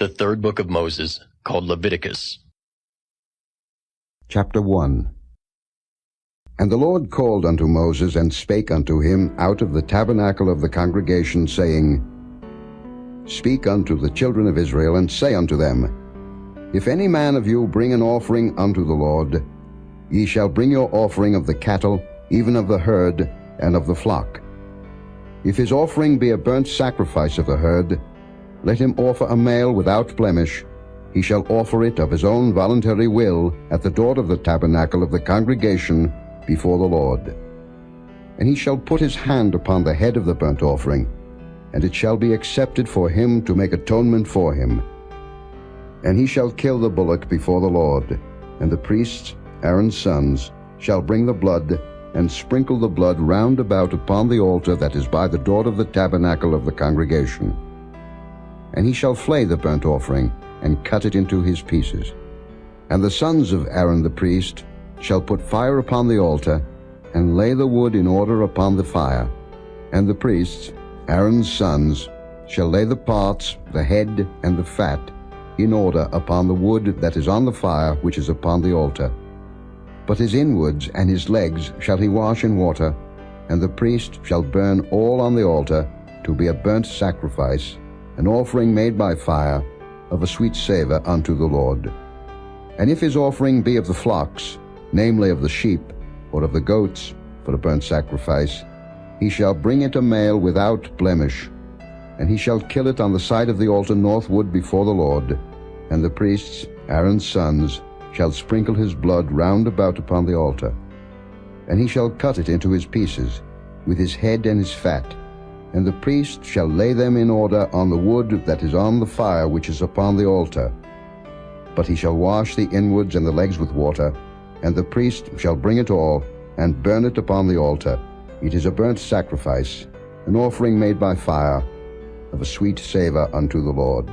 The third book of Moses, called Leviticus. Chapter 1. And the Lord called unto Moses, and spake unto him out of the tabernacle of the congregation, saying, Speak unto the children of Israel, and say unto them, If any man of you bring an offering unto the Lord, ye shall bring your offering of the cattle, even of the herd, and of the flock. If his offering be a burnt sacrifice of the herd, let him offer a male without blemish. He shall offer it of his own voluntary will at the door of the tabernacle of the congregation before the Lord. And he shall put his hand upon the head of the burnt offering, and it shall be accepted for him to make atonement for him. And he shall kill the bullock before the Lord, and the priests, Aaron's sons, shall bring the blood, and sprinkle the blood round about upon the altar that is by the door of the tabernacle of the congregation. And he shall flay the burnt offering, and cut it into his pieces. And the sons of Aaron the priest shall put fire upon the altar, and lay the wood in order upon the fire. And the priests, Aaron's sons, shall lay the parts, the head, and the fat, in order upon the wood that is on the fire which is upon the altar. But his inwards and his legs shall he wash in water, and the priest shall burn all on the altar to be a burnt sacrifice, an offering made by fire, of a sweet savour unto the Lord. And if his offering be of the flocks, namely of the sheep, or of the goats, for a burnt sacrifice, he shall bring it a male without blemish, and he shall kill it on the side of the altar northward before the Lord. And the priests, Aaron's sons, shall sprinkle his blood round about upon the altar. And he shall cut it into his pieces, with his head and his fat. And the priest shall lay them in order on the wood that is on the fire which is upon the altar. But he shall wash the inwards and the legs with water, and the priest shall bring it all, and burn it upon the altar. It is a burnt sacrifice, an offering made by fire, of a sweet savour unto the Lord.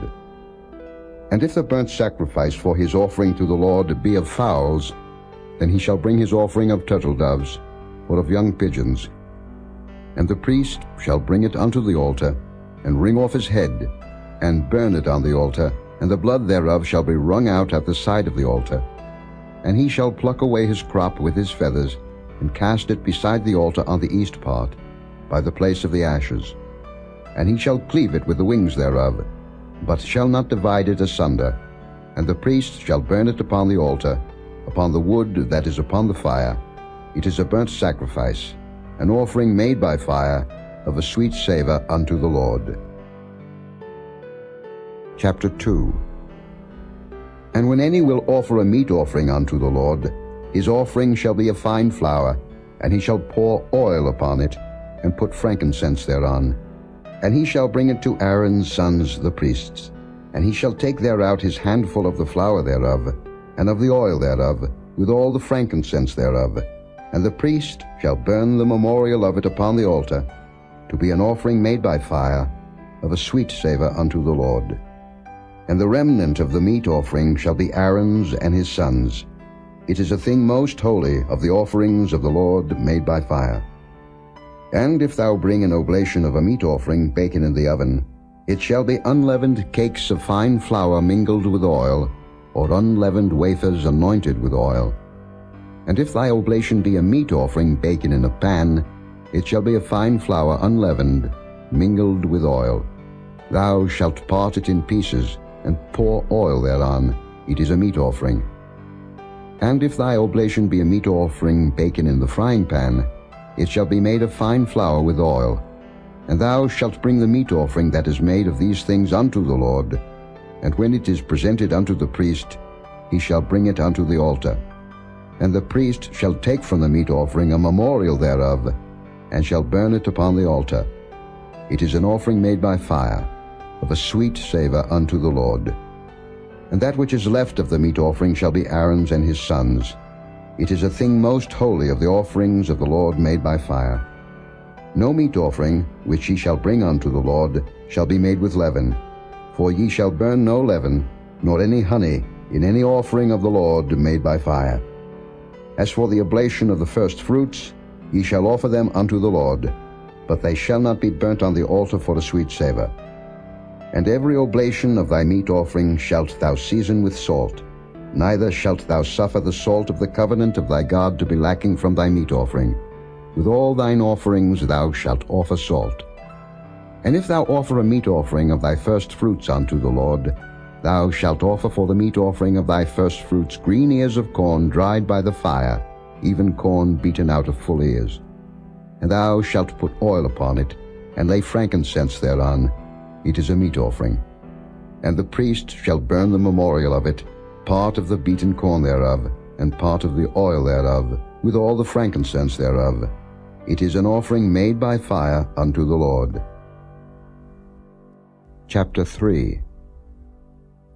And if the burnt sacrifice for his offering to the Lord be of fowls, then he shall bring his offering of turtle doves, or of young pigeons. And the priest shall bring it unto the altar, and wring off his head, and burn it on the altar, and the blood thereof shall be wrung out at the side of the altar. And he shall pluck away his crop with his feathers, and cast it beside the altar on the east part, by the place of the ashes. And he shall cleave it with the wings thereof, but shall not divide it asunder. And the priest shall burn it upon the altar, upon the wood that is upon the fire. It is a burnt sacrifice, an offering made by fire, of a sweet savour unto the Lord. Chapter 2. And when any will offer a meat offering unto the Lord, his offering shall be of fine flour, and he shall pour oil upon it, and put frankincense thereon. And he shall bring it to Aaron's sons the priests. And he shall take thereout his handful of the flour thereof, and of the oil thereof, with all the frankincense thereof. And the priest shall burn the memorial of it upon the altar, to be an offering made by fire, of a sweet savour unto the Lord. And the remnant of the meat offering shall be Aaron's and his sons. It is a thing most holy of the offerings of the Lord made by fire. And if thou bring an oblation of a meat offering baken in the oven, it shall be unleavened cakes of fine flour mingled with oil, or unleavened wafers anointed with oil. And if thy oblation be a meat offering baken in a pan, it shall be a fine flour unleavened, mingled with oil. Thou shalt part it in pieces, and pour oil thereon. It is a meat offering. And if thy oblation be a meat offering baken in the frying pan, it shall be made of fine flour with oil. And thou shalt bring the meat offering that is made of these things unto the Lord. And when it is presented unto the priest, he shall bring it unto the altar. And the priest shall take from the meat offering a memorial thereof, and shall burn it upon the altar. It is an offering made by fire, of a sweet savour unto the Lord. And that which is left of the meat offering shall be Aaron's and his sons. It is a thing most holy of the offerings of the Lord made by fire. No meat offering which ye shall bring unto the Lord shall be made with leaven, for ye shall burn no leaven, nor any honey, in any offering of the Lord made by fire. As for the oblation of the first fruits, ye shall offer them unto the Lord, but they shall not be burnt on the altar for a sweet savour. And every oblation of thy meat offering shalt thou season with salt, neither shalt thou suffer the salt of the covenant of thy God to be lacking from thy meat offering. With all thine offerings thou shalt offer salt. And if thou offer a meat offering of thy first fruits unto the Lord, thou shalt offer for the meat offering of thy first fruits green ears of corn dried by the fire, even corn beaten out of full ears. And thou shalt put oil upon it, and lay frankincense thereon. It is a meat offering. And the priest shall burn the memorial of it, part of the beaten corn thereof, and part of the oil thereof, with all the frankincense thereof. It is an offering made by fire unto the Lord. Chapter 3.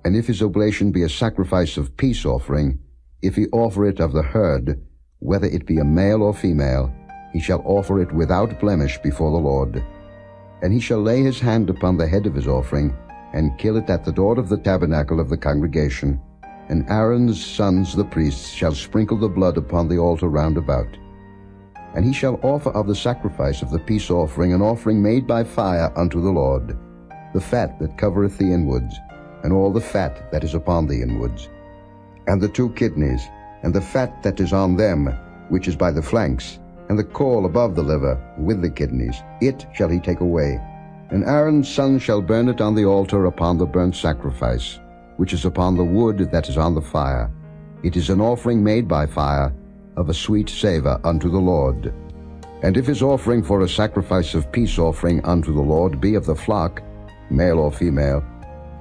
And if his oblation be a sacrifice of peace offering, if he offer it of the herd, whether it be a male or female, he shall offer it without blemish before the Lord. And he shall lay his hand upon the head of his offering, and kill it at the door of the tabernacle of the congregation. And Aaron's sons the priests shall sprinkle the blood upon the altar round about. And he shall offer of the sacrifice of the peace offering an offering made by fire unto the Lord, the fat that covereth the inwards, and all the fat that is upon the inwards, and the 2 kidneys, and the fat that is on them, which is by the flanks, and the caul above the liver, with the kidneys, it shall he take away. And Aaron's son shall burn it on the altar upon the burnt sacrifice, which is upon the wood that is on the fire. It is an offering made by fire, of a sweet savour unto the Lord. And if his offering for a sacrifice of peace offering unto the Lord be of the flock, male or female,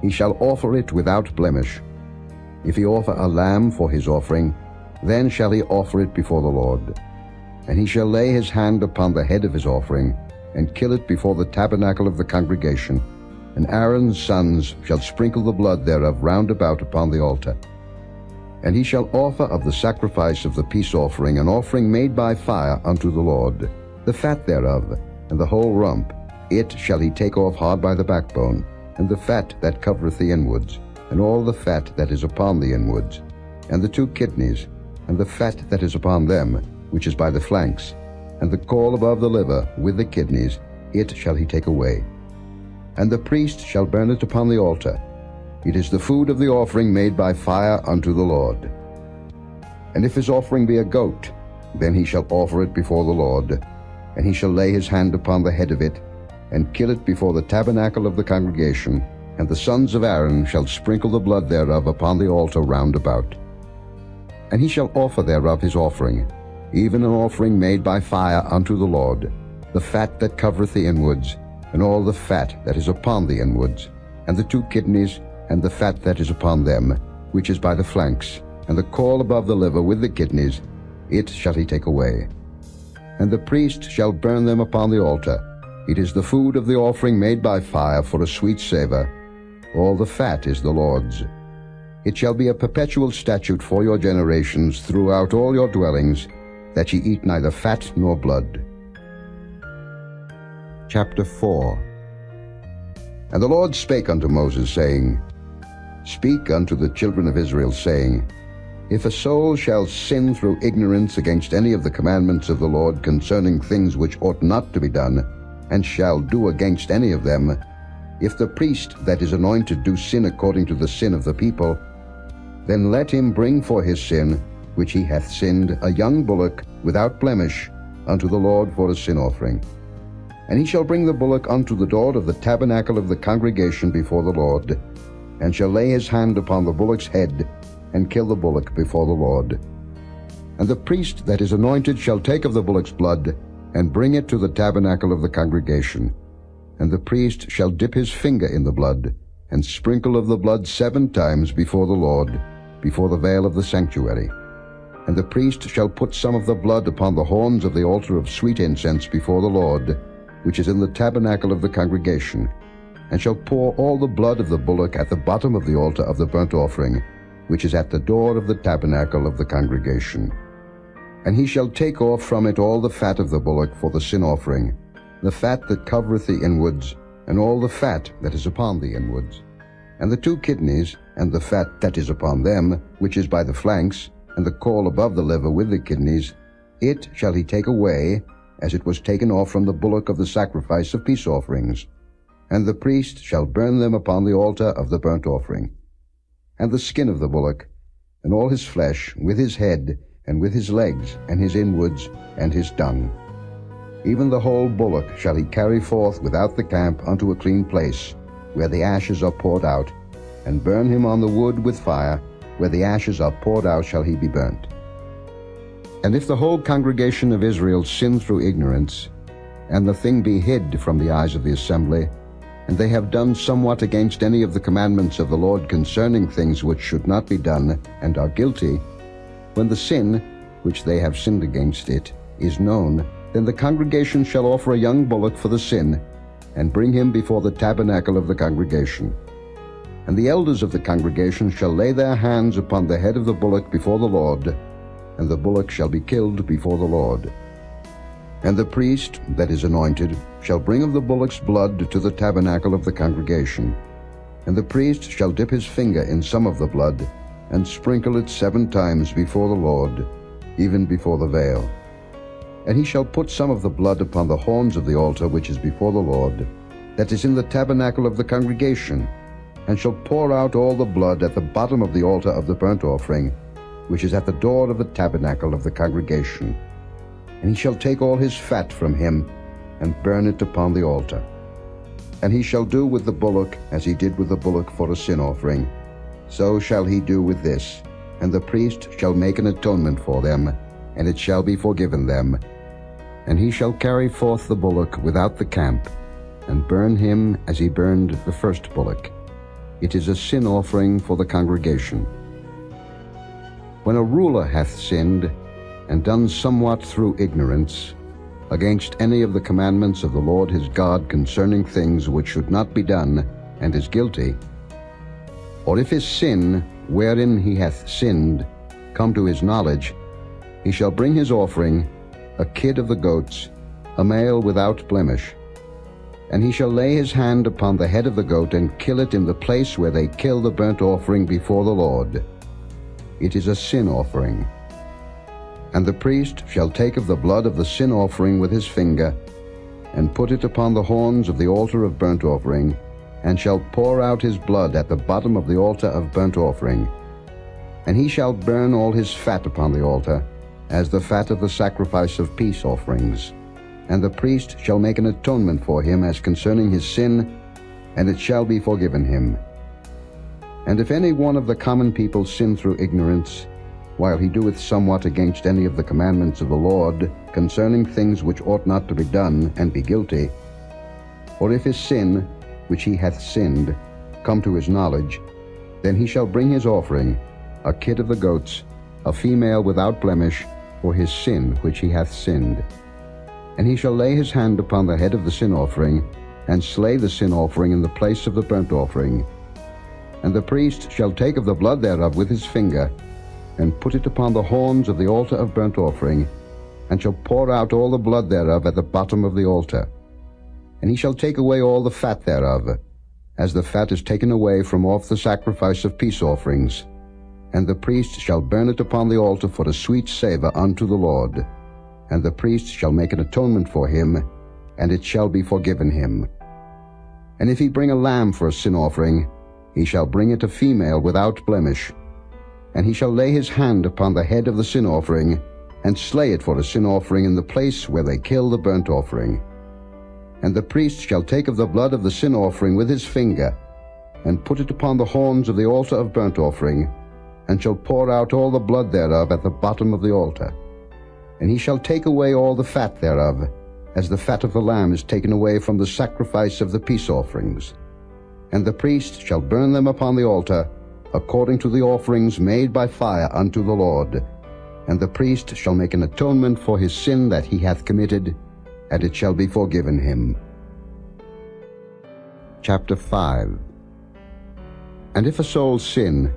he shall offer it without blemish. If he offer a lamb for his offering, then shall he offer it before the Lord. And he shall lay his hand upon the head of his offering, and kill it before the tabernacle of the congregation. And Aaron's sons shall sprinkle the blood thereof round about upon the altar. And he shall offer of the sacrifice of the peace offering an offering made by fire unto the Lord, the fat thereof, and the whole rump. It shall he take off hard by the backbone, and the fat that covereth the inwards, and all the fat that is upon the inwards, and the 2 kidneys, and the fat that is upon them, which is by the flanks, and the caul above the liver, with the kidneys, it shall he take away. And the priest shall burn it upon the altar. It is the food of the offering made by fire unto the Lord. And if his offering be a goat, then he shall offer it before the Lord, and he shall lay his hand upon the head of it, and kill it before the tabernacle of the congregation, and the sons of Aaron shall sprinkle the blood thereof upon the altar round about. And he shall offer thereof his offering, even an offering made by fire unto the Lord, the fat that covereth the inwards, and all the fat that is upon the inwards, and the 2 kidneys, and the fat that is upon them, which is by the flanks, and the caul above the liver with the kidneys, it shall he take away. And the priest shall burn them upon the altar. It is the food of the offering made by fire for a sweet savour. All the fat is the Lord's. It shall be a perpetual statute for your generations throughout all your dwellings, that ye eat neither fat nor blood. Chapter 4. And the Lord spake unto Moses, saying, Speak unto the children of Israel, saying, If a soul shall sin through ignorance against any of the commandments of the Lord concerning things which ought not to be done, and shall do against any of them, if the priest that is anointed do sin according to the sin of the people, then let him bring for his sin, which he hath sinned, a young bullock without blemish unto the Lord for a sin offering. And he shall bring the bullock unto the door of the tabernacle of the congregation before the Lord, and shall lay his hand upon the bullock's head, and kill the bullock before the Lord. And the priest that is anointed shall take of the bullock's blood, and bring it to the tabernacle of the congregation. And the priest shall dip his finger in the blood, and sprinkle of the blood 7 times before the Lord, before the veil of the sanctuary. And the priest shall put some of the blood upon the horns of the altar of sweet incense before the Lord, which is in the tabernacle of the congregation, and shall pour all the blood of the bullock at the bottom of the altar of the burnt offering, which is at the door of the tabernacle of the congregation. And he shall take off from it all the fat of the bullock for the sin offering, the fat that covereth the inwards, and all the fat that is upon the inwards, and the 2 kidneys, and the fat that is upon them, which is by the flanks, and the caul above the liver with the kidneys, it shall he take away, as it was taken off from the bullock of the sacrifice of peace offerings. And the priest shall burn them upon the altar of the burnt offering. And the skin of the bullock, and all his flesh, with his head, and with his legs, and his inwards, and his dung. Even the whole bullock shall he carry forth without the camp unto a clean place, where the ashes are poured out, and burn him on the wood with fire, where the ashes are poured out shall he be burnt. And if the whole congregation of Israel sin through ignorance, and the thing be hid from the eyes of the assembly, and they have done somewhat against any of the commandments of the Lord concerning things which should not be done, and are guilty, when the sin, which they have sinned against it, is known, then the congregation shall offer a young bullock for the sin, and bring him before the tabernacle of the congregation. And the elders of the congregation shall lay their hands upon the head of the bullock before the Lord, and the bullock shall be killed before the Lord. And the priest that is anointed shall bring of the bullock's blood to the tabernacle of the congregation. And the priest shall dip his finger in some of the blood, and sprinkle it 7 times before the Lord, even before the veil. And he shall put some of the blood upon the horns of the altar which is before the Lord, that is in the tabernacle of the congregation, and shall pour out all the blood at the bottom of the altar of the burnt offering, which is at the door of the tabernacle of the congregation. And he shall take all his fat from him, and burn it upon the altar. And he shall do with the bullock as he did with the bullock for a sin offering. So shall he do with this, and the priest shall make an atonement for them, and it shall be forgiven them. And he shall carry forth the bullock without the camp, and burn him as he burned the first bullock. It is a sin offering for the congregation. When a ruler hath sinned, and done somewhat through ignorance, against any of the commandments of the Lord his God concerning things which should not be done, and is guilty, or if his sin, wherein he hath sinned, come to his knowledge, he shall bring his offering, a kid of the goats, a male without blemish. And he shall lay his hand upon the head of the goat, and kill it in the place where they kill the burnt offering before the Lord. It is a sin offering. And the priest shall take of the blood of the sin offering with his finger, and put it upon the horns of the altar of burnt offering, and shall pour out his blood at the bottom of the altar of burnt offering. And he shall burn all his fat upon the altar, as the fat of the sacrifice of peace offerings. And the priest shall make an atonement for him as concerning his sin, and it shall be forgiven him. And if any one of the common people sin through ignorance, while he doeth somewhat against any of the commandments of the Lord concerning things which ought not to be done, and be guilty, or if his sin, which he hath sinned, come to his knowledge, then he shall bring his offering, a kid of the goats, a female without blemish, for his sin which he hath sinned. And he shall lay his hand upon the head of the sin offering, and slay the sin offering in the place of the burnt offering. And the priest shall take of the blood thereof with his finger, and put it upon the horns of the altar of burnt offering, and shall pour out all the blood thereof at the bottom of the altar. And he shall take away all the fat thereof, as the fat is taken away from off the sacrifice of peace offerings. And the priest shall burn it upon the altar for a sweet savour unto the Lord. And the priest shall make an atonement for him, and it shall be forgiven him. And if he bring a lamb for a sin offering, he shall bring it a female without blemish. And he shall lay his hand upon the head of the sin offering, and slay it for a sin offering in the place where they kill the burnt offering. And the priest shall take of the blood of the sin offering with his finger, and put it upon the horns of the altar of burnt offering, and shall pour out all the blood thereof at the bottom of the altar. And he shall take away all the fat thereof, as the fat of the lamb is taken away from the sacrifice of the peace offerings. And the priest shall burn them upon the altar, according to the offerings made by fire unto the Lord. And the priest shall make an atonement for his sin that he hath committed, and it shall be forgiven him. Chapter 5. And if a soul sin,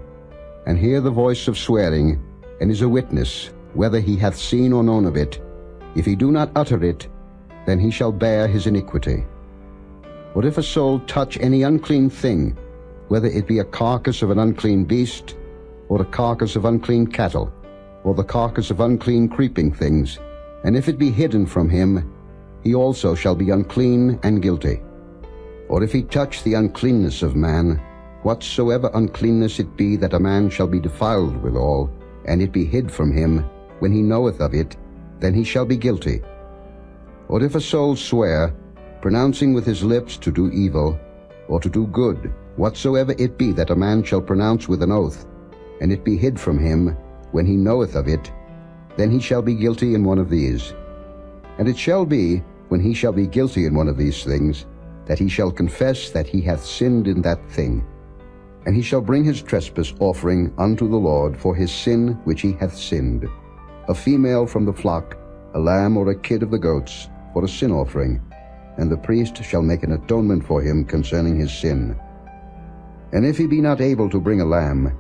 and hear the voice of swearing, and is a witness, whether he hath seen or known of it, if he do not utter it, then he shall bear his iniquity. Or if a soul touch any unclean thing, whether it be a carcass of an unclean beast, or a carcass of unclean cattle, or the carcass of unclean creeping things, and if it be hidden from him, he also shall be unclean and guilty. Or if he touch the uncleanness of man, whatsoever uncleanness it be that a man shall be defiled withal, and it be hid from him, when he knoweth of it, then he shall be guilty. Or if a soul swear, pronouncing with his lips to do evil, or to do good, whatsoever it be that a man shall pronounce with an oath, and it be hid from him, when he knoweth of it, then he shall be guilty in one of these. And it shall be, when he shall be guilty in one of these things, that he shall confess that he hath sinned in that thing. And he shall bring his trespass offering unto the Lord for his sin which he hath sinned, a female from the flock, a lamb or a kid of the goats, for a sin offering, and the priest shall make an atonement for him concerning his sin. And if he be not able to bring a lamb,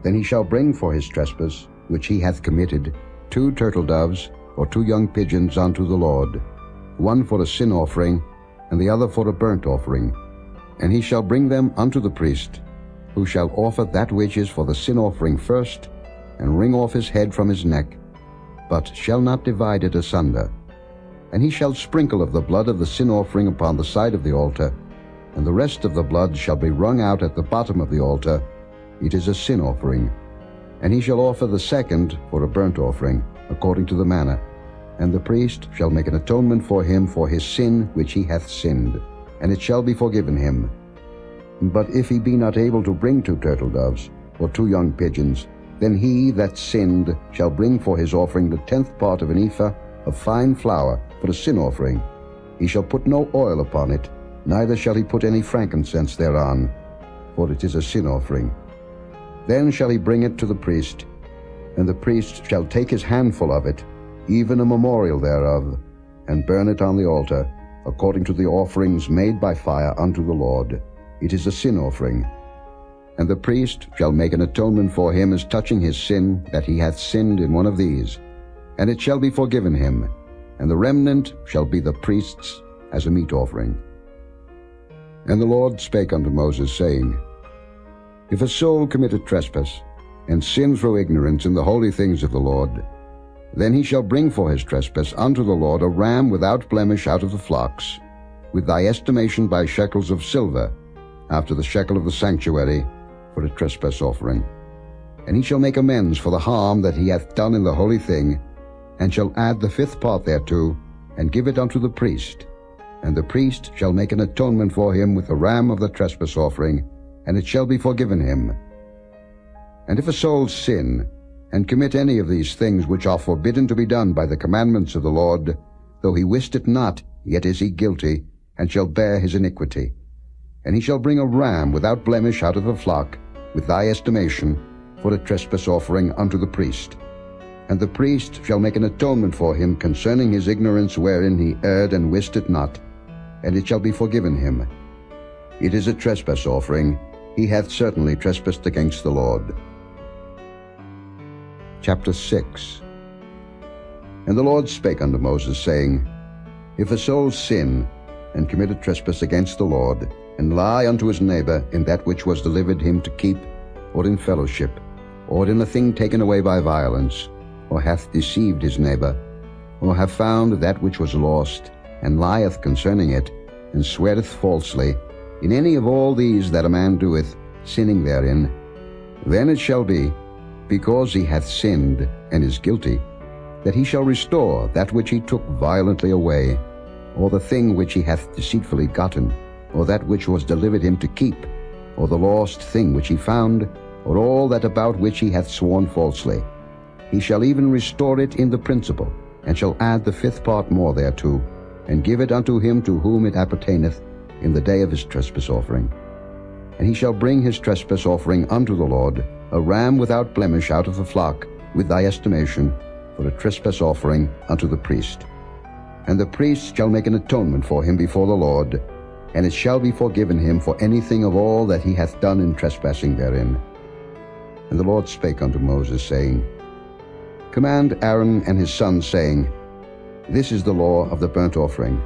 then he shall bring for his trespass which he hath committed 2 turtle doves or 2 young pigeons unto the Lord, one for a sin offering, and the other for a burnt offering. And he shall bring them unto the priest, who shall offer that which is for the sin offering first, and wring off his head from his neck, but shall not divide it asunder. And he shall sprinkle of the blood of the sin offering upon the side of the altar, and the rest of the blood shall be wrung out at the bottom of the altar. It is a sin offering. And he shall offer the second for a burnt offering, according to the manner. And the priest shall make an atonement for him for his sin which he hath sinned, and it shall be forgiven him. But if he be not able to bring 2 turtle doves, or 2 young pigeons, then he that sinned shall bring for his offering the 10th part of an ephah of fine flour for a sin offering. He shall put no oil upon it, neither shall he put any frankincense thereon, for it is a sin offering. Then shall he bring it to the priest, and the priest shall take his handful of it, even a memorial thereof, and burn it on the altar, according to the offerings made by fire unto the Lord. It is a sin offering. And the priest shall make an atonement for him as touching his sin, that he hath sinned in one of these, and it shall be forgiven him, and the remnant shall be the priest's as a meat offering. And the Lord spake unto Moses, saying, If a soul commit a trespass, and sin through ignorance in the holy things of the Lord, then he shall bring for his trespass unto the Lord a ram without blemish out of the flocks, with thy estimation by shekels of silver, after the shekel of the sanctuary, for a trespass offering. And he shall make amends for the harm that he hath done in the holy thing, and shall add the 5th part thereto, and give it unto the priest. And the priest shall make an atonement for him with the ram of the trespass offering, and it shall be forgiven him. And if a soul sin, and commit any of these things which are forbidden to be done by the commandments of the Lord, though he wist it not, yet is he guilty, and shall bear his iniquity. And he shall bring a ram without blemish out of the flock, with thy estimation, for a trespass offering unto the priest. And the priest shall make an atonement for him concerning his ignorance wherein he erred and wist it not, and it shall be forgiven him. It is a trespass offering. He hath certainly trespassed against the Lord. Chapter 6. And the Lord spake unto Moses, saying, If a soul sin, and commit a trespass against the Lord, and lie unto his neighbor in that which was delivered him to keep, or in fellowship, or in a thing taken away by violence, or hath deceived his neighbor, or have found that which was lost, and lieth concerning it, and sweareth falsely, in any of all these that a man doeth, sinning therein, then it shall be, because he hath sinned and is guilty, that he shall restore that which he took violently away, or the thing which he hath deceitfully gotten, or that which was delivered him to keep, or the lost thing which he found, or all that about which he hath sworn falsely. He shall even restore it in the principal, and shall add the 5th part more thereto, and give it unto him to whom it appertaineth in the day of his trespass offering. And he shall bring his trespass offering unto the Lord, a ram without blemish out of the flock, with thy estimation, for a trespass offering unto the priest. And the priest shall make an atonement for him before the Lord, and it shall be forgiven him for anything of all that he hath done in trespassing therein. And the Lord spake unto Moses, saying, Command Aaron and his sons, saying, This is the law of the burnt offering.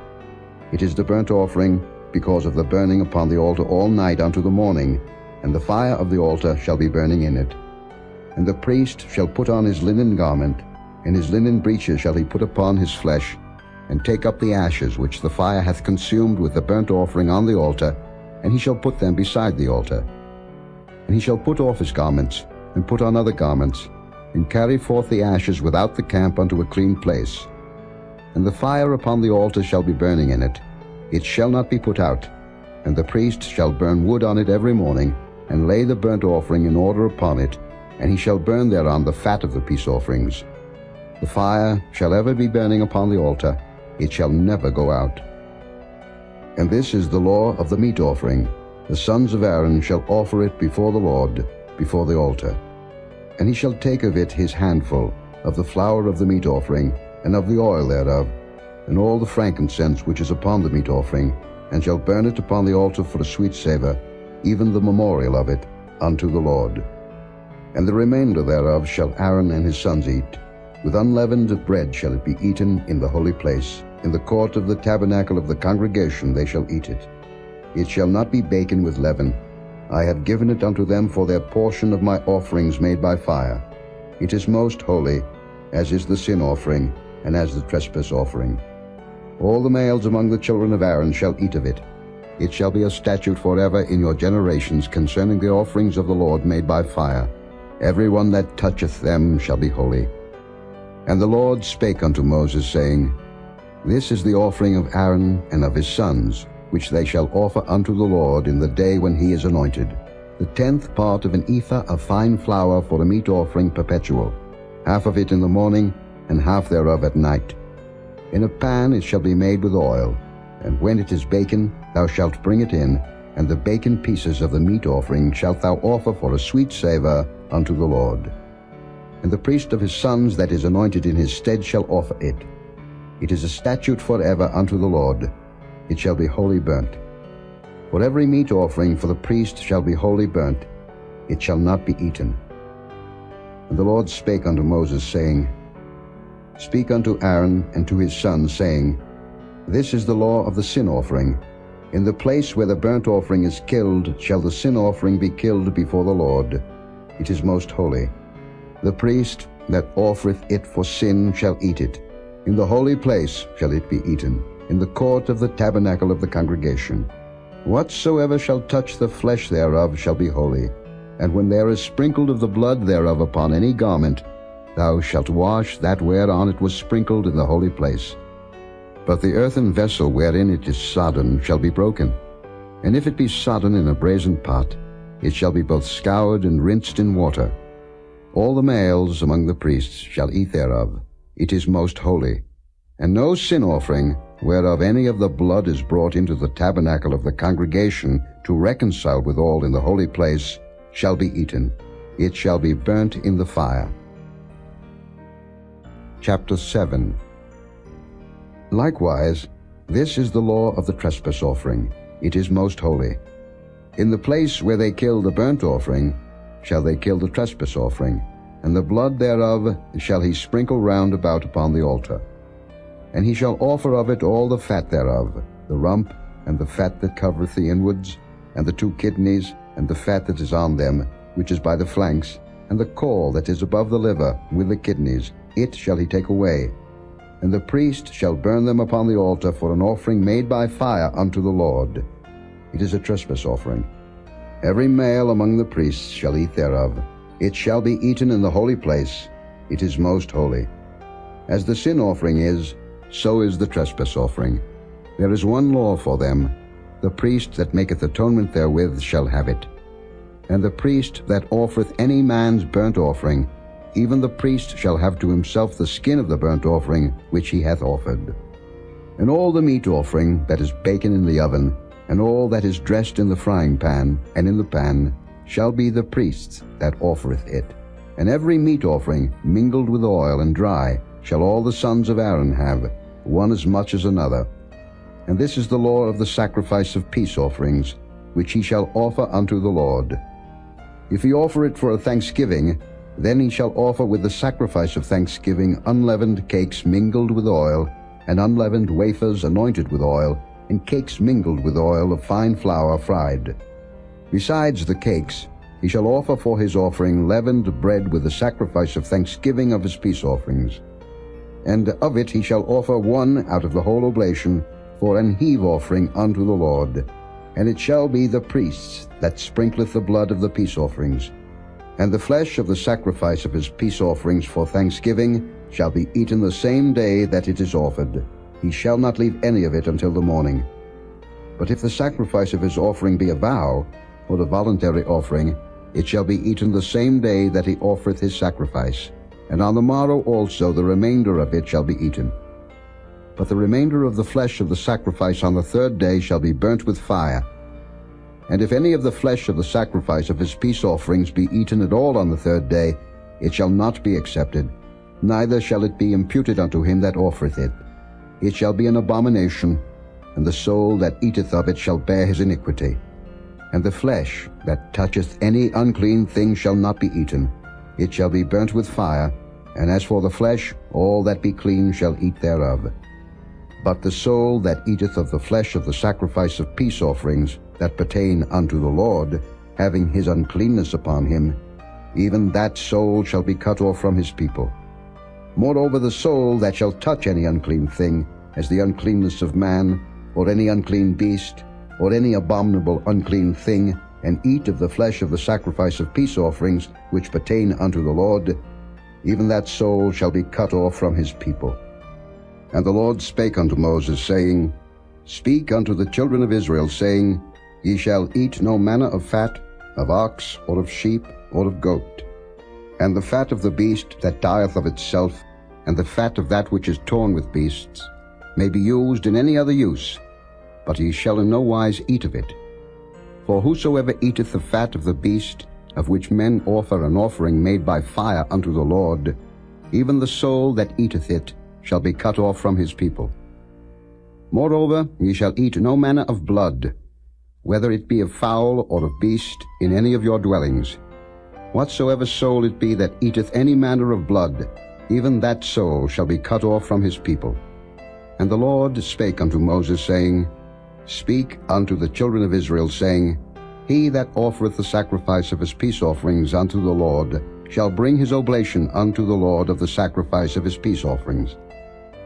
It is the burnt offering because of the burning upon the altar all night unto the morning, and the fire of the altar shall be burning in it. And the priest shall put on his linen garment, and his linen breeches shall he put upon his flesh, and take up the ashes which the fire hath consumed with the burnt offering on the altar, and he shall put them beside the altar. And he shall put off his garments, and put on other garments, and carry forth the ashes without the camp unto a clean place. And the fire upon the altar shall be burning in it. It shall not be put out. And the priest shall burn wood on it every morning, and lay the burnt offering in order upon it, and he shall burn thereon the fat of the peace offerings. The fire shall ever be burning upon the altar, it shall never go out. And this is the law of the meat offering. The sons of Aaron shall offer it before the Lord, before the altar. And he shall take of it his handful, of the flour of the meat offering, and of the oil thereof, and all the frankincense which is upon the meat offering, and shall burn it upon the altar for a sweet savour, even the memorial of it, unto the Lord. And the remainder thereof shall Aaron and his sons eat. With unleavened bread shall it be eaten in the holy place. In the court of the tabernacle of the congregation they shall eat it. It shall not be baken with leaven. I have given it unto them for their portion of my offerings made by fire. It is most holy, as is the sin offering, and as the trespass offering. All the males among the children of Aaron shall eat of it. It shall be a statute forever in your generations concerning the offerings of the Lord made by fire. Every one that toucheth them shall be holy. And the Lord spake unto Moses, saying, This is the offering of Aaron and of his sons, which they shall offer unto the Lord in the day when he is anointed. The 10th part of an ephah of fine flour for a meat offering perpetual, half of it in the morning, and half thereof at night. In a pan it shall be made with oil, and when it is baken, thou shalt bring it in, and the baken pieces of the meat offering shalt thou offer for a sweet savour unto the Lord. And the priest of his sons that is anointed in his stead shall offer it. It is a statute forever unto the Lord. It shall be wholly burnt. For every meat offering for the priest shall be wholly burnt. It shall not be eaten. And the Lord spake unto Moses, saying, Speak unto Aaron and to his sons, saying, This is the law of the sin offering. In the place where the burnt offering is killed shall the sin offering be killed before the Lord. It is most holy. The priest that offereth it for sin shall eat it. In the holy place shall it be eaten, in the court of the tabernacle of the congregation. Whatsoever shall touch the flesh thereof shall be holy. And when there is sprinkled of the blood thereof upon any garment, thou shalt wash that whereon it was sprinkled in the holy place. But the earthen vessel wherein it is sodden shall be broken. And if it be sodden in a brazen pot, it shall be both scoured and rinsed in water. All the males among the priests shall eat thereof. It is most holy. And no sin offering, whereof any of the blood is brought into the tabernacle of the congregation to reconcile withal in the holy place, shall be eaten. It shall be burnt in the fire. Chapter 7. Likewise, this is the law of the trespass offering. It is most holy. In the place where they kill the burnt offering, shall they kill the trespass offering, and the blood thereof shall he sprinkle round about upon the altar. And he shall offer of it all the fat thereof, the rump, and the fat that covereth the inwards, and the 2 kidneys, and the fat that is on them, which is by the flanks, and the caul that is above the liver, with the kidneys, it shall he take away. And the priest shall burn them upon the altar for an offering made by fire unto the Lord. It is a trespass offering. Every male among the priests shall eat thereof. It shall be eaten in the holy place. It is most holy. As the sin offering is, so is the trespass offering. There is one law for them. The priest that maketh atonement therewith shall have it. And the priest that offereth any man's burnt offering, even the priest shall have to himself the skin of the burnt offering which he hath offered. And all the meat offering that is baken in the oven, and all that is dressed in the frying pan and in the pan, shall be the priest's that offereth it. And every meat offering mingled with oil and dry shall all the sons of Aaron have, one as much as another. And this is the law of the sacrifice of peace offerings, which he shall offer unto the Lord. If he offer it for a thanksgiving, then he shall offer with the sacrifice of thanksgiving unleavened cakes mingled with oil, and unleavened wafers anointed with oil, and cakes mingled with oil of fine flour fried. Besides the cakes, he shall offer for his offering leavened bread with the sacrifice of thanksgiving of his peace offerings. And of it he shall offer one out of the whole oblation for an heave offering unto the Lord. And it shall be the priests that sprinkleth the blood of the peace offerings. And the flesh of the sacrifice of his peace offerings for thanksgiving shall be eaten the same day that it is offered. He shall not leave any of it until the morning. But if the sacrifice of his offering be a vow, or the voluntary offering, it shall be eaten the same day that he offereth his sacrifice. And on the morrow also the remainder of it shall be eaten. But the remainder of the flesh of the sacrifice on the third day shall be burnt with fire. And if any of the flesh of the sacrifice of his peace offerings be eaten at all on the third day, it shall not be accepted, neither shall it be imputed unto him that offereth it. It shall be an abomination, and the soul that eateth of it shall bear his iniquity. And the flesh that toucheth any unclean thing shall not be eaten. It shall be burnt with fire, and as for the flesh, all that be clean shall eat thereof. But the soul that eateth of the flesh of the sacrifice of peace offerings that pertain unto the Lord, having his uncleanness upon him, even that soul shall be cut off from his people. Moreover, the soul that shall touch any unclean thing, as the uncleanness of man, or any unclean beast, or any abominable unclean thing, and eat of the flesh of the sacrifice of peace offerings which pertain unto the Lord, even that soul shall be cut off from his people. And the Lord spake unto Moses, saying, Speak unto the children of Israel, saying, Ye shall eat no manner of fat, of ox, or of sheep, or of goat. And the fat of the beast that dieth of itself, and the fat of that which is torn with beasts, may be used in any other use, but ye shall in no wise eat of it. For whosoever eateth the fat of the beast, of which men offer an offering made by fire unto the Lord, even the soul that eateth it shall be cut off from his people. Moreover, ye shall eat no manner of blood, whether it be of fowl or of beast, in any of your dwellings. Whatsoever soul it be that eateth any manner of blood, even that soul shall be cut off from his people. And the Lord spake unto Moses, saying, Speak unto the children of Israel, saying, He that offereth the sacrifice of his peace offerings unto the Lord shall bring his oblation unto the Lord of the sacrifice of his peace offerings.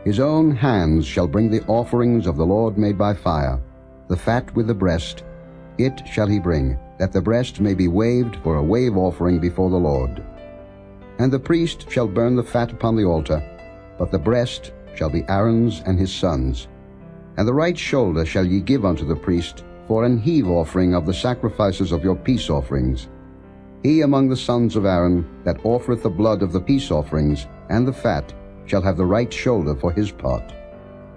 His own hands shall bring the offerings of the Lord made by fire, the fat with the breast, it shall he bring, that the breast may be waved for a wave offering before the Lord. And the priest shall burn the fat upon the altar, but the breast shall be Aaron's and his sons'. And the right shoulder shall ye give unto the priest for an heave offering of the sacrifices of your peace offerings. He among the sons of Aaron that offereth the blood of the peace offerings and the fat shall have the right shoulder for his part.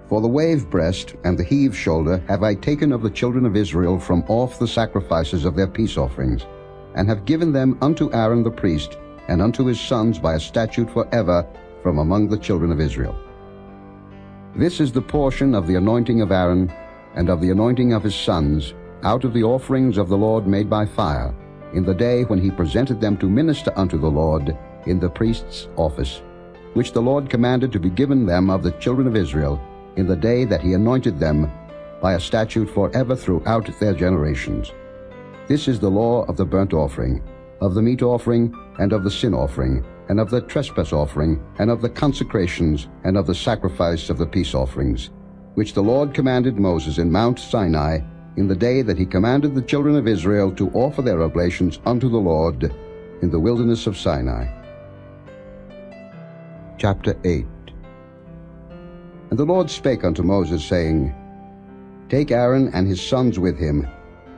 For the wave breast and the heave shoulder have I taken of the children of Israel from off the sacrifices of their peace offerings, and have given them unto Aaron the priest, and unto his sons by a statute forever from among the children of Israel. This is the portion of the anointing of Aaron, and of the anointing of his sons, out of the offerings of the Lord made by fire, in the day when he presented them to minister unto the Lord in the priest's office, which the Lord commanded to be given them of the children of Israel, in the day that he anointed them, by a statute forever throughout their generations. This is the law of the burnt offering, of the meat offering, and of the sin offering, and of the trespass offering, and of the consecrations, and of the sacrifice of the peace offerings, which the Lord commanded Moses in Mount Sinai, in the day that he commanded the children of Israel to offer their oblations unto the Lord in the wilderness of Sinai. Chapter 8. And the Lord spake unto Moses, saying, Take Aaron and his sons with him,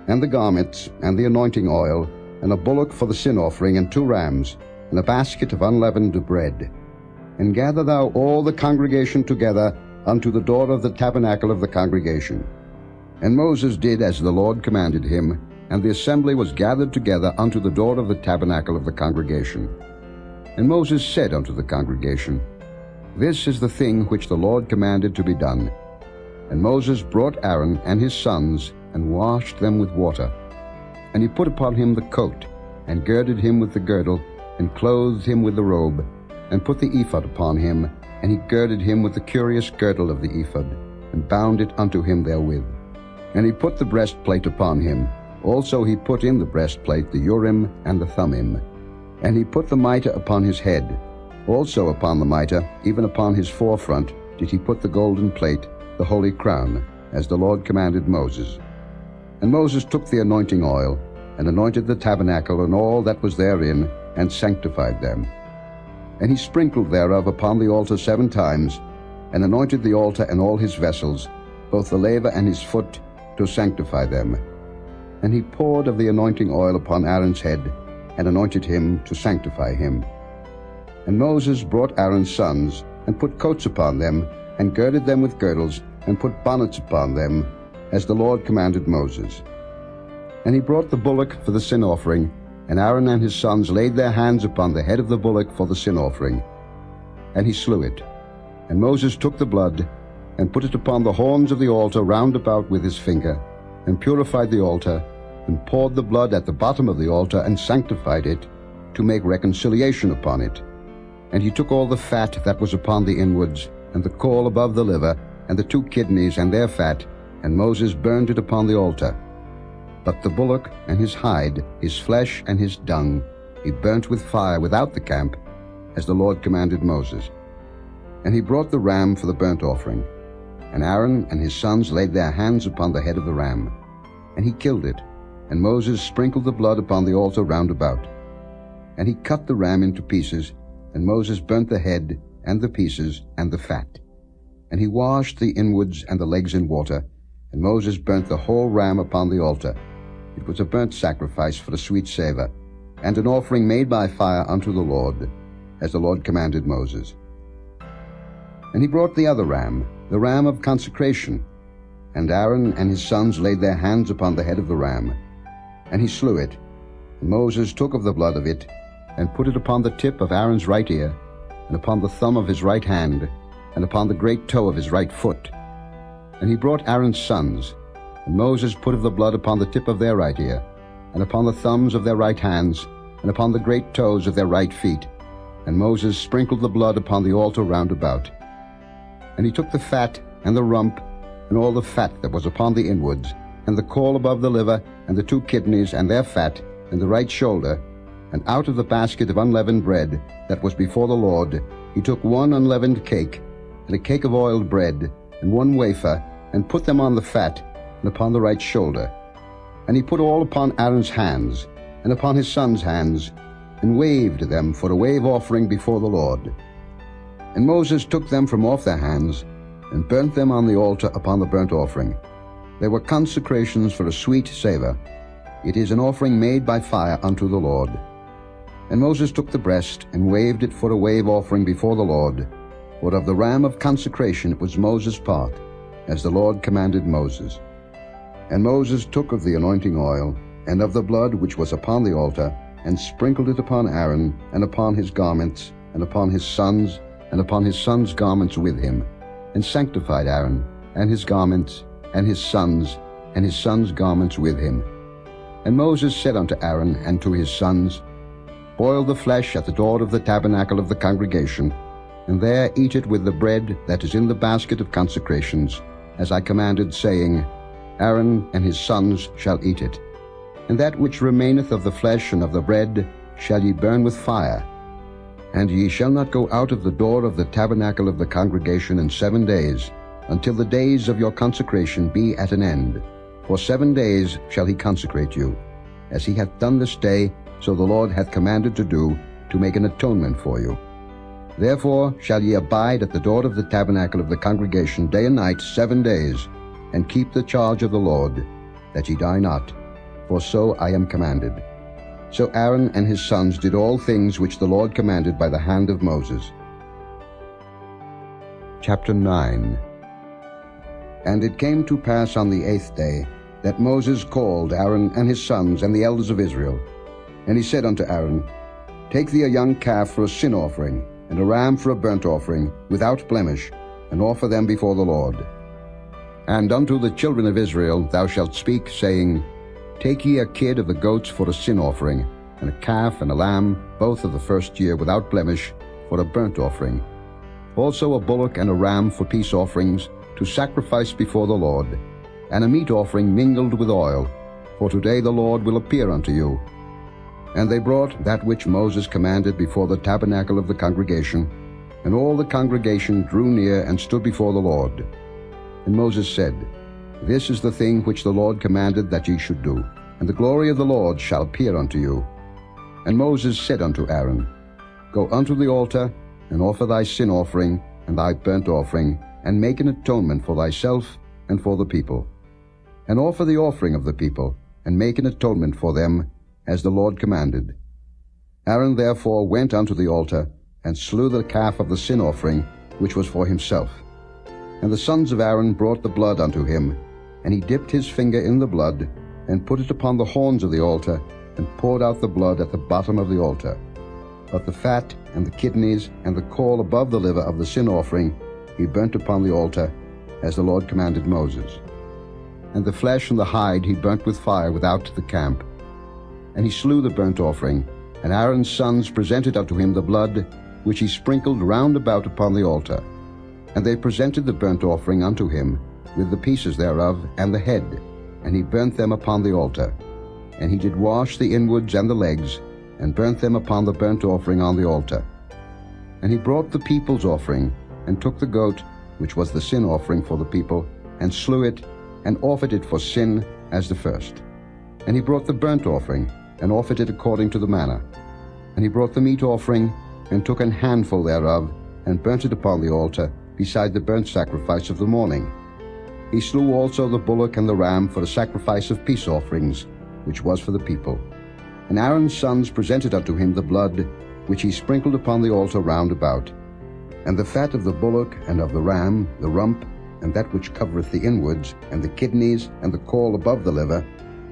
and the garments, and the anointing oil, and a bullock for the sin offering, and 2 rams, and a basket of unleavened bread. And gather thou all the congregation together unto the door of the tabernacle of the congregation. And Moses did as the Lord commanded him, and the assembly was gathered together unto the door of the tabernacle of the congregation. And Moses said unto the congregation, This is the thing which the Lord commanded to be done. And Moses brought Aaron and his sons, and washed them with water. And he put upon him the coat, and girded him with the girdle, and clothed him with the robe, and put the ephod upon him, and he girded him with the curious girdle of the ephod, and bound it unto him therewith. And he put the breastplate upon him. Also he put in the breastplate the Urim and the Thummim. And he put the mitre upon his head, Also upon the mitre, even upon his forefront, did he put the golden plate, the holy crown, as the Lord commanded Moses. And Moses took the anointing oil, and anointed the tabernacle and all that was therein, and sanctified them. And he sprinkled thereof upon the altar 7 times, and anointed the altar and all his vessels, both the laver and his foot, to sanctify them. And he poured of the anointing oil upon Aaron's head, and anointed him to sanctify him. And Moses brought Aaron's sons, and put coats upon them, and girded them with girdles, and put bonnets upon them, as the Lord commanded Moses. And he brought the bullock for the sin offering, and Aaron and his sons laid their hands upon the head of the bullock for the sin offering. And he slew it. And Moses took the blood, and put it upon the horns of the altar round about with his finger, and purified the altar, and poured the blood at the bottom of the altar, and sanctified it, to make reconciliation upon it. And he took all the fat that was upon the inwards, and the caul above the liver, and the 2 kidneys and their fat, and Moses burned it upon the altar. But the bullock and his hide, his flesh and his dung, he burnt with fire without the camp, as the Lord commanded Moses. And he brought the ram for the burnt offering. And Aaron and his sons laid their hands upon the head of the ram. And he killed it, and Moses sprinkled the blood upon the altar round about. And he cut the ram into pieces, and Moses burnt the head, and the pieces, and the fat. And he washed the inwards and the legs in water, and Moses burnt the whole ram upon the altar. It was a burnt sacrifice for a sweet savour, and an offering made by fire unto the Lord, as the Lord commanded Moses. And he brought the other ram, the ram of consecration, and Aaron and his sons laid their hands upon the head of the ram. And he slew it. And Moses took of the blood of it, and put it upon the tip of Aaron's right ear, and upon the thumb of his right hand, and upon the great toe of his right foot. And he brought Aaron's sons, and Moses put of the blood upon the tip of their right ear, and upon the thumbs of their right hands, and upon the great toes of their right feet. And Moses sprinkled the blood upon the altar round about. And he took the fat, and the rump, and all the fat that was upon the inwards, and the caul above the liver, and the 2 kidneys and their fat, and the right shoulder, and out of the basket of unleavened bread that was before the Lord, he took 1 unleavened cake, and a cake of oiled bread, and 1 wafer, and put them on the fat, and upon the right shoulder. And he put all upon Aaron's hands, and upon his sons' hands, and waved them for a wave offering before the Lord. And Moses took them from off their hands, and burnt them on the altar upon the burnt offering. They were consecrations for a sweet savour. It is an offering made by fire unto the Lord. And Moses took the breast, and waved it for a wave offering before the Lord. For of the ram of consecration it was Moses' part, as the Lord commanded Moses. And Moses took of the anointing oil, and of the blood which was upon the altar, and sprinkled it upon Aaron, and upon his garments, and upon his sons, and upon his sons' garments with him, and sanctified Aaron, and his garments, and his sons' garments with him. And Moses said unto Aaron and to his sons, Boil the flesh at the door of the tabernacle of the congregation, and there eat it with the bread that is in the basket of consecrations, as I commanded, saying, Aaron and his sons shall eat it. And that which remaineth of the flesh and of the bread shall ye burn with fire. And ye shall not go out of the door of the tabernacle of the congregation in 7 days, until the days of your consecration be at an end. For 7 days shall he consecrate you, as he hath done this day, so the Lord hath commanded to do, to make an atonement for you. Therefore shall ye abide at the door of the tabernacle of the congregation day and night 7 days, and keep the charge of the Lord, that ye die not, for so I am commanded. So Aaron and his sons did all things which the Lord commanded by the hand of Moses. Chapter 9. And it came to pass on the 8th day, that Moses called Aaron and his sons and the elders of Israel. And he said unto Aaron, Take thee a young calf for a sin offering, and a ram for a burnt offering, without blemish, and offer them before the Lord. And unto the children of Israel thou shalt speak, saying, Take ye a kid of the goats for a sin offering, and a calf and a lamb, both of the first year without blemish, for a burnt offering. Also a bullock and a ram for peace offerings, to sacrifice before the Lord, and a meat offering mingled with oil, for today the Lord will appear unto you. And they brought that which Moses commanded before the tabernacle of the congregation, and all the congregation drew near and stood before the Lord. And Moses said, This is the thing which the Lord commanded that ye should do, and the glory of the Lord shall appear unto you. And Moses said unto Aaron, Go unto the altar, and offer thy sin offering and thy burnt offering, and make an atonement for thyself and for the people. And offer the offering of the people, and make an atonement for them, as the Lord commanded. Aaron therefore went unto the altar, and slew the calf of the sin offering, which was for himself. And the sons of Aaron brought the blood unto him, and he dipped his finger in the blood, and put it upon the horns of the altar, and poured out the blood at the bottom of the altar. But the fat and the kidneys and the caul above the liver of the sin offering he burnt upon the altar, as the Lord commanded Moses. And the flesh and the hide he burnt with fire without the camp. And he slew the burnt offering, and Aaron's sons presented unto him the blood, which he sprinkled round about upon the altar. And they presented the burnt offering unto him, with the pieces thereof and the head, and he burnt them upon the altar. And he did wash the inwards and the legs, and burnt them upon the burnt offering on the altar. And he brought the people's offering, and took the goat, which was the sin offering for the people, and slew it, and offered it for sin as the first. And he brought the burnt offering, and offered it according to the manner. And he brought the meat offering, and took an handful thereof, and burnt it upon the altar, beside the burnt sacrifice of the morning. He slew also the bullock and the ram for a sacrifice of peace offerings, which was for the people. And Aaron's sons presented unto him the blood, which he sprinkled upon the altar round about. And the fat of the bullock and of the ram, the rump, and that which covereth the inwards, and the kidneys, and the caul above the liver.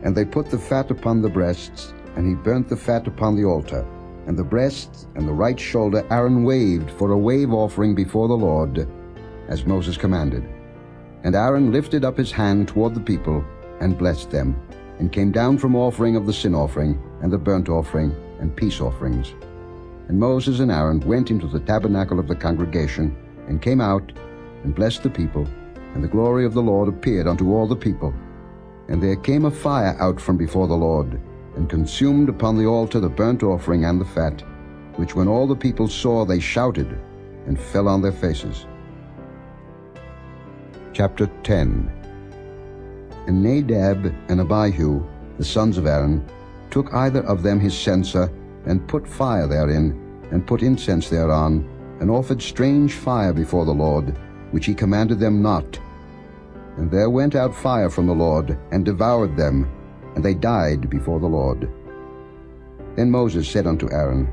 And they put the fat upon the breasts, and he burnt the fat upon the altar. And the breasts and the right shoulder Aaron waved for a wave offering before the Lord, as Moses commanded. And Aaron lifted up his hand toward the people, and blessed them, and came down from offering of the sin offering, and the burnt offering, and peace offerings. And Moses and Aaron went into the tabernacle of the congregation, and came out, and blessed the people, and the glory of the Lord appeared unto all the people. And there came a fire out from before the Lord, and consumed upon the altar the burnt offering and the fat, which when all the people saw, they shouted, and fell on their faces. Chapter 10. And Nadab and Abihu, the sons of Aaron, took either of them his censer, and put fire therein, and put incense thereon, and offered strange fire before the Lord, which he commanded them not. And there went out fire from the Lord, and devoured them, and they died before the Lord. Then Moses said unto Aaron,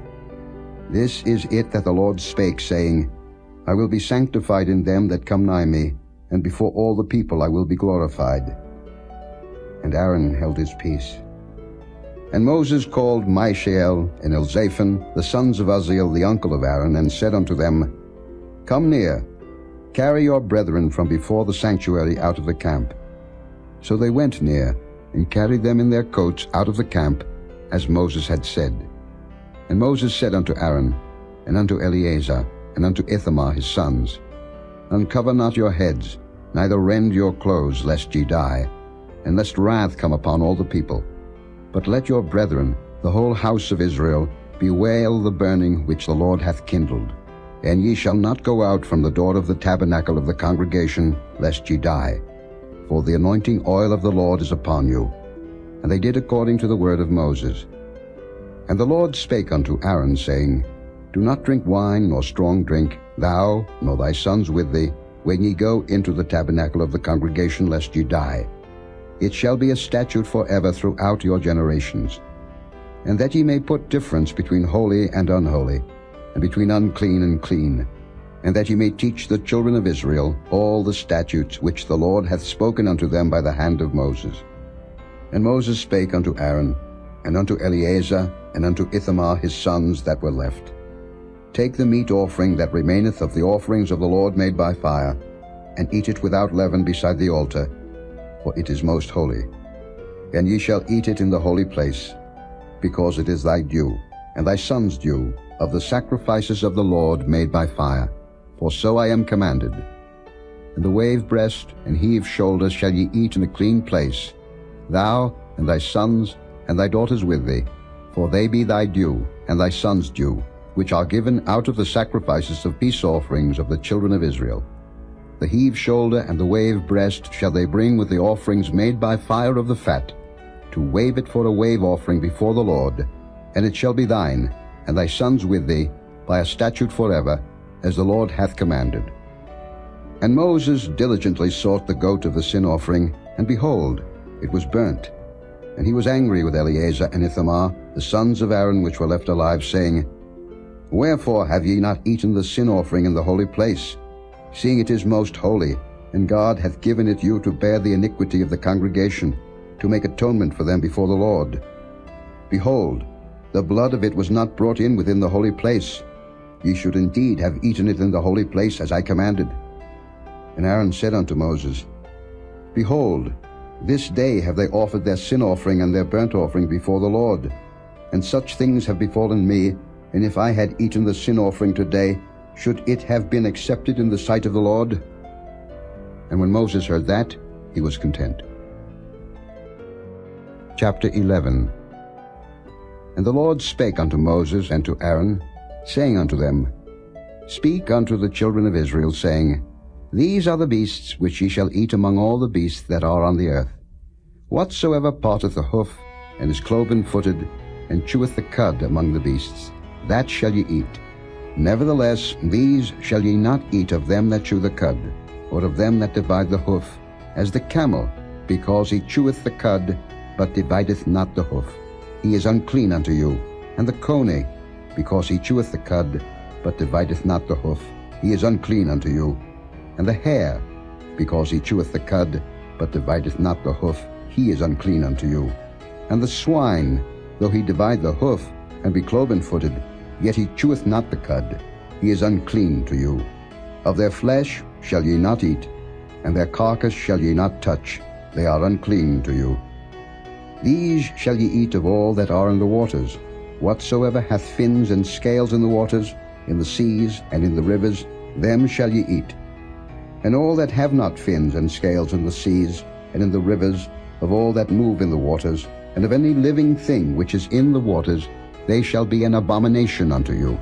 This is it that the Lord spake, saying, I will be sanctified in them that come nigh me, and before all the people I will be glorified. And Aaron held his peace. And Moses called Mishael and Elzaphan, the sons of Uzziel, the uncle of Aaron, and said unto them, Come near, carry your brethren from before the sanctuary out of the camp. So they went near, and carried them in their coats out of the camp, as Moses had said. And Moses said unto Aaron, and unto Eleazar, and unto Ithamar his sons, Uncover not your heads, neither rend your clothes, lest ye die, and lest wrath come upon all the people. But let your brethren, the whole house of Israel, bewail the burning which the Lord hath kindled. And ye shall not go out from the door of the tabernacle of the congregation, lest ye die. For the anointing oil of the Lord is upon you. And they did according to the word of Moses. And the Lord spake unto Aaron, saying, Do not drink wine nor strong drink, thou nor thy sons with thee, when ye go into the tabernacle of the congregation, lest ye die. It shall be a statute forever throughout your generations. And that ye may put difference between holy and unholy, and between unclean and clean, and that ye may teach the children of Israel all the statutes which the Lord hath spoken unto them by the hand of Moses. And Moses spake unto Aaron, and unto Eleazar, and unto Ithamar his sons that were left, Take the meat offering that remaineth of the offerings of the Lord made by fire, and eat it without leaven beside the altar, for it is most holy. And ye shall eat it in the holy place, because it is thy due, and thy son's due, of the sacrifices of the Lord made by fire, for so I am commanded. And the wave breast and heave shoulder shall ye eat in a clean place, thou and thy sons and thy daughters with thee, for they be thy due, and thy sons' due, which are given out of the sacrifices of peace offerings of the children of Israel. The heave shoulder and the wave breast shall they bring with the offerings made by fire of the fat, to wave it for a wave offering before the Lord, and it shall be thine, and thy sons with thee, by a statute forever, as the Lord hath commanded. And Moses diligently sought the goat of the sin offering, and behold, it was burnt. And he was angry with Eleazar and Ithamar, the sons of Aaron which were left alive, saying, Wherefore have ye not eaten the sin offering in the holy place, seeing it is most holy, and God hath given it you to bear the iniquity of the congregation, to make atonement for them before the Lord? Behold, the blood of it was not brought in within the holy place. Ye should indeed have eaten it in the holy place, as I commanded. And Aaron said unto Moses, Behold, this day have they offered their sin offering and their burnt offering before the Lord. And such things have befallen me, and if I had eaten the sin offering today, should it have been accepted in the sight of the Lord? And when Moses heard that, he was content. Chapter 11. And the Lord spake unto Moses and to Aaron, saying unto them, Speak unto the children of Israel, saying, These are the beasts which ye shall eat among all the beasts that are on the earth. Whatsoever parteth the hoof, and is cloven-footed, and cheweth the cud among the beasts, that shall ye eat. Nevertheless, these shall ye not eat of them that chew the cud, or of them that divide the hoof, as the camel, because he cheweth the cud, but divideth not the hoof. He is unclean unto you. And the coney, because he cheweth the cud, but divideth not the hoof. He is unclean unto you. And the hare, because he cheweth the cud, but divideth not the hoof. He is unclean unto you. And the swine, though he divide the hoof, and be cloven-footed, yet he cheweth not the cud. He is unclean to you. Of their flesh shall ye not eat, and their carcass shall ye not touch. They are unclean to you. These shall ye eat of all that are in the waters. Whatsoever hath fins and scales in the waters, in the seas and in the rivers, them shall ye eat. And all that have not fins and scales in the seas and in the rivers, of all that move in the waters, and of any living thing which is in the waters, they shall be an abomination unto you.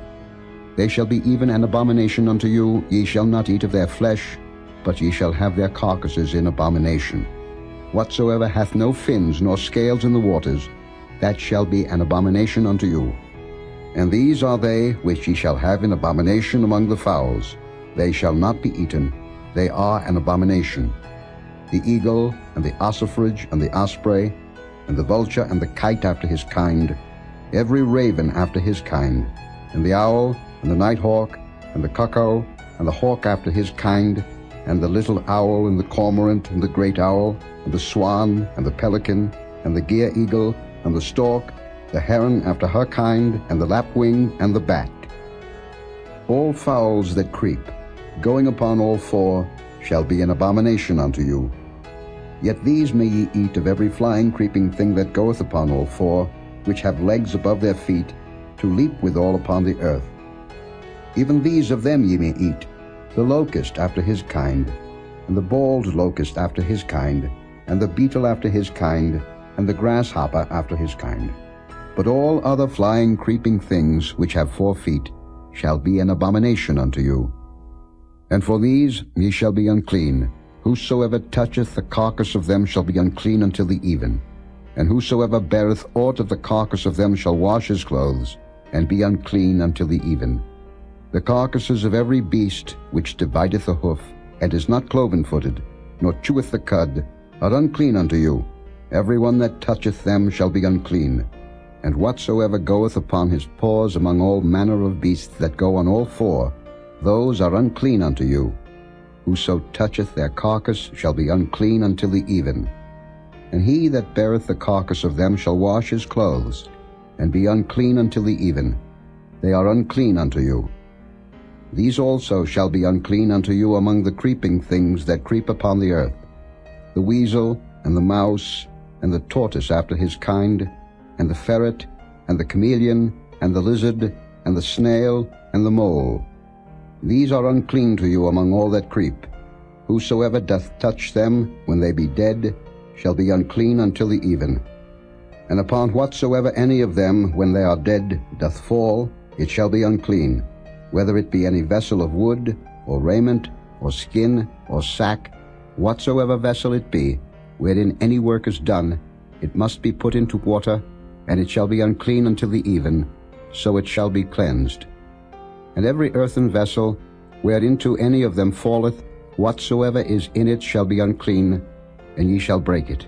They shall be even an abomination unto you. Ye shall not eat of their flesh, but ye shall have their carcasses in abomination. Whatsoever hath no fins nor scales in the waters, that shall be an abomination unto you. And these are they which ye shall have in abomination among the fowls. They shall not be eaten. They are an abomination. The eagle, and the ossifrage, and the osprey, and the vulture, and the kite after his kind, every raven after his kind, and the owl, and the nighthawk, and the cuckoo, and the hawk after his kind, and the little owl, and the cormorant, and the great owl, and the swan, and the pelican, and the gier eagle, and the stork, the heron after her kind, and the lapwing, and the bat. All fowls that creep, going upon all four, shall be an abomination unto you. Yet these may ye eat of every flying creeping thing that goeth upon all four, which have legs above their feet, to leap withal upon the earth. Even these of them ye may eat, the locust after his kind, and the bald locust after his kind, and the beetle after his kind, and the grasshopper after his kind. But all other flying creeping things which have 4 feet shall be an abomination unto you. And for these ye shall be unclean. Whosoever toucheth the carcass of them shall be unclean until the even. And whosoever beareth aught of the carcass of them shall wash his clothes, and be unclean until the even. The carcasses of every beast which divideth the hoof, and is not cloven-footed, nor cheweth the cud, are unclean unto you. Every one that toucheth them shall be unclean. And whatsoever goeth upon his paws among all manner of beasts that go on all 4, those are unclean unto you. Whoso toucheth their carcass shall be unclean until the even. And he that beareth the carcass of them shall wash his clothes, and be unclean until the even. They are unclean unto you. These also shall be unclean unto you among the creeping things that creep upon the earth, the weasel, and the mouse, and the tortoise after his kind, and the ferret, and the chameleon, and the lizard, and the snail, and the mole. These are unclean to you among all that creep. Whosoever doth touch them when they be dead shall be unclean until the even. And upon whatsoever any of them, when they are dead, doth fall, it shall be unclean, whether it be any vessel of wood, or raiment, or skin, or sack, whatsoever vessel it be, wherein any work is done, it must be put into water, and it shall be unclean until the even, so it shall be cleansed. And every earthen vessel, whereinto any of them falleth, whatsoever is in it shall be unclean, and ye shall break it.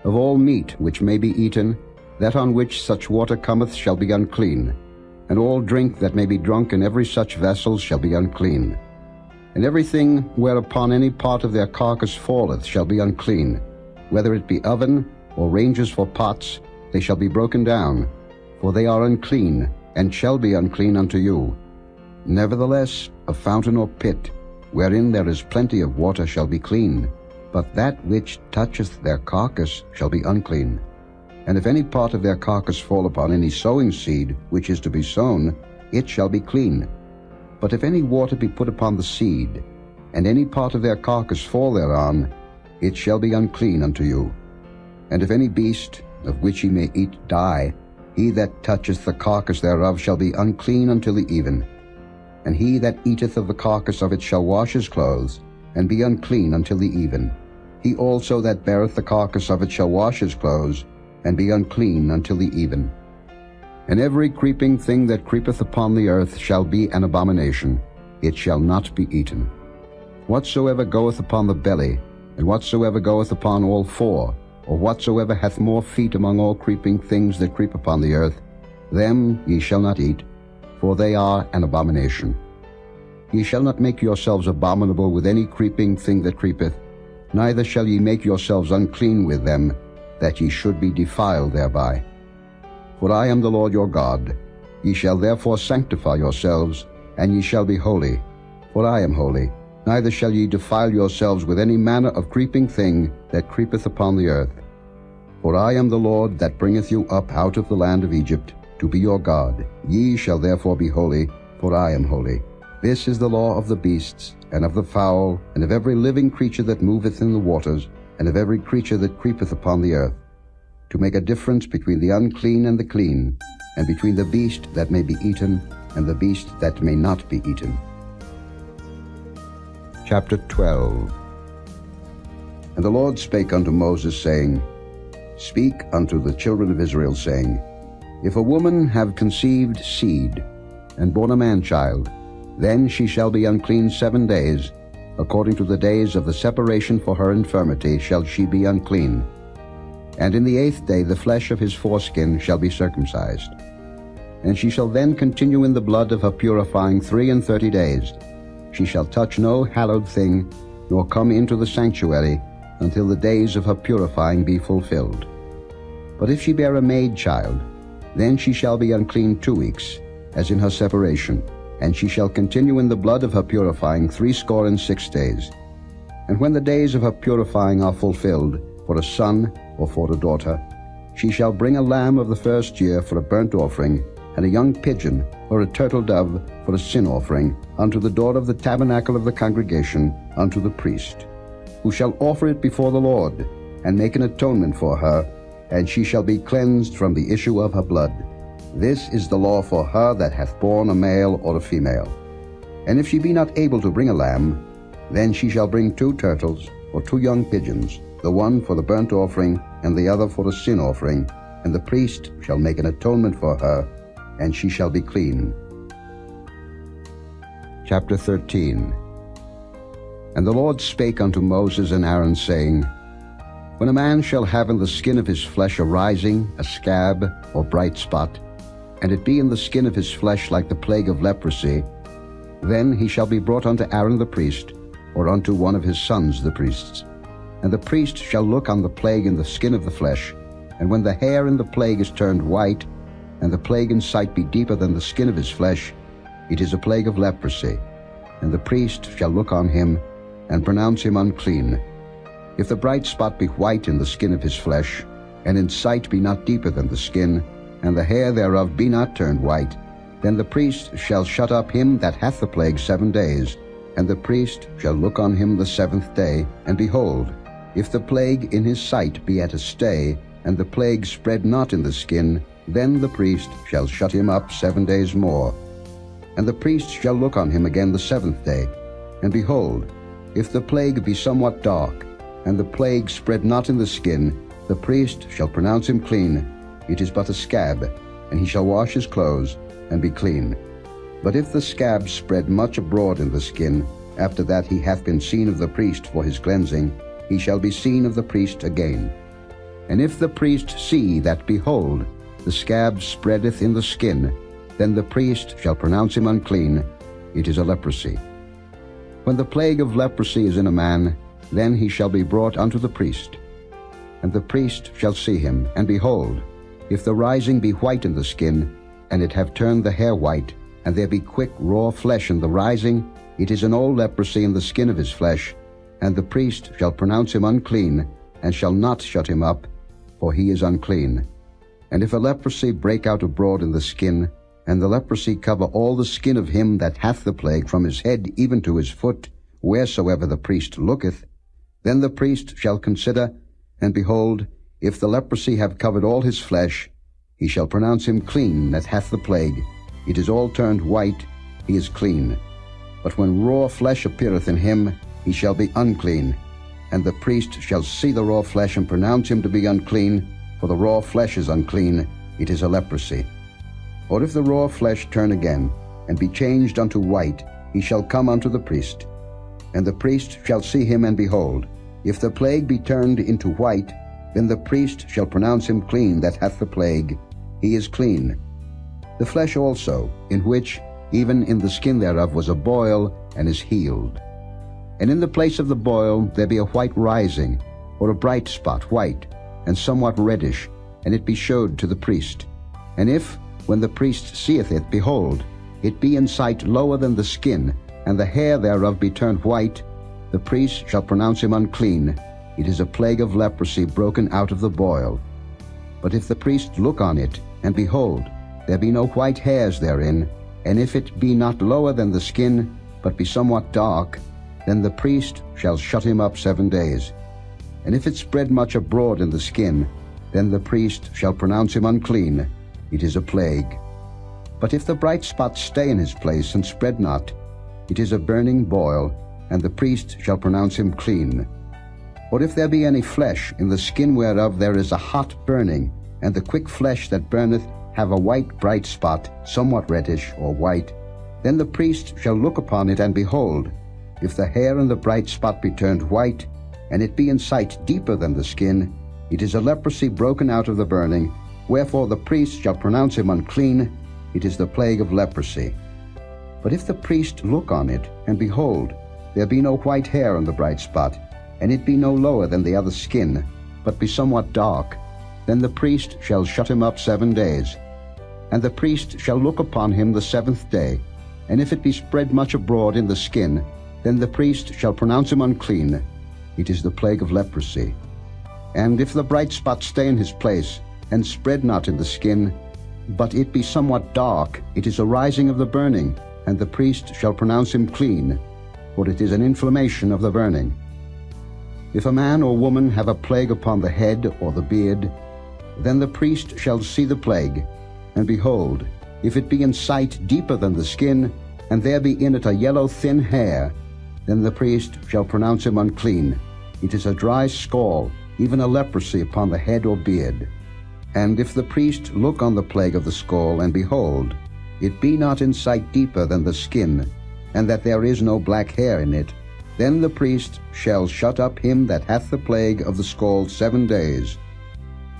Of all meat which may be eaten, that on which such water cometh shall be unclean, and all drink that may be drunk in every such vessel shall be unclean. And everything whereupon any part of their carcass falleth shall be unclean, whether it be oven, or ranges for pots, they shall be broken down, for they are unclean, and shall be unclean unto you. Nevertheless, a fountain or pit, wherein there is plenty of water, shall be clean, but that which toucheth their carcass shall be unclean. And if any part of their carcass fall upon any sowing seed which is to be sown, it shall be clean. But if any water be put upon the seed, and any part of their carcass fall thereon, it shall be unclean unto you. And if any beast, of which ye may eat, die, he that toucheth the carcass thereof shall be unclean until the even. And he that eateth of the carcass of it shall wash his clothes, and be unclean until the even. He also that beareth the carcass of it shall wash his clothes, and be unclean until the even. And every creeping thing that creepeth upon the earth shall be an abomination, it shall not be eaten. Whatsoever goeth upon the belly, and whatsoever goeth upon all four, or whatsoever hath more feet among all creeping things that creep upon the earth, them ye shall not eat, for they are an abomination. Ye shall not make yourselves abominable with any creeping thing that creepeth, neither shall ye make yourselves unclean with them, that ye should be defiled thereby. For I am the Lord your God. Ye shall therefore sanctify yourselves, and ye shall be holy, for I am holy. Neither shall ye defile yourselves with any manner of creeping thing that creepeth upon the earth. For I am the Lord that bringeth you up out of the land of Egypt, to be your God. Ye shall therefore be holy, for I am holy. This is the law of the beasts, and of the fowl, and of every living creature that moveth in the waters, and of every creature that creepeth upon the earth, to make a difference between the unclean and the clean, and between the beast that may be eaten, and the beast that may not be eaten. Chapter 12. And the Lord spake unto Moses, saying, Speak unto the children of Israel, saying, If a woman have conceived seed, and born a man-child, then she shall be unclean 7 days. According to the days of the separation for her infirmity shall she be unclean. And in the 8th day the flesh of his foreskin shall be circumcised. And she shall then continue in the blood of her purifying 33 days. She shall touch no hallowed thing, nor come into the sanctuary, until the days of her purifying be fulfilled. But if she bear a maid child, then she shall be unclean 2 weeks, as in her separation, and she shall continue in the blood of her purifying 66 days. And when the days of her purifying are fulfilled, for a son or for a daughter, she shall bring a lamb of the first year for a burnt offering, and a young pigeon or a turtle dove for a sin offering, unto the door of the tabernacle of the congregation, unto the priest, who shall offer it before the Lord, and make an atonement for her, and she shall be cleansed from the issue of her blood. This is the law for her that hath borne a male or a female. And if she be not able to bring a lamb, then she shall bring 2 turtles or 2 young pigeons, the one for the burnt offering, and the other for the sin offering, and the priest shall make an atonement for her, and she shall be clean. Chapter 13. And the Lord spake unto Moses and Aaron, saying, When a man shall have in the skin of his flesh a rising, a scab, or bright spot, and it be in the skin of his flesh like the plague of leprosy, then he shall be brought unto Aaron the priest, or unto one of his sons the priests. And the priest shall look on the plague in the skin of the flesh, and when the hair in the plague is turned white, and the plague in sight be deeper than the skin of his flesh, it is a plague of leprosy. And the priest shall look on him, and pronounce him unclean. If the bright spot be white in the skin of his flesh, and in sight be not deeper than the skin, and the hair thereof be not turned white, then the priest shall shut up him that hath the plague 7 days, and the priest shall look on him the 7th day, and behold, if the plague in his sight be at a stay, and the plague spread not in the skin, then the priest shall shut him up 7 days more. And the priest shall look on him again the 7th day. And behold, if the plague be somewhat dark, and the plague spread not in the skin, the priest shall pronounce him clean. It is but a scab, and he shall wash his clothes, and be clean. But if the scab spread much abroad in the skin, after that he hath been seen of the priest for his cleansing, he shall be seen of the priest again. And if the priest see that, behold, the scab spreadeth in the skin, then the priest shall pronounce him unclean. It is a leprosy. When the plague of leprosy is in a man, then he shall be brought unto the priest. And the priest shall see him, and behold, if the rising be white in the skin, and it have turned the hair white, and there be quick raw flesh in the rising, it is an old leprosy in the skin of his flesh, and the priest shall pronounce him unclean, and shall not shut him up, for he is unclean. And if a leprosy break out abroad in the skin, and the leprosy cover all the skin of him that hath the plague from his head even to his foot, wheresoever the priest looketh, then the priest shall consider, and behold, if the leprosy have covered all his flesh, he shall pronounce him clean that hath the plague. It is all turned white, he is clean. But when raw flesh appeareth in him, he shall be unclean. And the priest shall see the raw flesh, and pronounce him to be unclean, for the raw flesh is unclean, it is a leprosy. Or if the raw flesh turn again, and be changed unto white, he shall come unto the priest. And the priest shall see him, and behold, if the plague be turned into white, then the priest shall pronounce him clean that hath the plague. He is clean. The flesh also, in which, even in the skin thereof, was a boil, and is healed. And in the place of the boil there be a white rising, or a bright spot, white, and somewhat reddish, and it be showed to the priest. And if, when the priest seeth it, behold, it be in sight lower than the skin, and the hair thereof be turned white, the priest shall pronounce him unclean. It is a plague of leprosy broken out of the boil. But if the priest look on it, and behold, there be no white hairs therein, and if it be not lower than the skin, but be somewhat dark, then the priest shall shut him up 7 days. And if it spread much abroad in the skin, then the priest shall pronounce him unclean. It is a plague. But if the bright spot stay in his place, and spread not, it is a burning boil, and the priest shall pronounce him clean. Or if there be any flesh in the skin whereof there is a hot burning, and the quick flesh that burneth have a white bright spot, somewhat reddish or white, then the priest shall look upon it, and behold, if the hair in the bright spot be turned white, and it be in sight deeper than the skin, it is a leprosy broken out of the burning, wherefore the priest shall pronounce him unclean. It is the plague of leprosy. But if the priest look on it, and behold, there be no white hair on the bright spot, and it be no lower than the other skin, but be somewhat dark, then the priest shall shut him up 7 days. And the priest shall look upon him the 7th day, and if it be spread much abroad in the skin, then the priest shall pronounce him unclean. It is the plague of leprosy. And if the bright spot stay in his place, and spread not in the skin, but it be somewhat dark, it is a rising of the burning, and the priest shall pronounce him clean, for it is an inflammation of the burning. If a man or woman have a plague upon the head or the beard, then the priest shall see the plague, and behold, if it be in sight deeper than the skin, and there be in it a yellow thin hair, then the priest shall pronounce him unclean. It is a dry scall, even a leprosy upon the head or beard. And if the priest look on the plague of the scall, and behold, it be not in sight deeper than the skin, and that there is no black hair in it, then the priest shall shut up him that hath the plague of the scall 7 days.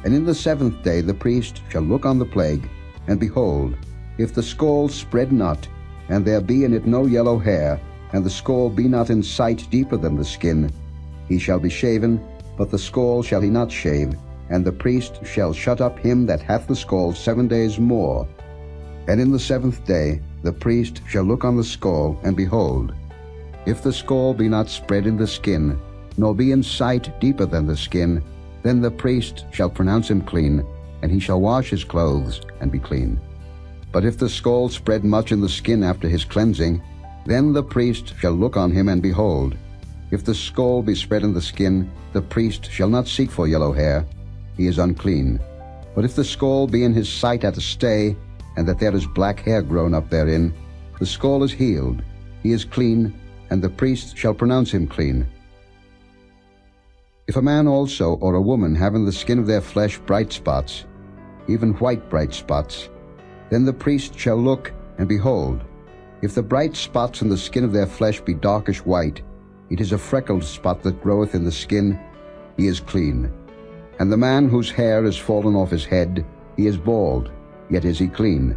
And in the 7th day the priest shall look on the plague, and behold, if the scall spread not, and there be in it no yellow hair, and the scall be not in sight deeper than the skin, he shall be shaven, but the scall shall he not shave, and the priest shall shut up him that hath the scall 7 days more. And in the 7th day the priest shall look on the scall, and behold, if the scall be not spread in the skin, nor be in sight deeper than the skin, then the priest shall pronounce him clean, and he shall wash his clothes, and be clean. But if the scall spread much in the skin after his cleansing, then the priest shall look on him, and behold, if the scall be spread in the skin, the priest shall not seek for yellow hair. he is unclean. But if the scall be in his sight at a stay, and that there is black hair grown up therein, the scall is healed, he is clean, and the priest shall pronounce him clean. If a man also or a woman have in the skin of their flesh bright spots, even white bright spots, then the priest shall look, and behold, if the bright spots in the skin of their flesh be darkish white, it is a freckled spot that groweth in the skin, he is clean. And the man whose hair is fallen off his head, he is bald, yet is he clean.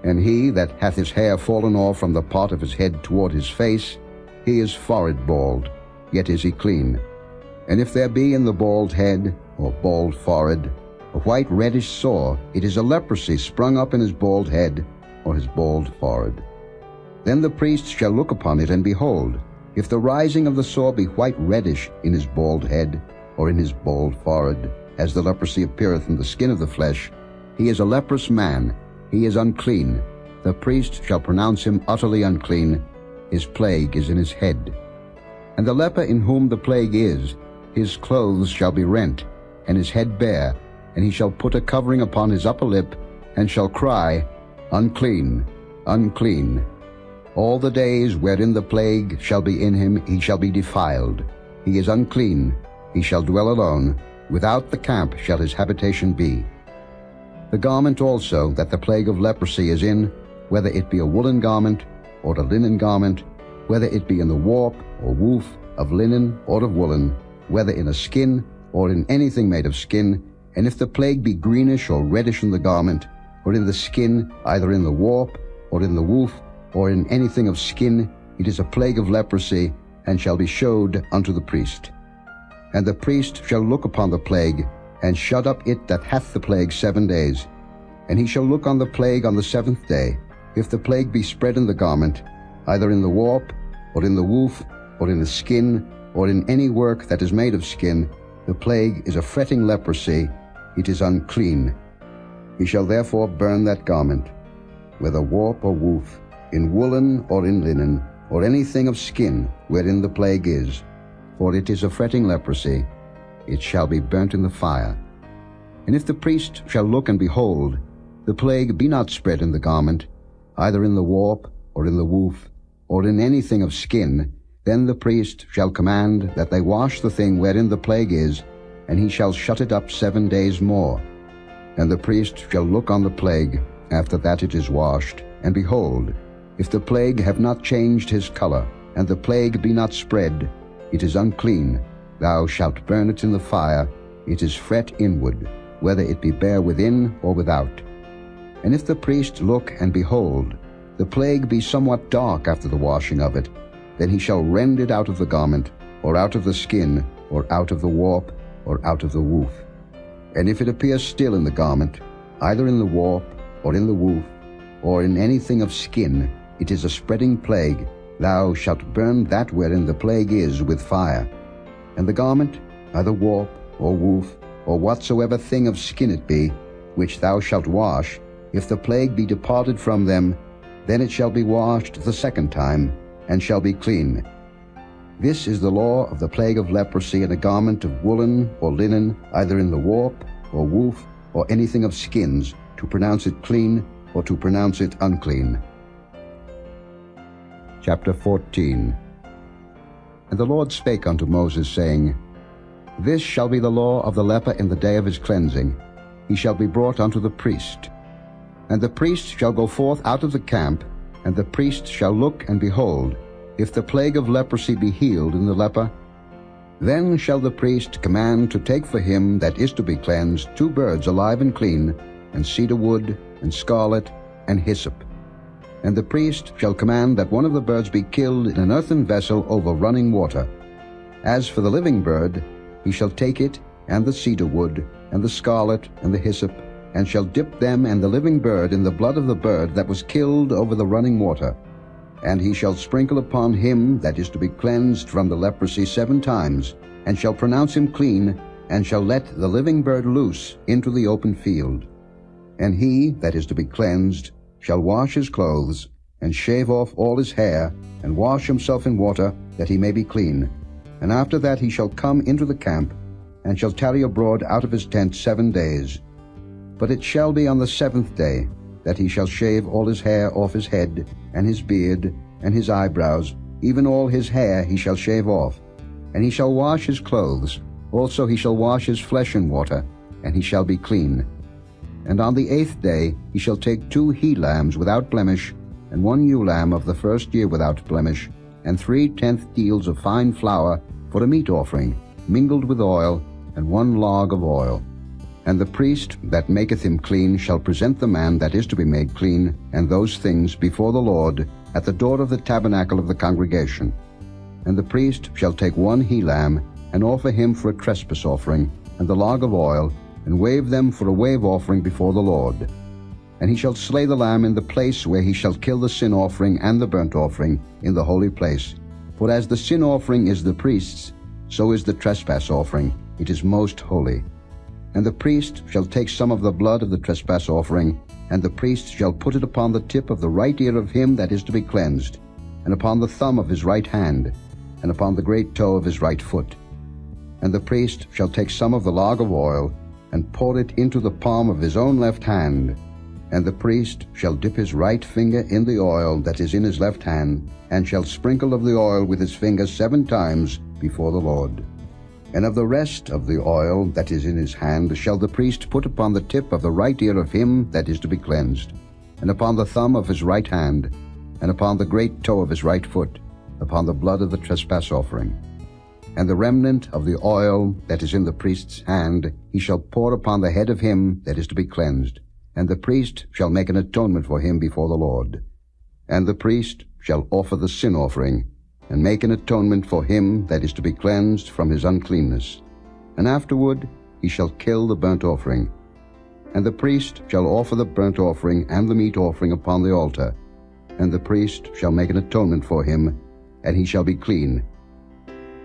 And he that hath his hair fallen off from the part of his head toward his face, he is forehead bald, yet is he clean. And if there be in the bald head, or bald forehead, a white reddish sore, it is a leprosy sprung up in his bald head, or his bald forehead. Then the priest shall look upon it, and behold, if the rising of the sore be white reddish in his bald head, or in his bald forehead, as the leprosy appeareth in the skin of the flesh, he is a leprous man, he is unclean. The priest shall pronounce him utterly unclean, his plague is in his head. And the leper in whom the plague is, his clothes shall be rent, and his head bare, and he shall put a covering upon his upper lip, and shall cry, Unclean, unclean. All the days wherein the plague shall be in him, he shall be defiled. He is unclean, he shall dwell alone, without the camp shall his habitation be. The garment also that the plague of leprosy is in, whether it be a woolen garment, or a linen garment, whether it be in the warp or woof of linen or of woolen, whether in a skin or in anything made of skin, and if the plague be greenish or reddish in the garment, or in the skin, either in the warp, or in the woof, or in anything of skin, it is a plague of leprosy, and shall be showed unto the priest. And the priest shall look upon the plague, and shut up it that hath the plague 7 days. And he shall look on the plague on the 7th day. If the plague be spread in the garment, either in the warp, or in the woof, or in the skin, or in any work that is made of skin, the plague is a fretting leprosy, it is unclean. He shall therefore burn that garment, whether warp or woof, in woolen or in linen, or anything of skin wherein the plague is, for it is a fretting leprosy, it shall be burnt in the fire. And if the priest shall look and behold, the plague be not spread in the garment, either in the warp, or in the woof, or in anything of skin, then the priest shall command that they wash the thing wherein the plague is, and he shall shut it up 7 days more. And the priest shall look on the plague, after that it is washed, and behold, if the plague have not changed his color, and the plague be not spread, it is unclean. Thou shalt burn it in the fire, it is fret inward, whether it be bare within or without. And if the priest look and behold, the plague be somewhat dark after the washing of it, then he shall rend it out of the garment, or out of the skin, or out of the warp, or out of the woof. And if it appear still in the garment, either in the warp, or in the woof, or in anything of skin, it is a spreading plague. Thou shalt burn that wherein the plague is with fire. And the garment, either warp, or woof, or whatsoever thing of skin it be, which thou shalt wash, if the plague be departed from them, then it shall be washed the 2nd time, and shall be clean. This is the law of the plague of leprosy in a garment of woolen or linen, either in the warp, or woof, or anything of skins, to pronounce it clean, or to pronounce it unclean. Chapter 14. And the Lord spake unto Moses, saying, This shall be the law of the leper in the day of his cleansing. He shall be brought unto the priest. And the priest shall go forth out of the camp, and the priest shall look and behold, if the plague of leprosy be healed in the leper. Then shall the priest command to take for him that is to be cleansed 2 birds alive and clean, and cedar wood, and scarlet, and hyssop. And the priest shall command that one of the birds be killed in an earthen vessel over running water. As for the living bird, he shall take it, and the cedar wood, and the scarlet, and the hyssop, and shall dip them and the living bird in the blood of the bird that was killed over the running water. And he shall sprinkle upon him that is to be cleansed from the leprosy 7 times, and shall pronounce him clean, and shall let the living bird loose into the open field. And he that is to be cleansed shall wash his clothes, and shave off all his hair, and wash himself in water, that he may be clean. And after that he shall come into the camp, and shall tarry abroad out of his tent 7 days. But it shall be on the 7th day that he shall shave all his hair off his head, and his beard, and his eyebrows, even all his hair he shall shave off. And he shall wash his clothes, also he shall wash his flesh in water, and he shall be clean. And on the 8th day he shall take 2 he-lambs without blemish, and 1 ewe lamb of the first year without blemish, and 3/10 deals of fine flour for a meat offering, mingled with oil, and 1 log of oil. And the priest that maketh him clean shall present the man that is to be made clean, and those things before the Lord, at the door of the tabernacle of the congregation. And the priest shall take 1 he-lamb, and offer him for a trespass offering, and the log of oil, and wave them for a wave offering before the Lord. And he shall slay the lamb in the place where he shall kill the sin offering and the burnt offering in the holy place. For as the sin offering is the priest's, so is the trespass offering, it is most holy. And the priest shall take some of the blood of the trespass offering, and the priest shall put it upon the tip of the right ear of him that is to be cleansed, and upon the thumb of his right hand, and upon the great toe of his right foot. And the priest shall take some of the log of oil, and pour it into the palm of his own left hand. And the priest shall dip his right finger in the oil that is in his left hand, and shall sprinkle of the oil with his finger 7 times before the Lord. And of the rest of the oil that is in his hand shall the priest put upon the tip of the right ear of him that is to be cleansed, and upon the thumb of his right hand, and upon the great toe of his right foot, upon the blood of the trespass offering. And the remnant of the oil that is in the priest's hand he shall pour upon the head of him that is to be cleansed, and the priest shall make an atonement for him before the Lord. And the priest shall offer the sin offering, and make an atonement for him that is to be cleansed from his uncleanness. And afterward he shall kill the burnt offering. And the priest shall offer the burnt offering and the meat offering upon the altar, and the priest shall make an atonement for him, and he shall be clean.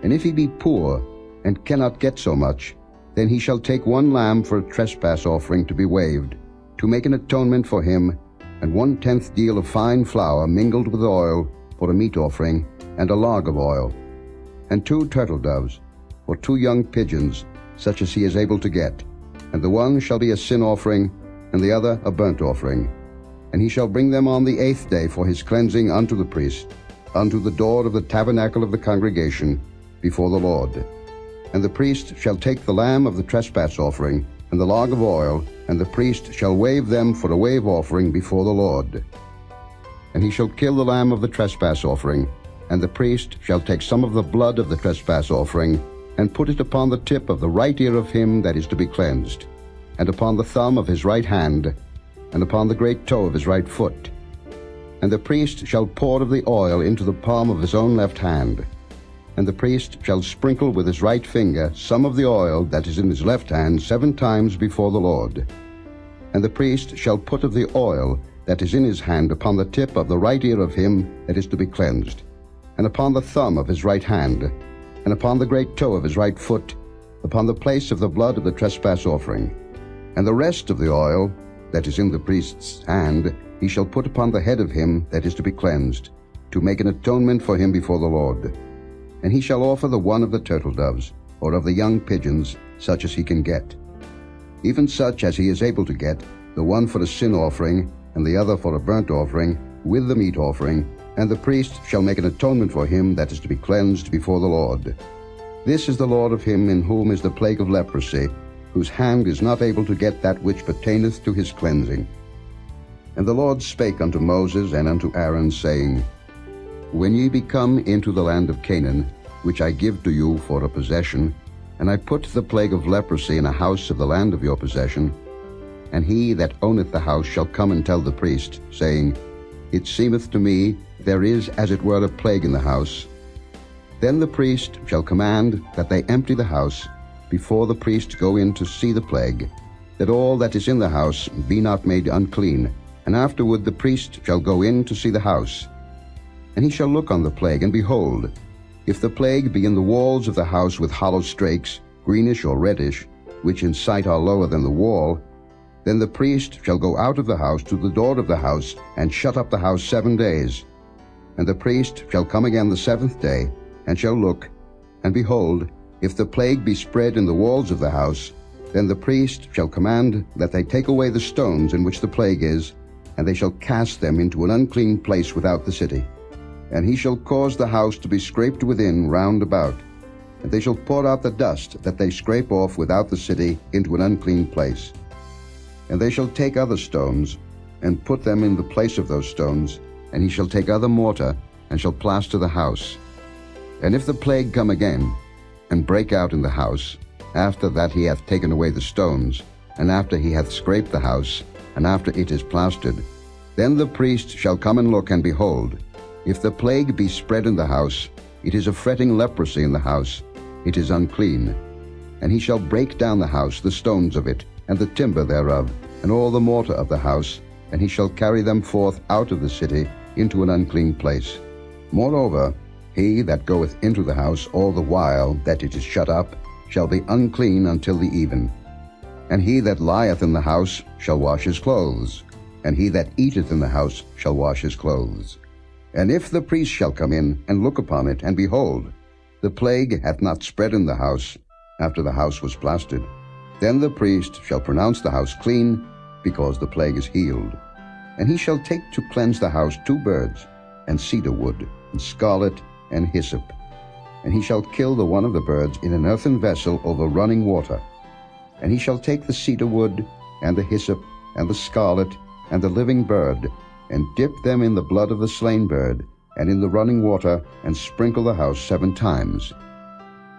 And if he be poor, and cannot get so much, then he shall take 1 lamb for a trespass offering to be waved, to make an atonement for him, and 1/10 deal of fine flour mingled with oil for a meat offering, and a log of oil, and 2 turtle doves, or 2 young pigeons, such as he is able to get, and the one shall be a sin offering, and the other a burnt offering. And he shall bring them on the 8th day for his cleansing unto the priest, unto the door of the tabernacle of the congregation, before the Lord. And the priest shall take the lamb of the trespass offering, and the log of oil, and the priest shall wave them for a wave offering before the Lord. And he shall kill the lamb of the trespass offering, and the priest shall take some of the blood of the trespass offering, and put it upon the tip of the right ear of him that is to be cleansed, and upon the thumb of his right hand, and upon the great toe of his right foot. And the priest shall pour of the oil into the palm of his own left hand. And the priest shall sprinkle with his right finger some of the oil that is in his left hand 7 times before the Lord. And the priest shall put of the oil that is in his hand upon the tip of the right ear of him that is to be cleansed, and upon the thumb of his right hand, and upon the great toe of his right foot, upon the place of the blood of the trespass offering. And the rest of the oil that is in the priest's hand he shall put upon the head of him that is to be cleansed, to make an atonement for him before the Lord. And he shall offer the one of the turtle doves, or of the young pigeons, such as he can get, even such as he is able to get, the one for a sin offering, and the other for a burnt offering, with the meat offering, and the priest shall make an atonement for him that is to be cleansed before the Lord. This is the Lord of him in whom is the plague of leprosy, whose hand is not able to get that which pertaineth to his cleansing. And the Lord spake unto Moses and unto Aaron, saying, When ye be come into the land of Canaan, which I give to you for a possession, and I put the plague of leprosy in a house of the land of your possession, and he that owneth the house shall come and tell the priest, saying, It seemeth to me there is as it were a plague in the house. Then the priest shall command that they empty the house, before the priest go in to see the plague, that all that is in the house be not made unclean, and afterward the priest shall go in to see the house. And he shall look on the plague, and behold, if the plague be in the walls of the house with hollow strakes, greenish or reddish, which in sight are lower than the wall, then the priest shall go out of the house to the door of the house, and shut up the house 7 days. And the priest shall come again the 7th day, and shall look, and behold, If the plague be spread in the walls of the house, then the priest shall command that they take away the stones in which the plague is, and they shall cast them into an unclean place without the city. And he shall cause the house to be scraped within round about, and they shall pour out the dust that they scrape off without the city into an unclean place. And they shall take other stones, and put them in the place of those stones, and he shall take other mortar, and shall plaster the house. And if the plague come again, and break out in the house, after that he hath taken away the stones, and after he hath scraped the house, and after it is plastered, then the priest shall come and look, and behold, if the plague be spread in the house, it is a fretting leprosy in the house, it is unclean. And he shall break down the house, the stones of it, and the timber thereof, and all the mortar of the house, and he shall carry them forth out of the city into an unclean place. Moreover, he that goeth into the house all the while that it is shut up shall be unclean until the even. And he that lieth in the house shall wash his clothes, and he that eateth in the house shall wash his clothes. And if the priest shall come in and look upon it, and behold, the plague hath not spread in the house after the house was plastered, then the priest shall pronounce the house clean, because the plague is healed. And he shall take to cleanse the house 2 birds, and cedar wood, and scarlet, and hyssop. And he shall kill the one of the birds in an earthen vessel over running water. And he shall take the cedar wood, and the hyssop, and the scarlet, and the living bird, and dip them in the blood of the slain bird, and in the running water, and sprinkle the house 7 times.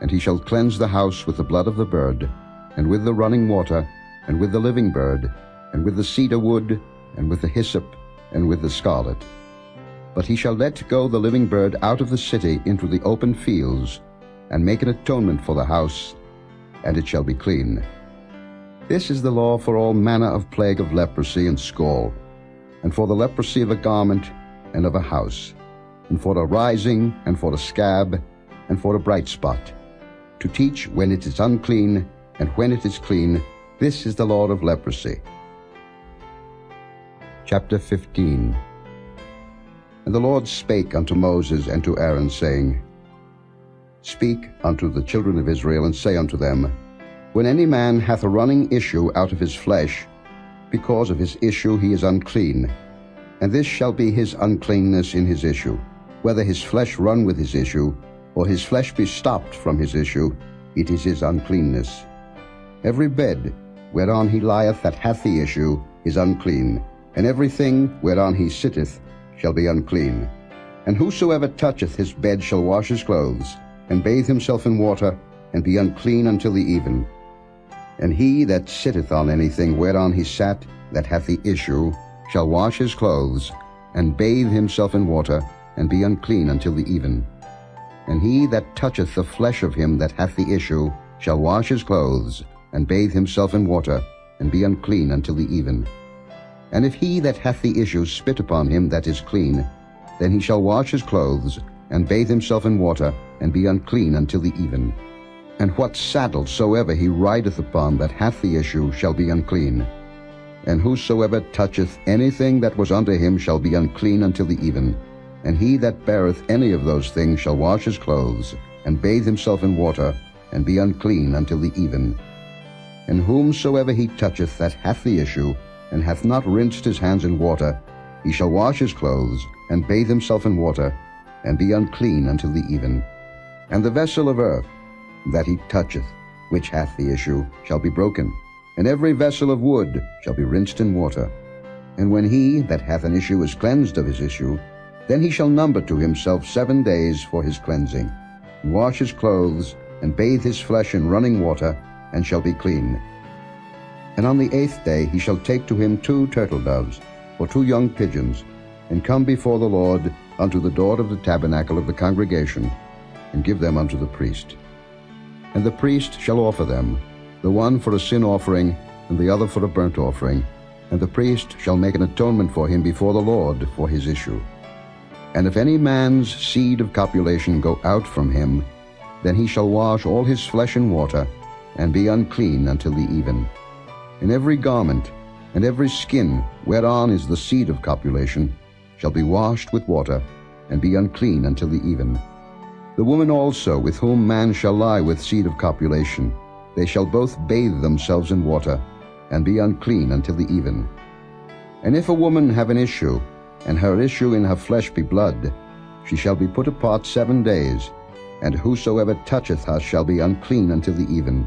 And he shall cleanse the house with the blood of the bird, and with the running water, and with the living bird, and with the cedar wood, and with the hyssop, and with the scarlet. But he shall let go the living bird out of the city into the open fields, and make an atonement for the house, and it shall be clean. This is the law for all manner of plague of leprosy and scall, and for the leprosy of a garment and of a house, and for a rising, and for a scab, and for a bright spot, to teach when it is unclean, and when it is clean. This is the law of leprosy. Chapter 15. And the Lord spake unto Moses and to Aaron, saying, Speak unto the children of Israel, and say unto them, When any man hath a running issue out of his flesh, because of his issue he is unclean, and this shall be his uncleanness in his issue, whether his flesh run with his issue, or his flesh be stopped from his issue, it is his uncleanness. Every bed whereon he lieth that hath the issue is unclean, and everything whereon he sitteth shall be unclean. And whosoever toucheth his bed shall wash his clothes, and bathe himself in water, and be unclean until the even. And he that sitteth on anything whereon he sat that hath the issue shall wash his clothes, and bathe himself in water, and be unclean until the even. And he that toucheth the flesh of him that hath the issue shall wash his clothes, and bathe himself in water, and be unclean until the even. And if he that hath the issue spit upon him that is clean, then he shall wash his clothes, and bathe himself in water, and be unclean until the even. And what saddle soever he rideth upon that hath the issue shall be unclean. And whosoever toucheth anything that was under him shall be unclean until the even. And he that beareth any of those things shall wash his clothes, and bathe himself in water, and be unclean until the even. And whomsoever he toucheth that hath the issue, and hath not rinsed his hands in water, he shall wash his clothes, and bathe himself in water, and be unclean until the even. And the vessel of earth that he toucheth, which hath the issue, shall be broken, and every vessel of wood shall be rinsed in water. And when he that hath an issue is cleansed of his issue, then he shall number to himself 7 days for his cleansing, and wash his clothes, and bathe his flesh in running water, and shall be clean. And on the 8th day he shall take to him 2 turtle doves, or 2 young pigeons, and come before the Lord unto the door of the tabernacle of the congregation, and give them unto the priest. And the priest shall offer them, the one for a sin offering, and the other for a burnt offering, and the priest shall make an atonement for him before the Lord for his issue. And if any man's seed of copulation go out from him, then he shall wash all his flesh in water, and be unclean until the even. And every garment, and every skin whereon is the seed of copulation, shall be washed with water, and be unclean until the even. The woman also with whom man shall lie with seed of copulation, they shall both bathe themselves in water, and be unclean until the even. And if a woman have an issue, and her issue in her flesh be blood, she shall be put apart 7 days, and whosoever toucheth her shall be unclean until the even.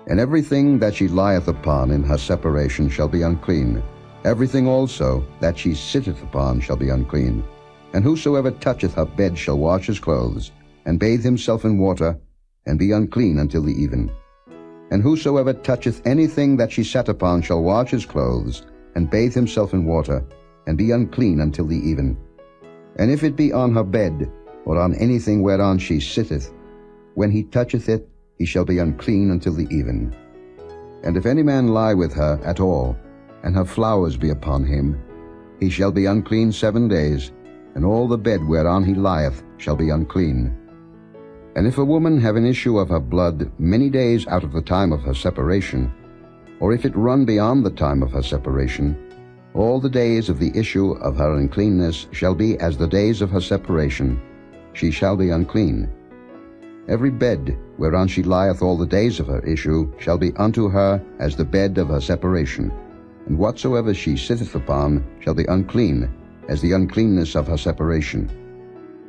And everything that she lieth upon in her separation shall be unclean. Everything also that she sitteth upon shall be unclean. And whosoever toucheth her bed shall wash his clothes, and bathe himself in water, and be unclean until the even. And whosoever toucheth anything that she sat upon shall wash his clothes, and bathe himself in water, and be unclean until the even. And if it be on her bed, or on anything whereon she sitteth, when he toucheth it, he shall be unclean until the even. And if any man lie with her at all, and her flowers be upon him, he shall be unclean 7 days, and all the bed whereon he lieth shall be unclean. And if a woman have an issue of her blood many days out of the time of her separation, or if it run beyond the time of her separation, all the days of the issue of her uncleanness shall be as the days of her separation. She shall be unclean. Every bed whereon she lieth all the days of her issue shall be unto her as the bed of her separation, and whatsoever she sitteth upon shall be unclean, as the uncleanness of her separation.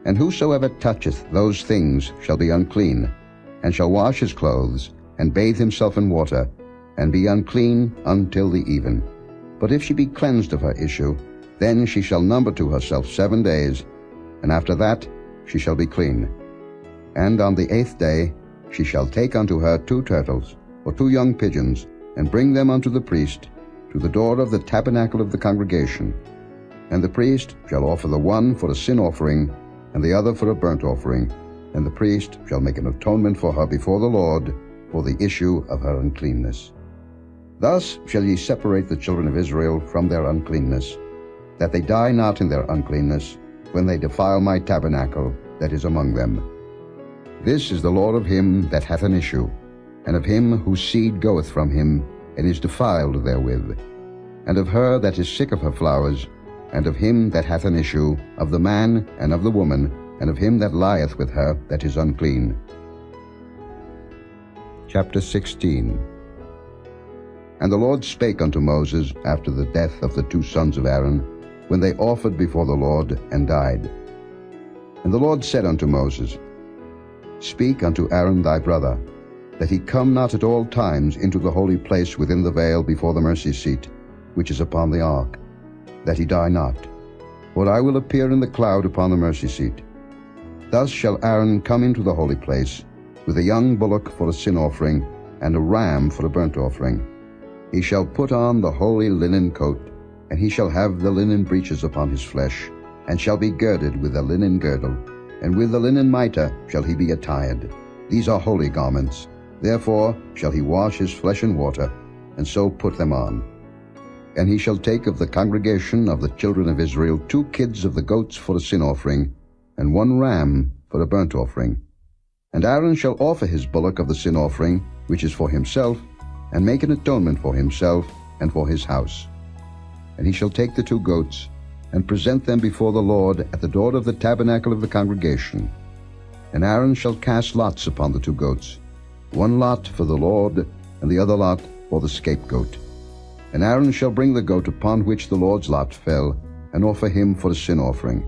And whosoever toucheth those things shall be unclean, and shall wash his clothes, and bathe himself in water, and be unclean until the even. But if she be cleansed of her issue, then she shall number to herself 7 days, and after that she shall be clean. And on the 8th day she shall take unto her 2 turtles, or 2 young pigeons, and bring them unto the priest, to the door of the tabernacle of the congregation. And the priest shall offer the one for a sin offering, and the other for a burnt offering, and the priest shall make an atonement for her before the Lord for the issue of her uncleanness. Thus shall ye separate the children of Israel from their uncleanness, that they die not in their uncleanness, when they defile my tabernacle that is among them. This is the law of him that hath an issue, and of him whose seed goeth from him, and is defiled therewith, and of her that is sick of her flowers, and of him that hath an issue, of the man and of the woman, and of him that lieth with her that is unclean. Chapter 16. And the Lord spake unto Moses after the death of the 2 sons of Aaron, when they offered before the Lord, and died. And the Lord said unto Moses, Speak unto Aaron thy brother, that he come not at all times into the holy place within the veil before the mercy seat, which is upon the ark, that he die not. For I will appear in the cloud upon the mercy seat. Thus shall Aaron come into the holy place, with a young bullock for a sin offering, and a ram for a burnt offering. He shall put on the holy linen coat, and he shall have the linen breeches upon his flesh, and shall be girded with a linen girdle, and with the linen mitre shall he be attired. These are holy garments. Therefore shall he wash his flesh in water, and so put them on. And he shall take of the congregation of the children of Israel 2 kids of the goats for a sin offering, and 1 ram for a burnt offering. And Aaron shall offer his bullock of the sin offering, which is for himself, and make an atonement for himself and for his house. And he shall take the 2 goats, and present them before the Lord at the door of the tabernacle of the congregation. And Aaron shall cast lots upon the 2 goats, 1 lot for the Lord, and the other lot for the scapegoat. And Aaron shall bring the goat upon which the Lord's lot fell, and offer him for a sin offering.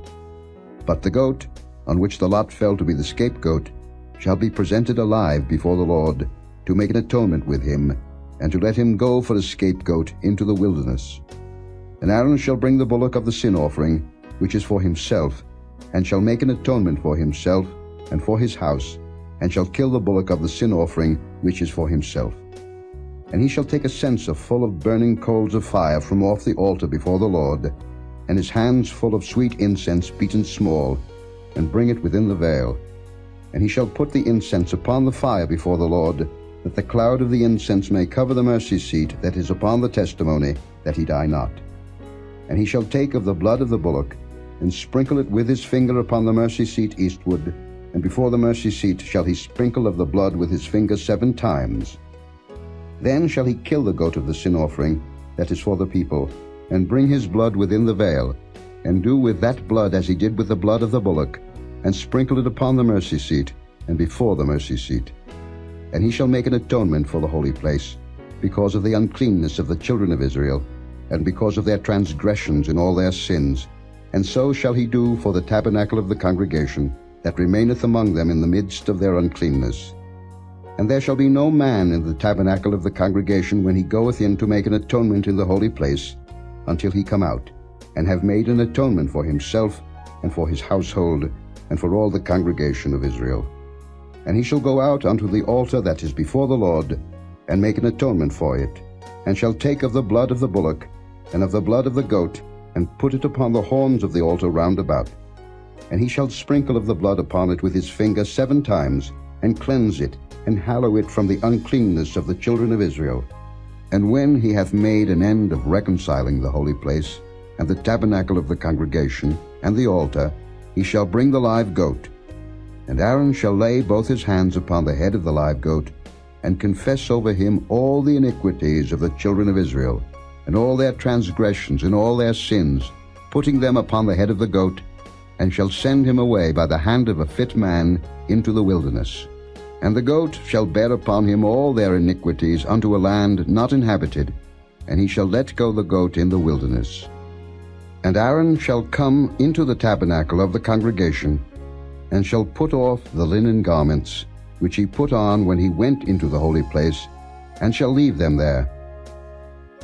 But the goat, on which the lot fell to be the scapegoat, shall be presented alive before the Lord, to make an atonement with him, and to let him go for a scapegoat into the wilderness. And Aaron shall bring the bullock of the sin offering, which is for himself, and shall make an atonement for himself and for his house, and shall kill the bullock of the sin offering, which is for himself. And he shall take a censer full of burning coals of fire from off the altar before the Lord, and his hands full of sweet incense beaten small, and bring it within the veil. And he shall put the incense upon the fire before the Lord, that the cloud of the incense may cover the mercy seat that is upon the testimony, that he die not. And he shall take of the blood of the bullock, and sprinkle it with his finger upon the mercy seat eastward, and before the mercy seat shall he sprinkle of the blood with his finger 7 times. Then shall he kill the goat of the sin offering, that is for the people, and bring his blood within the veil, and do with that blood as he did with the blood of the bullock, and sprinkle it upon the mercy seat, and before the mercy seat. And he shall make an atonement for the holy place, because of the uncleanness of the children of Israel, and because of their transgressions in all their sins. And so shall he do for the tabernacle of the congregation, that remaineth among them in the midst of their uncleanness. And there shall be no man in the tabernacle of the congregation when he goeth in to make an atonement in the holy place, until he come out, and have made an atonement for himself, and for his household, and for all the congregation of Israel. And he shall go out unto the altar that is before the Lord, and make an atonement for it, and shall take of the blood of the bullock, and of the blood of the goat, and put it upon the horns of the altar round about. And he shall sprinkle of the blood upon it with his finger 7 times, and cleanse it, and hallow it from the uncleanness of the children of Israel. And when he hath made an end of reconciling the holy place, and the tabernacle of the congregation, and the altar, he shall bring the live goat. And Aaron shall lay both his hands upon the head of the live goat, and confess over him all the iniquities of the children of Israel, and all their transgressions and all their sins, putting them upon the head of the goat, and shall send him away by the hand of a fit man into the wilderness. And the goat shall bear upon him all their iniquities unto a land not inhabited, and he shall let go the goat in the wilderness. And Aaron shall come into the tabernacle of the congregation, and shall put off the linen garments, which he put on when he went into the holy place, and shall leave them there.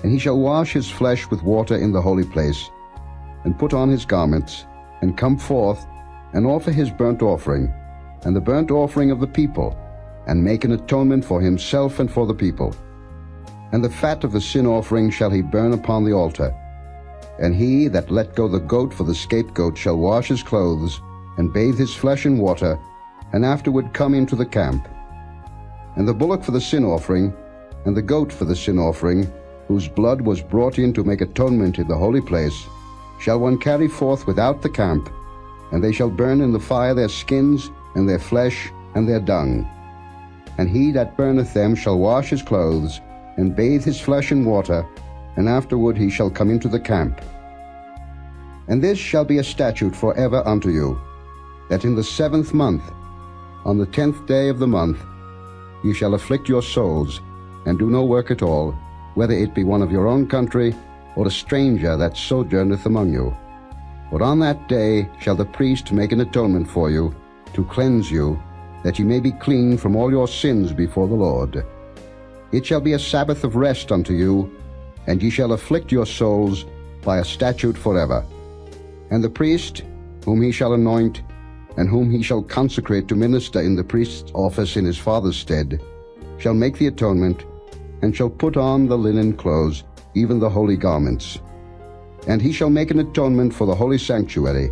And he shall wash his flesh with water in the holy place, and put on his garments, and come forth, and offer his burnt offering, and the burnt offering of the people, and make an atonement for himself and for the people. And the fat of the sin offering shall he burn upon the altar. And he that let go the goat for the scapegoat shall wash his clothes, and bathe his flesh in water, and afterward come into the camp. And the bullock for the sin offering, and the goat for the sin offering, whose blood was brought in to make atonement in the holy place, shall one carry forth without the camp, and they shall burn in the fire their skins, and their flesh, and their dung. And he that burneth them shall wash his clothes, and bathe his flesh in water, and afterward he shall come into the camp. And this shall be a statute forever unto you, that in the 7th month, on the 10th day of the month, ye shall afflict your souls, and do no work at all, whether it be one of your own country, or a stranger that sojourneth among you. For on that day shall the priest make an atonement for you, to cleanse you, that ye may be clean from all your sins before the Lord. It shall be a Sabbath of rest unto you, and ye shall afflict your souls by a statute forever. And the priest, whom he shall anoint, and whom he shall consecrate to minister in the priest's office in his father's stead, shall make the atonement, and shall put on the linen clothes, even the holy garments. And he shall make an atonement for the holy sanctuary,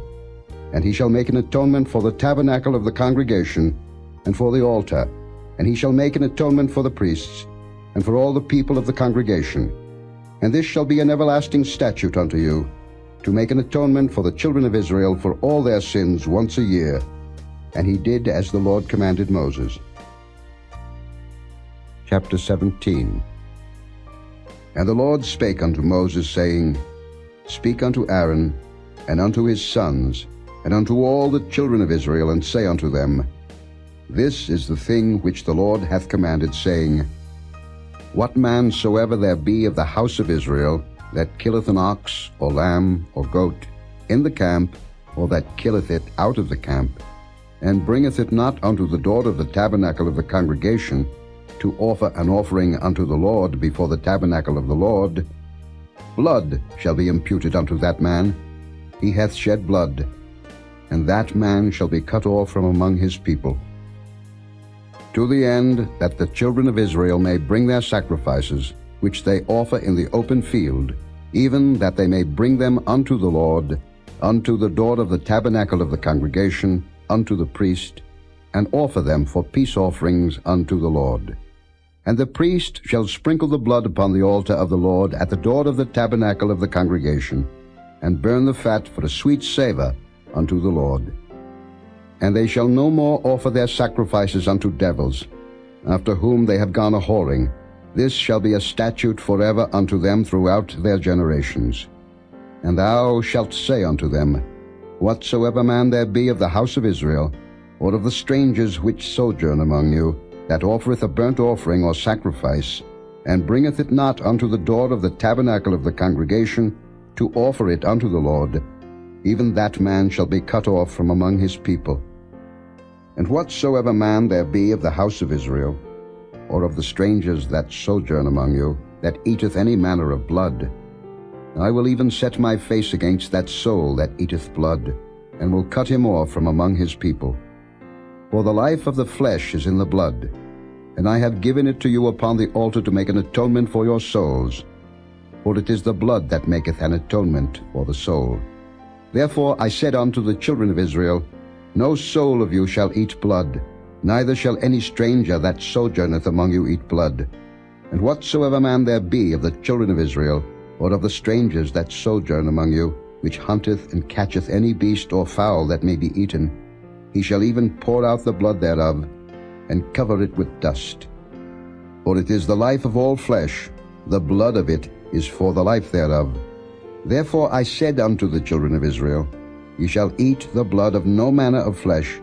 and he shall make an atonement for the tabernacle of the congregation, and for the altar, and he shall make an atonement for the priests, and for all the people of the congregation. And this shall be an everlasting statute unto you, to make an atonement for the children of Israel for all their sins once a year. And he did as the Lord commanded Moses. Chapter 17. And the Lord spake unto Moses, saying, Speak unto Aaron, and unto his sons, and unto all the children of Israel, and say unto them, This is the thing which the Lord hath commanded, saying, What man soever there be of the house of Israel, that killeth an ox, or lamb, or goat, in the camp, or that killeth it out of the camp, and bringeth it not unto the door of the tabernacle of the congregation, to offer an offering unto the Lord before the tabernacle of the Lord, blood shall be imputed unto that man. He hath shed blood, and that man shall be cut off from among his people. To the end that the children of Israel may bring their sacrifices, which they offer in the open field, even that they may bring them unto the Lord, unto the door of the tabernacle of the congregation, unto the priest, and offer them for peace offerings unto the Lord. And the priest shall sprinkle the blood upon the altar of the Lord at the door of the tabernacle of the congregation, and burn the fat for a sweet savour unto the Lord. And they shall no more offer their sacrifices unto devils, after whom they have gone a-whoring. This shall be a statute forever unto them throughout their generations. And thou shalt say unto them, Whatsoever man there be of the house of Israel, or of the strangers which sojourn among you, that offereth a burnt offering or sacrifice, and bringeth it not unto the door of the tabernacle of the congregation, to offer it unto the Lord, even that man shall be cut off from among his people. And whatsoever man there be of the house of Israel, or of the strangers that sojourn among you, that eateth any manner of blood, I will even set my face against that soul that eateth blood, and will cut him off from among his people. For the life of the flesh is in the blood, and I have given it to you upon the altar to make an atonement for your souls. For it is the blood that maketh an atonement for the soul. Therefore I said unto the children of Israel, No soul of you shall eat blood, neither shall any stranger that sojourneth among you eat blood. And whatsoever man there be of the children of Israel, or of the strangers that sojourn among you, which hunteth and catcheth any beast or fowl that may be eaten, he shall even pour out the blood thereof, and cover it with dust. For it is the life of all flesh, the blood of it is for the life thereof. Therefore I said unto the children of Israel, Ye shall eat the blood of no manner of flesh,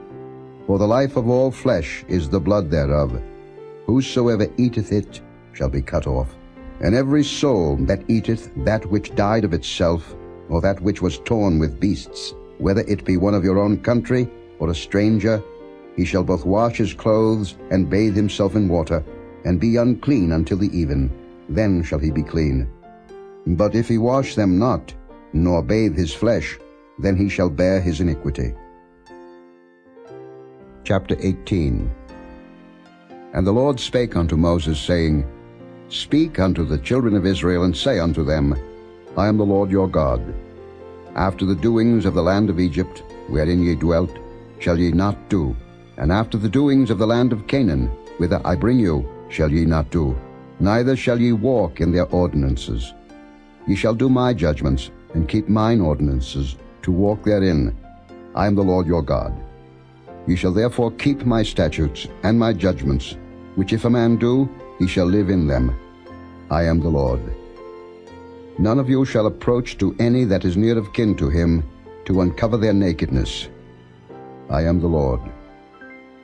for the life of all flesh is the blood thereof. Whosoever eateth it shall be cut off. And every soul that eateth that which died of itself, or that which was torn with beasts, whether it be one of your own country, or a stranger, he shall both wash his clothes, and bathe himself in water, and be unclean until the even. Then shall he be clean. But if he wash them not, nor bathe his flesh, then he shall bear his iniquity. Chapter 18. And the Lord spake unto Moses, saying, Speak unto the children of Israel, and say unto them, I am the Lord your God. After the doings of the land of Egypt, wherein ye dwelt, shall ye not do, and after the doings of the land of Canaan, whither I bring you, shall ye not do, neither shall ye walk in their ordinances. Ye shall do my judgments, and keep mine ordinances, to walk therein. I am the Lord your God. Ye shall therefore keep my statutes and my judgments, which if a man do, he shall live in them. I am the Lord. None of you shall approach to any that is near of kin to him, to uncover their nakedness. I am the Lord.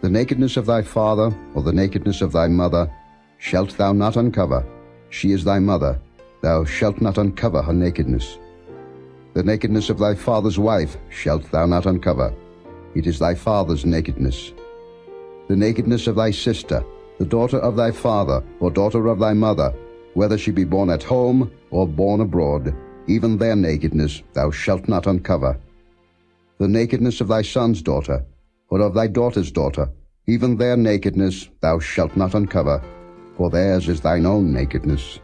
The nakedness of thy father, or the nakedness of thy mother, shalt thou not uncover. She is thy mother. Thou shalt not uncover her nakedness. The nakedness of thy father's wife shalt thou not uncover. It is thy father's nakedness. The nakedness of thy sister, the daughter of thy father, or daughter of thy mother, whether she be born at home or born abroad, even their nakedness thou shalt not uncover. The nakedness of thy son's daughter, or of thy daughter's daughter, even their nakedness thou shalt not uncover, for theirs is thine own nakedness.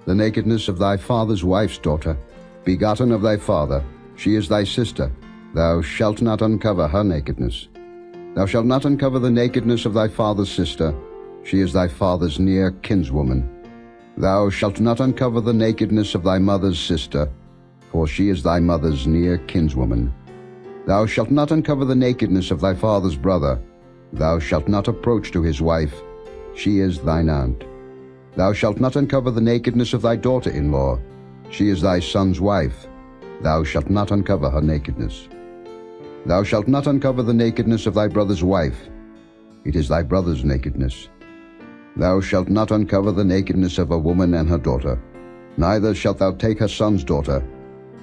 The nakedness of thy father's wife's daughter, begotten of thy father, she is thy sister, thou shalt not uncover her nakedness. Thou shalt not uncover the nakedness of thy father's sister, she is thy father's near kinswoman. Thou shalt not uncover the nakedness of thy mother's sister, for she is thy mother's near kinswoman. Thou shalt not uncover the nakedness of thy father's brother. Thou shalt not approach to his wife, she is thine aunt. Thou shalt not uncover the nakedness of thy daughter-in-law, she is thy son's wife. Thou shalt not uncover her nakedness. Thou shalt not uncover the nakedness of thy brother's wife. It is thy brother's nakedness. Thou shalt not uncover the nakedness of a woman and her daughter. Neither shalt thou take her son's daughter,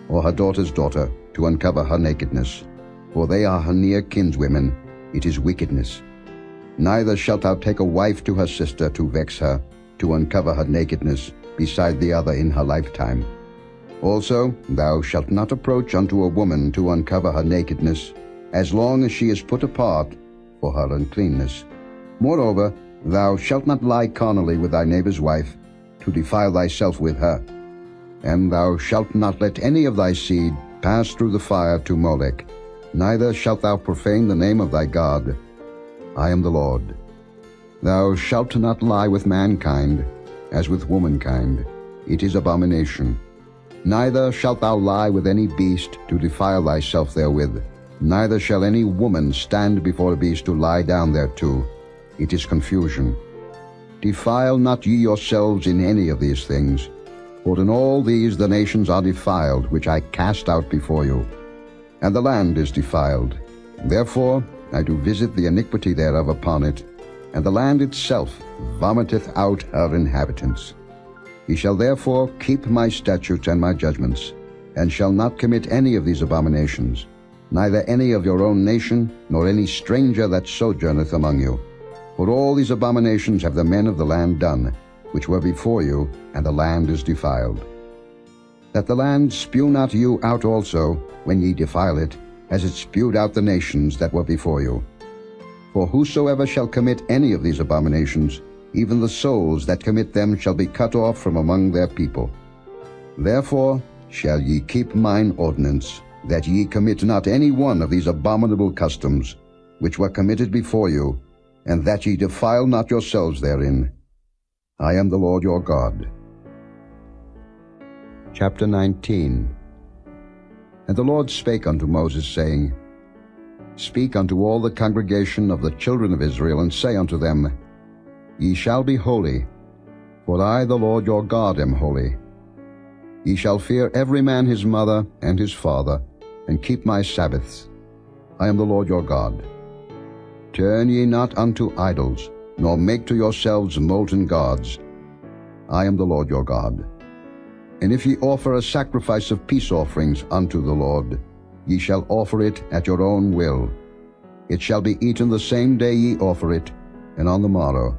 or her daughter's daughter, to uncover her nakedness. For they are her near kinswomen. It is wickedness. Neither shalt thou take a wife to her sister to vex her, to uncover her nakedness, beside the other in her lifetime. Also, thou shalt not approach unto a woman to uncover her nakedness, as long as she is put apart for her uncleanness. Moreover, thou shalt not lie carnally with thy neighbor's wife, to defile thyself with her. And thou shalt not let any of thy seed pass through the fire to Molech, neither shalt thou profane the name of thy God. I am the Lord. Thou shalt not lie with mankind, as with womankind. It is abomination. Neither shalt thou lie with any beast to defile thyself therewith. Neither shall any woman stand before a beast to lie down thereto. It is confusion. Defile not ye yourselves in any of these things, for in all these the nations are defiled, which I cast out before you. and the land is defiled. Therefore I do visit the iniquity thereof upon it, and the land itself vomiteth out her inhabitants. Ye shall therefore keep my statutes and my judgments, and shall not commit any of these abominations, neither any of your own nation, nor any stranger that sojourneth among you. For all these abominations have the men of the land done, which were before you, and the land is defiled. That the land spew not you out also, when ye defile it, as it spewed out the nations that were before you. For whosoever shall commit any of these abominations, even the souls that commit them shall be cut off from among their people. Therefore shall ye keep mine ordinance, that ye commit not any one of these abominable customs, which were committed before you, and that ye defile not yourselves therein. I am the Lord your God. Chapter 19. And the Lord spake unto Moses, saying, Speak unto all the congregation of the children of Israel, and say unto them, Ye shall be holy, for I the Lord your God am holy. Ye shall fear every man his mother and his father, and keep my Sabbaths. I am the Lord your God. Turn ye not unto idols, nor make to yourselves molten gods. I am the Lord your God. And if ye offer a sacrifice of peace offerings unto the Lord, ye shall offer it at your own will. It shall be eaten the same day ye offer it, and on the morrow.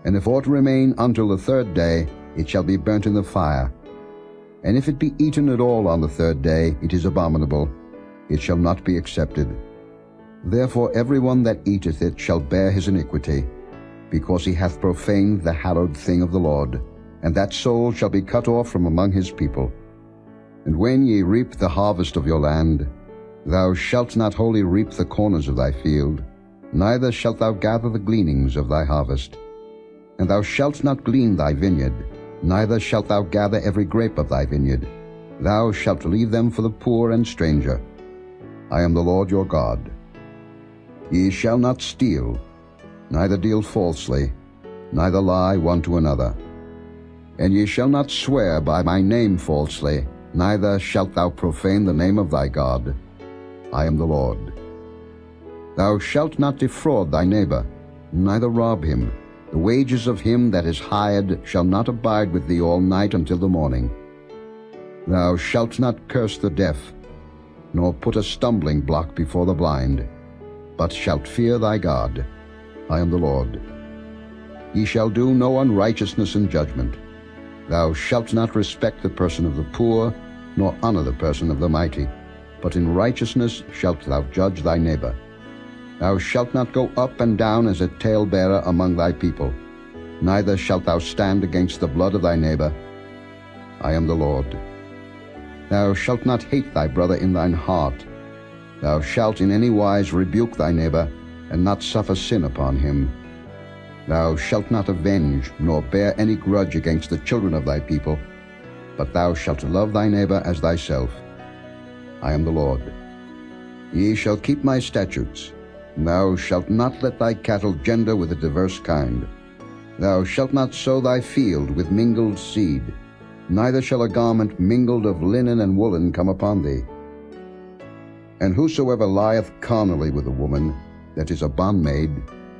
And if aught remain until the third day, it shall be burnt in the fire. And if it be eaten at all on the third day, it is abominable. It shall not be accepted. Therefore every one that eateth it shall bear his iniquity, because he hath profaned the hallowed thing of the Lord, and that soul shall be cut off from among his people. And when ye reap the harvest of your land, thou shalt not wholly reap the corners of thy field, neither shalt thou gather the gleanings of thy harvest. And thou shalt not glean thy vineyard, neither shalt thou gather every grape of thy vineyard. Thou shalt leave them for the poor and stranger. I am the Lord your God. Ye shall not steal, neither deal falsely, neither lie one to another. And ye shall not swear by my name falsely, neither shalt thou profane the name of thy God. I am the Lord. Thou shalt not defraud thy neighbor, neither rob him. The wages of him that is hired shall not abide with thee all night until the morning. Thou shalt not curse the deaf, nor put a stumbling block before the blind, but shalt fear thy God. I am the Lord. Ye shall do no unrighteousness in judgment. Thou shalt not respect the person of the poor, nor honor the person of the mighty, but in righteousness shalt thou judge thy neighbor. Thou shalt not go up and down as a talebearer among thy people, neither shalt thou stand against the blood of thy neighbor. I am the Lord. Thou shalt not hate thy brother in thine heart. Thou shalt in any wise rebuke thy neighbor, and not suffer sin upon him. Thou shalt not avenge, nor bear any grudge against the children of thy people, but thou shalt love thy neighbor as thyself. I am the Lord. Ye shall keep my statutes. Thou shalt not let thy cattle gender with a diverse kind. Thou shalt not sow thy field with mingled seed, neither shall a garment mingled of linen and woolen come upon thee. And whosoever lieth carnally with a woman that is a bondmaid,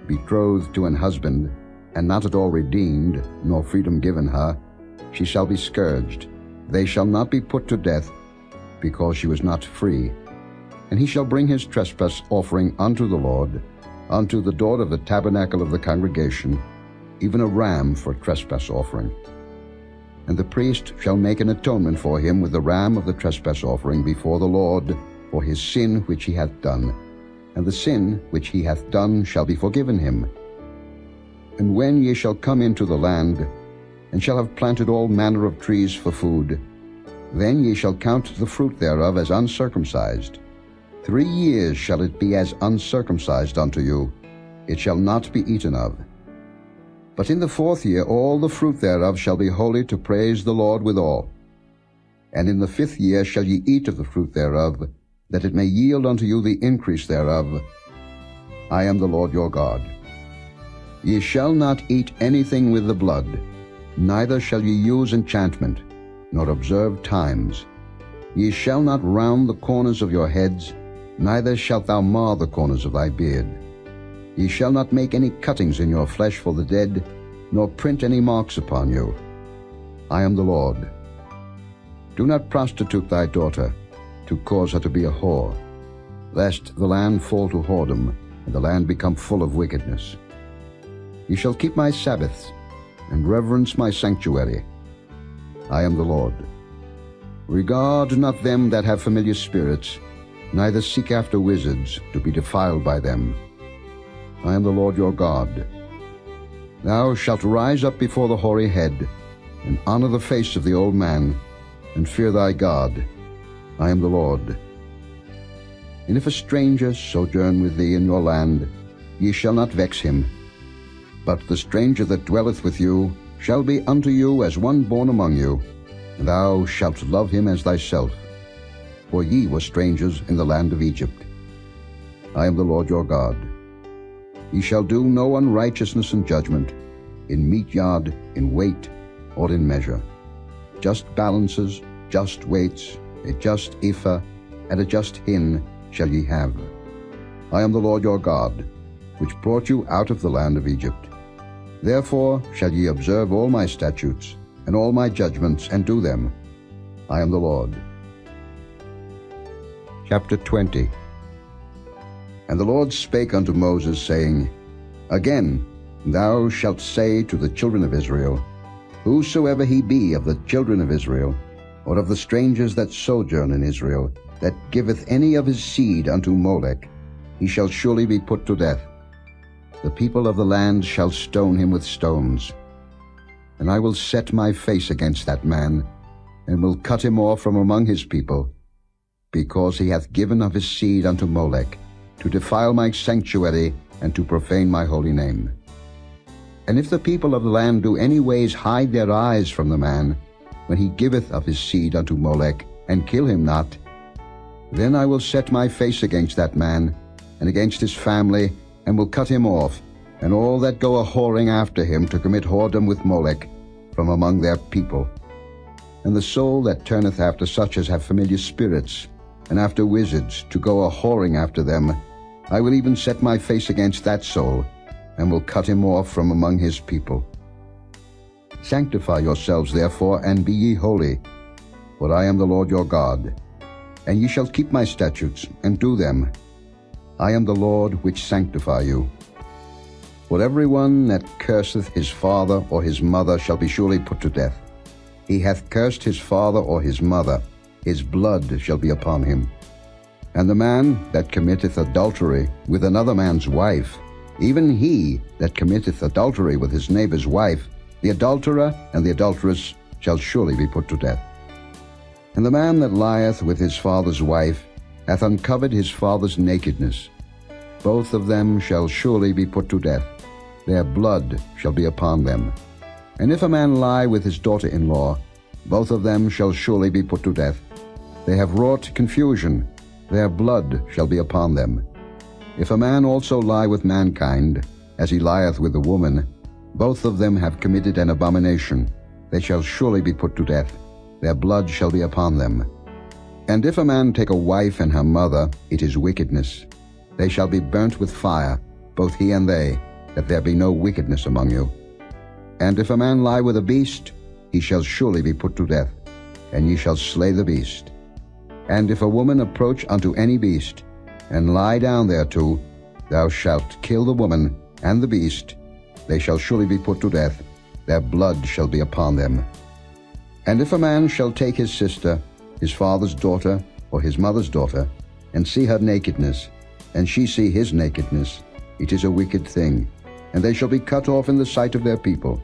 betrothed to an husband, and not at all redeemed, nor freedom given her, she shall be scourged. They shall not be put to death, because she was not free. And he shall bring his trespass offering unto the Lord, unto the door of the tabernacle of the congregation, even a ram for trespass offering. And the priest shall make an atonement for him with the ram of the trespass offering before the Lord for his sin which he hath done, and the sin which he hath done shall be forgiven him. And when ye shall come into the land, and shall have planted all manner of trees for food, then ye shall count the fruit thereof as uncircumcised. 3 years shall it be as uncircumcised unto you, it shall not be eaten of. But in the 4th year all the fruit thereof shall be holy to praise the Lord withal. And in the 5th year shall ye eat of the fruit thereof, that it may yield unto you the increase thereof. I am the Lord your God. Ye shall not eat anything with the blood, neither shall ye use enchantment, nor observe times. Ye shall not round the corners of your heads, neither shalt thou mar the corners of thy beard. Ye shall not make any cuttings in your flesh for the dead, nor print any marks upon you. I am the Lord. Do not prostitute thy daughter, to cause her to be a whore, lest the land fall to whoredom, and the land become full of wickedness. Ye shall keep my Sabbaths, and reverence my sanctuary. I am the Lord. Regard not them that have familiar spirits, neither seek after wizards, to be defiled by them. I am the Lord your God. Thou shalt rise up before the hoary head, and honor the face of the old man, and fear thy God. I am the Lord. And if a stranger sojourn with thee in your land, ye shall not vex him. But the stranger that dwelleth with you shall be unto you as one born among you, and thou shalt love him as thyself. For ye were strangers in the land of Egypt. I am the Lord your God. Ye shall do no unrighteousness in judgment, in meat yard, in weight, or in measure. Just balances, just weights, a just ephah, and a just hin shall ye have. I am the Lord your God, which brought you out of the land of Egypt. Therefore shall ye observe all my statutes, and all my judgments, and do them. I am the Lord. Chapter 20. And the Lord spake unto Moses, saying, Again thou shalt say to the children of Israel, Whosoever he be of the children of Israel, or of the strangers that sojourn in Israel, that giveth any of his seed unto Molech, he shall surely be put to death. The people of the land shall stone him with stones. And I will set my face against that man, and will cut him off from among his people, because he hath given of his seed unto Molech, to defile my sanctuary, and to profane my holy name. And if the people of the land do any ways hide their eyes from the man, when he giveth of his seed unto Molech, and kill him not, then I will set my face against that man, and against his family, and will cut him off, and all that go a-whoring after him to commit whoredom with Molech, from among their people. And the soul that turneth after such as have familiar spirits, and after wizards, to go a-whoring after them, I will even set my face against that soul, and will cut him off from among his people. Sanctify yourselves therefore, and be ye holy, for I am the Lord your God. And ye shall keep my statutes, and do them. I am the Lord which sanctify you. For every one that curseth his father or his mother shall be surely put to death. He hath cursed his father or his mother, his blood shall be upon him. And the man that committeth adultery with another man's wife, even he that committeth adultery with his neighbor's wife, the adulterer and the adulteress shall surely be put to death. And the man that lieth with his father's wife hath uncovered his father's nakedness. Both of them shall surely be put to death. Their blood shall be upon them. And if a man lie with his daughter-in-law, both of them shall surely be put to death. They have wrought confusion. Their blood shall be upon them. If a man also lie with mankind, as he lieth with a woman, both of them have committed an abomination. They shall surely be put to death. Their blood shall be upon them. And if a man take a wife and her mother, it is wickedness. They shall be burnt with fire, both he and they, that there be no wickedness among you. And if a man lie with a beast, he shall surely be put to death, and ye shall slay the beast. And if a woman approach unto any beast, and lie down thereto, thou shalt kill the woman and the beast. They shall surely be put to death. Their blood shall be upon them. And if a man shall take his sister, his father's daughter, or his mother's daughter, and see her nakedness, and she see his nakedness, it is a wicked thing, and they shall be cut off in the sight of their people.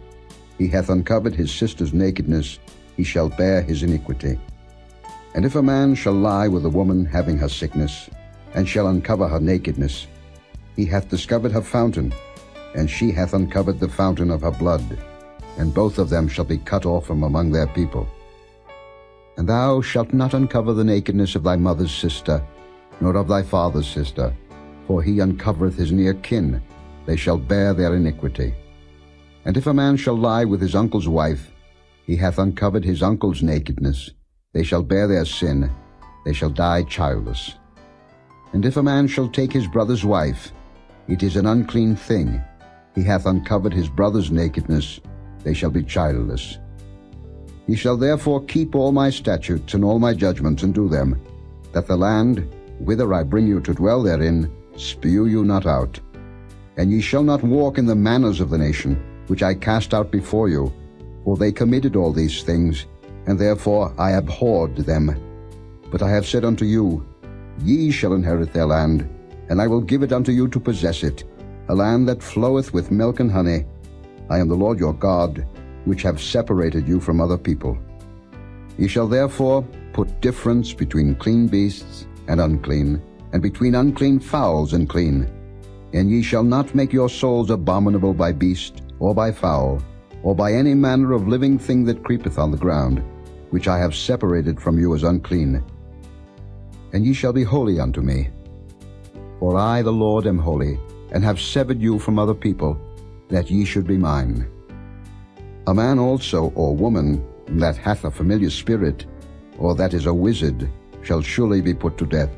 He hath uncovered his sister's nakedness, he shall bear his iniquity. And if a man shall lie with a woman having her sickness, and shall uncover her nakedness, he hath discovered her fountain, and she hath uncovered the fountain of her blood, and both of them shall be cut off from among their people. And thou shalt not uncover the nakedness of thy mother's sister, nor of thy father's sister, for he uncovereth his near kin, they shall bear their iniquity. And if a man shall lie with his uncle's wife, he hath uncovered his uncle's nakedness, they shall bear their sin, they shall die childless. And if a man shall take his brother's wife, it is an unclean thing. He hath uncovered his brother's nakedness. They shall be childless. Ye shall therefore keep all my statutes and all my judgments, and do them, that the land, whither I bring you to dwell therein, spew you not out. And ye shall not walk in the manners of the nation, which I cast out before you, for they committed all these things, and therefore I abhorred them. But I have said unto you, Ye shall inherit their land, and I will give it unto you to possess it, a land that floweth with milk and honey. I am the Lord your God, which have separated you from other people. Ye shall therefore put difference between clean beasts and unclean, and between unclean fowls and clean. And ye shall not make your souls abominable by beast, or by fowl, or by any manner of living thing that creepeth on the ground, which I have separated from you as unclean. And ye shall be holy unto me. For I, the Lord, am holy, and have severed you from other people, that ye should be mine. A man also or woman that hath a familiar spirit, or that is a wizard, shall surely be put to death.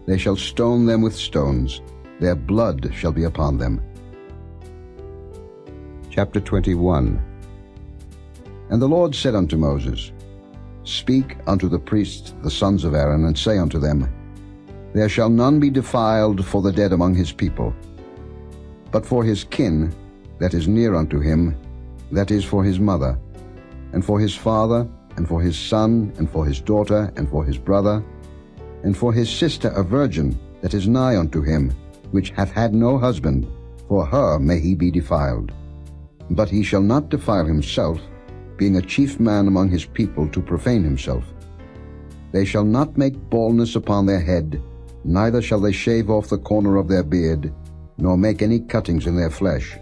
They shall stone them with stones. Their blood shall be upon them. Chapter 21. And the Lord said unto Moses, Speak unto the priests, the sons of Aaron, and say unto them, There shall none be defiled for the dead among his people. But for his kin, that is near unto him, that is for his mother, and for his father, and for his son, and for his daughter, and for his brother, and for his sister a virgin, that is nigh unto him, which hath had no husband, for her may he be defiled. But he shall not defile himself, being a chief man among his people, to profane himself. They shall not make baldness upon their head, neither shall they shave off the corner of their beard, nor make any cuttings in their flesh.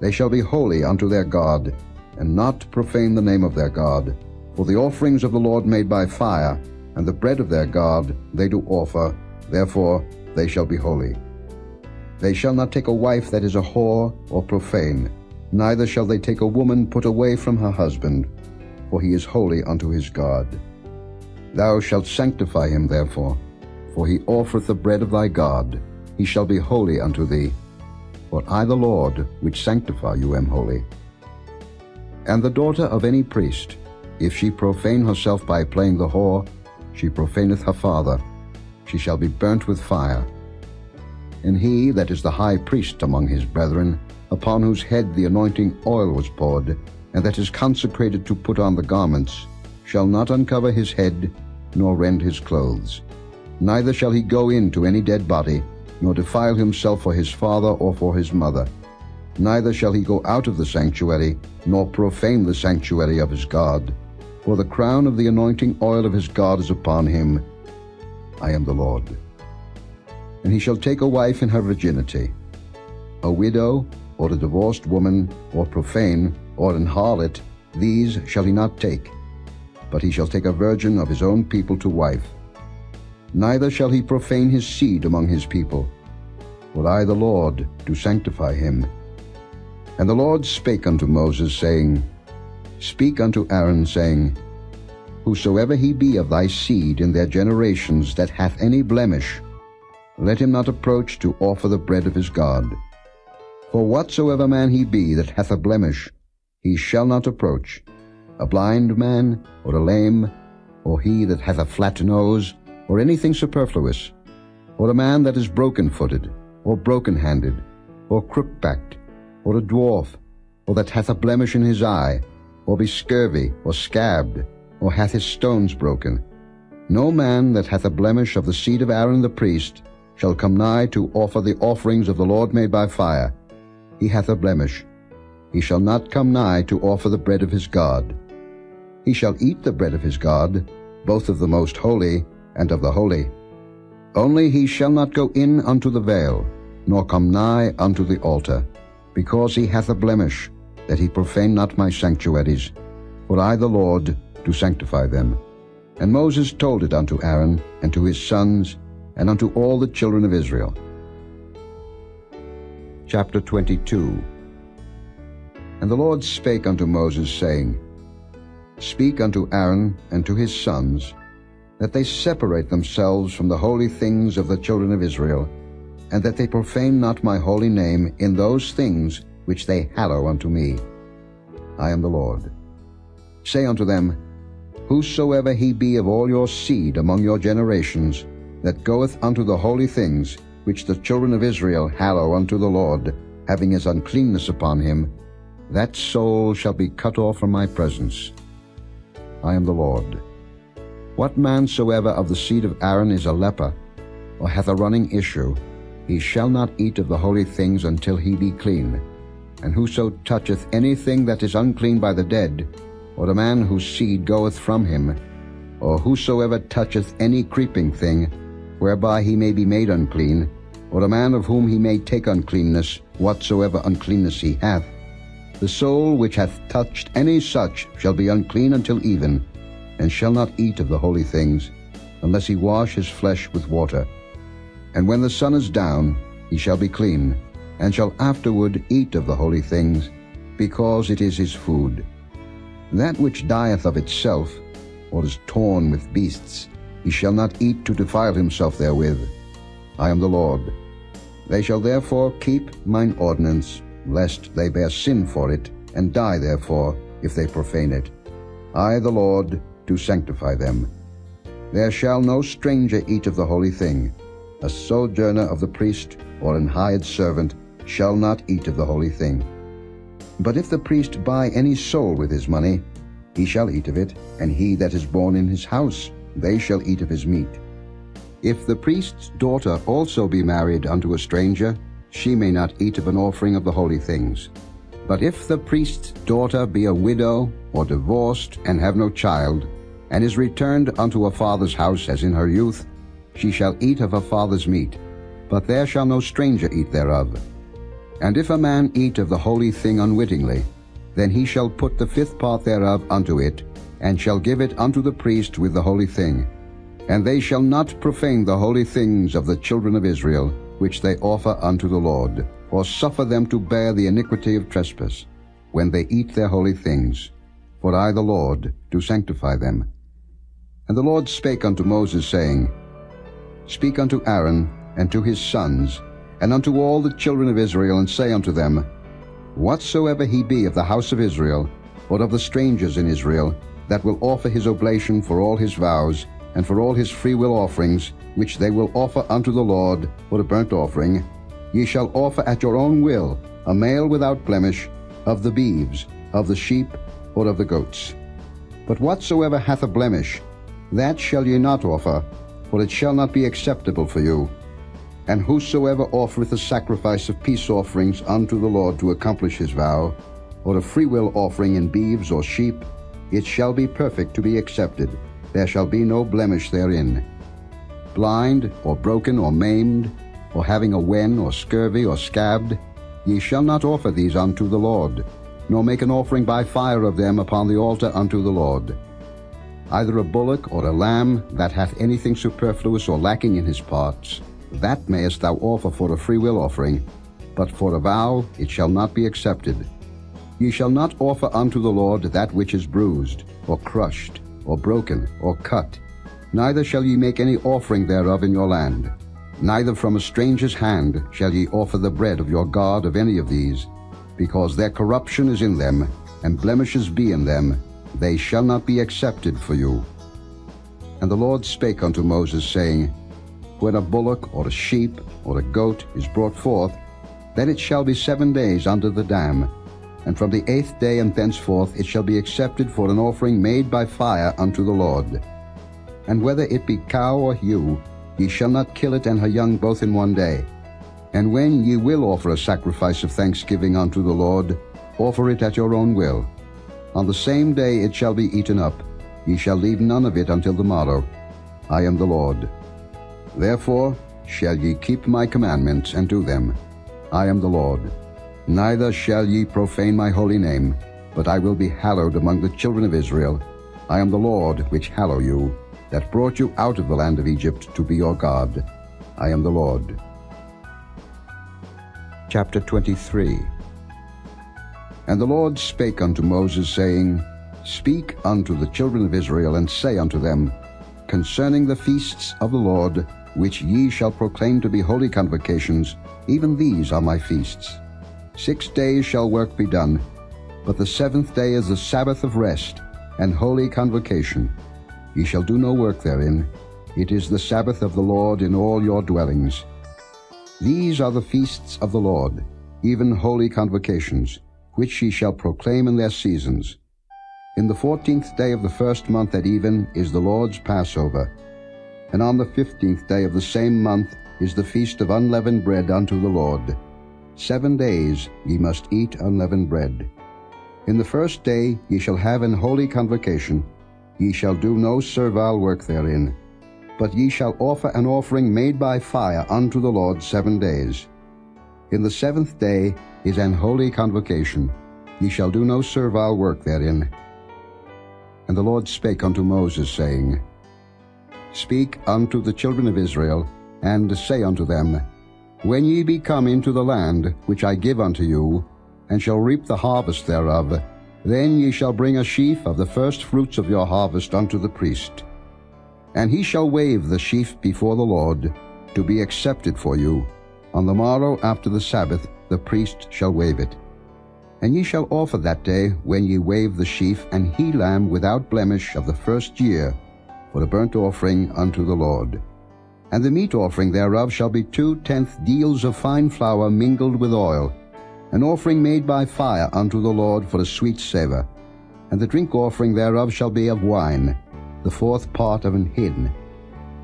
They shall be holy unto their God, and not profane the name of their God. For the offerings of the Lord made by fire, and the bread of their God they do offer, therefore they shall be holy. They shall not take a wife that is a whore or profane, neither shall they take a woman put away from her husband, for he is holy unto his God. Thou shalt sanctify him therefore, for he offereth the bread of thy God. He shall be holy unto thee. For I the Lord, which sanctify you, am holy. And the daughter of any priest, if she profane herself by playing the whore, she profaneth her father. She shall be burnt with fire. And he that is the high priest among his brethren, upon whose head the anointing oil was poured, and that is consecrated to put on the garments, shall not uncover his head, nor rend his clothes. Neither shall he go in to any dead body, nor defile himself for his father or for his mother. Neither shall he go out of the sanctuary, nor profane the sanctuary of his God. For the crown of the anointing oil of his God is upon him. I am the Lord. And he shall take a wife in her virginity. A widow, or a divorced woman, or profane, or an harlot, these shall he not take. But he shall take a virgin of his own people to wife. Neither shall he profane his seed among his people. For I the Lord do sanctify him. And the Lord spake unto Moses, saying, Speak unto Aaron, saying, Whosoever he be of thy seed in their generations that hath any blemish, let him not approach to offer the bread of his God. For whatsoever man he be that hath a blemish, he shall not approach, a blind man, or a lame, or he that hath a flat nose, or anything superfluous, or a man that is broken-footed, or broken-handed, or crook-backed, or a dwarf, or that hath a blemish in his eye, or be scurvy, or scabbed, or hath his stones broken. No man that hath a blemish of the seed of Aaron the priest shall come nigh to offer the offerings of the Lord made by fire. He hath a blemish. He shall not come nigh to offer the bread of his God. He shall eat the bread of his God, both of the most holy and of the holy. Only he shall not go in unto the veil, nor come nigh unto the altar, because he hath a blemish, that he profane not my sanctuaries. For I the Lord do sanctify them. And Moses told it unto Aaron, and to his sons, and unto all the children of Israel. Chapter 22. And the Lord spake unto Moses, saying, Speak unto Aaron and to his sons, that they separate themselves from the holy things of the children of Israel, and that they profane not my holy name in those things which they hallow unto me. I am the Lord. Say unto them, Whosoever he be of all your seed among your generations, that goeth unto the holy things which the children of Israel hallow unto the Lord, having his uncleanness upon him, that soul shall be cut off from my presence. I am the Lord. What man soever of the seed of Aaron is a leper, or hath a running issue, he shall not eat of the holy things until he be clean. And whoso toucheth anything that is unclean by the dead, or a man whose seed goeth from him, or whosoever toucheth any creeping thing, whereby he may be made unclean, or a man of whom he may take uncleanness, whatsoever uncleanness he hath, the soul which hath touched any such shall be unclean until even, and shall not eat of the holy things, unless he wash his flesh with water. And when the sun is down, he shall be clean, and shall afterward eat of the holy things, because it is his food. That which dieth of itself, or is torn with beasts, he shall not eat to defile himself therewith. I am the Lord. They shall therefore keep mine ordinance, lest they bear sin for it, and die therefore, if they profane it. I, the Lord, do sanctify them. There shall no stranger eat of the holy thing. A sojourner of the priest, or an hired servant, shall not eat of the holy thing. But if the priest buy any soul with his money, he shall eat of it, and he that is born in his house, they shall eat of his meat. If the priest's daughter also be married unto a stranger, she may not eat of an offering of the holy things. But if the priest's daughter be a widow, or divorced, and have no child, and is returned unto a father's house as in her youth, she shall eat of her father's meat, but there shall no stranger eat thereof. And if a man eat of the holy thing unwittingly, then he shall put the fifth part thereof unto it, and shall give it unto the priest with the holy thing. And they shall not profane the holy things of the children of Israel, which they offer unto the Lord, or suffer them to bear the iniquity of trespass, when they eat their holy things. For I, the Lord, do sanctify them. And the Lord spake unto Moses, saying, Speak unto Aaron, and to his sons, and unto all the children of Israel, and say unto them, Whatsoever he be of the house of Israel, or of the strangers in Israel, that will offer his oblation for all his vows, and for all his freewill offerings, which they will offer unto the Lord for a burnt offering, ye shall offer at your own will a male without blemish, of the beeves, of the sheep, or of the goats. But whatsoever hath a blemish, that shall ye not offer, for it shall not be acceptable for you. And whosoever offereth a sacrifice of peace offerings unto the Lord to accomplish his vow, or a freewill offering in beeves or sheep, it shall be perfect to be accepted. There shall be no blemish therein. Blind, or broken, or maimed, or having a wen, or scurvy, or scabbed, ye shall not offer these unto the Lord, nor make an offering by fire of them upon the altar unto the Lord. Either a bullock or a lamb that hath anything superfluous or lacking in his parts, that mayest thou offer for a freewill offering, but for a vow it shall not be accepted. Ye shall not offer unto the Lord that which is bruised, or crushed, or broken, or cut. Neither shall ye make any offering thereof in your land. Neither from a stranger's hand shall ye offer the bread of your God of any of these, because their corruption is in them, and blemishes be in them, they shall not be accepted for you. And the Lord spake unto Moses, saying, When a bullock, or a sheep, or a goat is brought forth, then it shall be 7 days under the dam, and from the 8th day and thenceforth it shall be accepted for an offering made by fire unto the Lord. And whether it be cow or ewe, ye shall not kill it and her young both in 1 day. And when ye will offer a sacrifice of thanksgiving unto the Lord, offer it at your own will. On the same day it shall be eaten up. Ye shall leave none of it until the morrow. I am the Lord. Therefore shall ye keep my commandments and do them. I am the Lord. Neither shall ye profane my holy name, but I will be hallowed among the children of Israel. I am the Lord which hallow you, that brought you out of the land of Egypt to be your God. I am the Lord. Chapter 23. And the Lord spake unto Moses, saying, Speak unto the children of Israel, and say unto them, concerning the feasts of the Lord, which ye shall proclaim to be holy convocations, even these are my feasts. 6 days shall work be done, but the 7th day is the Sabbath of rest and holy convocation. Ye shall do no work therein. It is the Sabbath of the Lord in all your dwellings. These are the feasts of the Lord, even holy convocations, which ye shall proclaim in their seasons. In the 14th day of the 1st month at even is the Lord's Passover, and on the 15th day of the same month is the feast of unleavened bread unto the Lord. 7 days ye must eat unleavened bread. In the 1st day ye shall have an holy convocation. Ye shall do no servile work therein, but ye shall offer an offering made by fire unto the Lord 7 days. In the 7th day is an holy convocation. Ye shall do no servile work therein. And the Lord spake unto Moses, saying, Speak unto the children of Israel, and say unto them, When ye be come into the land which I give unto you, and shall reap the harvest thereof, then ye shall bring a sheaf of the first fruits of your harvest unto the priest. And he shall wave the sheaf before the Lord, to be accepted for you. On the morrow after the Sabbath the priest shall wave it. And ye shall offer that day, when ye wave the sheaf, an he-lamb without blemish of the 1st year, for a burnt offering unto the Lord. And the meat offering thereof shall be 2/10 deals of fine flour mingled with oil, an offering made by fire unto the Lord for a sweet savour. And the drink offering thereof shall be of wine, the 4th part of an hin.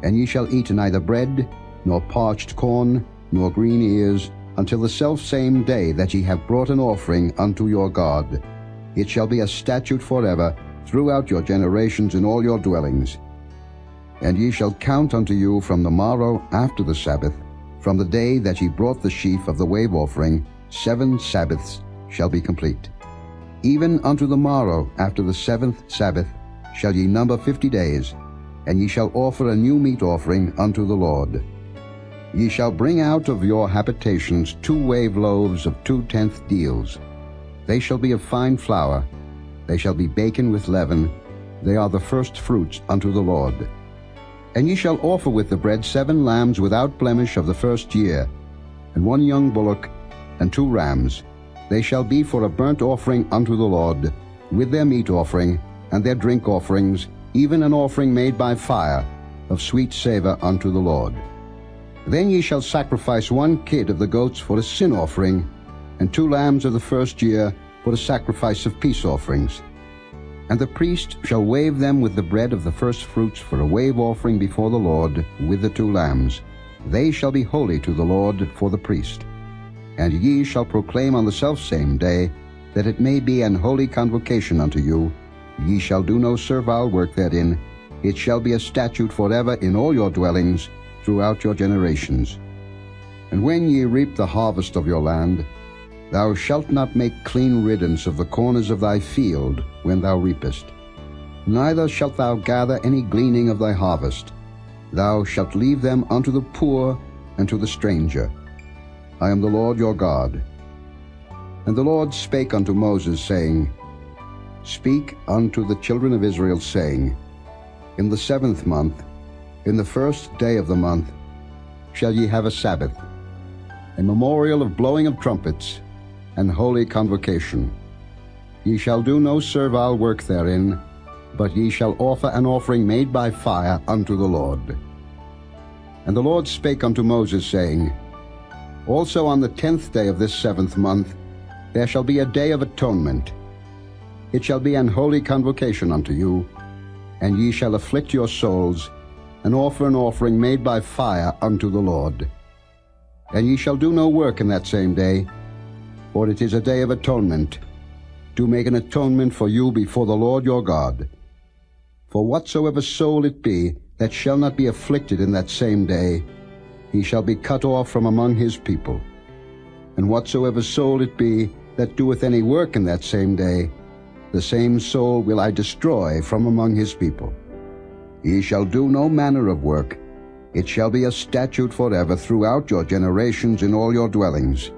And ye shall eat neither bread, nor parched corn, nor green ears, until the selfsame day that ye have brought an offering unto your God. It shall be a statute forever throughout your generations in all your dwellings. And ye shall count unto you from the morrow after the Sabbath, from the day that ye brought the sheaf of the wave offering, 7 Sabbaths shall be complete. Even unto the morrow after the 7th Sabbath shall ye number 50 days, and ye shall offer a new meat offering unto the Lord. Ye shall bring out of your habitations 2 wave loaves of 2/10 deals. They shall be of fine flour. They shall be baken with leaven. They are the first fruits unto the Lord. And ye shall offer with the bread 7 lambs without blemish of the 1st year, and 1 young bullock, and 2 rams. They shall be for a burnt offering unto the Lord, with their meat offering, and their drink offerings, even an offering made by fire, of sweet savour unto the Lord. Then ye shall sacrifice 1 kid of the goats for a sin offering, and 2 lambs of the 1st year for the sacrifice of peace offerings. And the priest shall wave them with the bread of the first fruits for a wave offering before the Lord, with the 2 lambs. They shall be holy to the Lord for the priest. And ye shall proclaim on the selfsame day, that it may be an holy convocation unto you. Ye shall do no servile work therein. It shall be a statute forever in all your dwellings, throughout your generations. And when ye reap the harvest of your land, thou shalt not make clean riddance of the corners of thy field when thou reapest. Neither shalt thou gather any gleaning of thy harvest. Thou shalt leave them unto the poor and to the stranger. I am the Lord your God. And the Lord spake unto Moses, saying, Speak unto the children of Israel, saying, In the 7th month, in the 1st day of the month, shall ye have a Sabbath, a memorial of blowing of trumpets, and holy convocation. Ye shall do no servile work therein, but ye shall offer an offering made by fire unto the Lord. And the Lord spake unto Moses, saying, Also on the 10th day of this 7th month there shall be a day of atonement. It shall be an holy convocation unto you, and ye shall afflict your souls, and offer an offering made by fire unto the Lord. And ye shall do no work in that same day, for it is a day of atonement, to make an atonement for you before the Lord your God. For whatsoever soul it be that shall not be afflicted in that same day, he shall be cut off from among his people. And whatsoever soul it be that doeth any work in that same day, the same soul will I destroy from among his people. Ye shall do no manner of work. It shall be a statute forever throughout your generations in all your dwellings.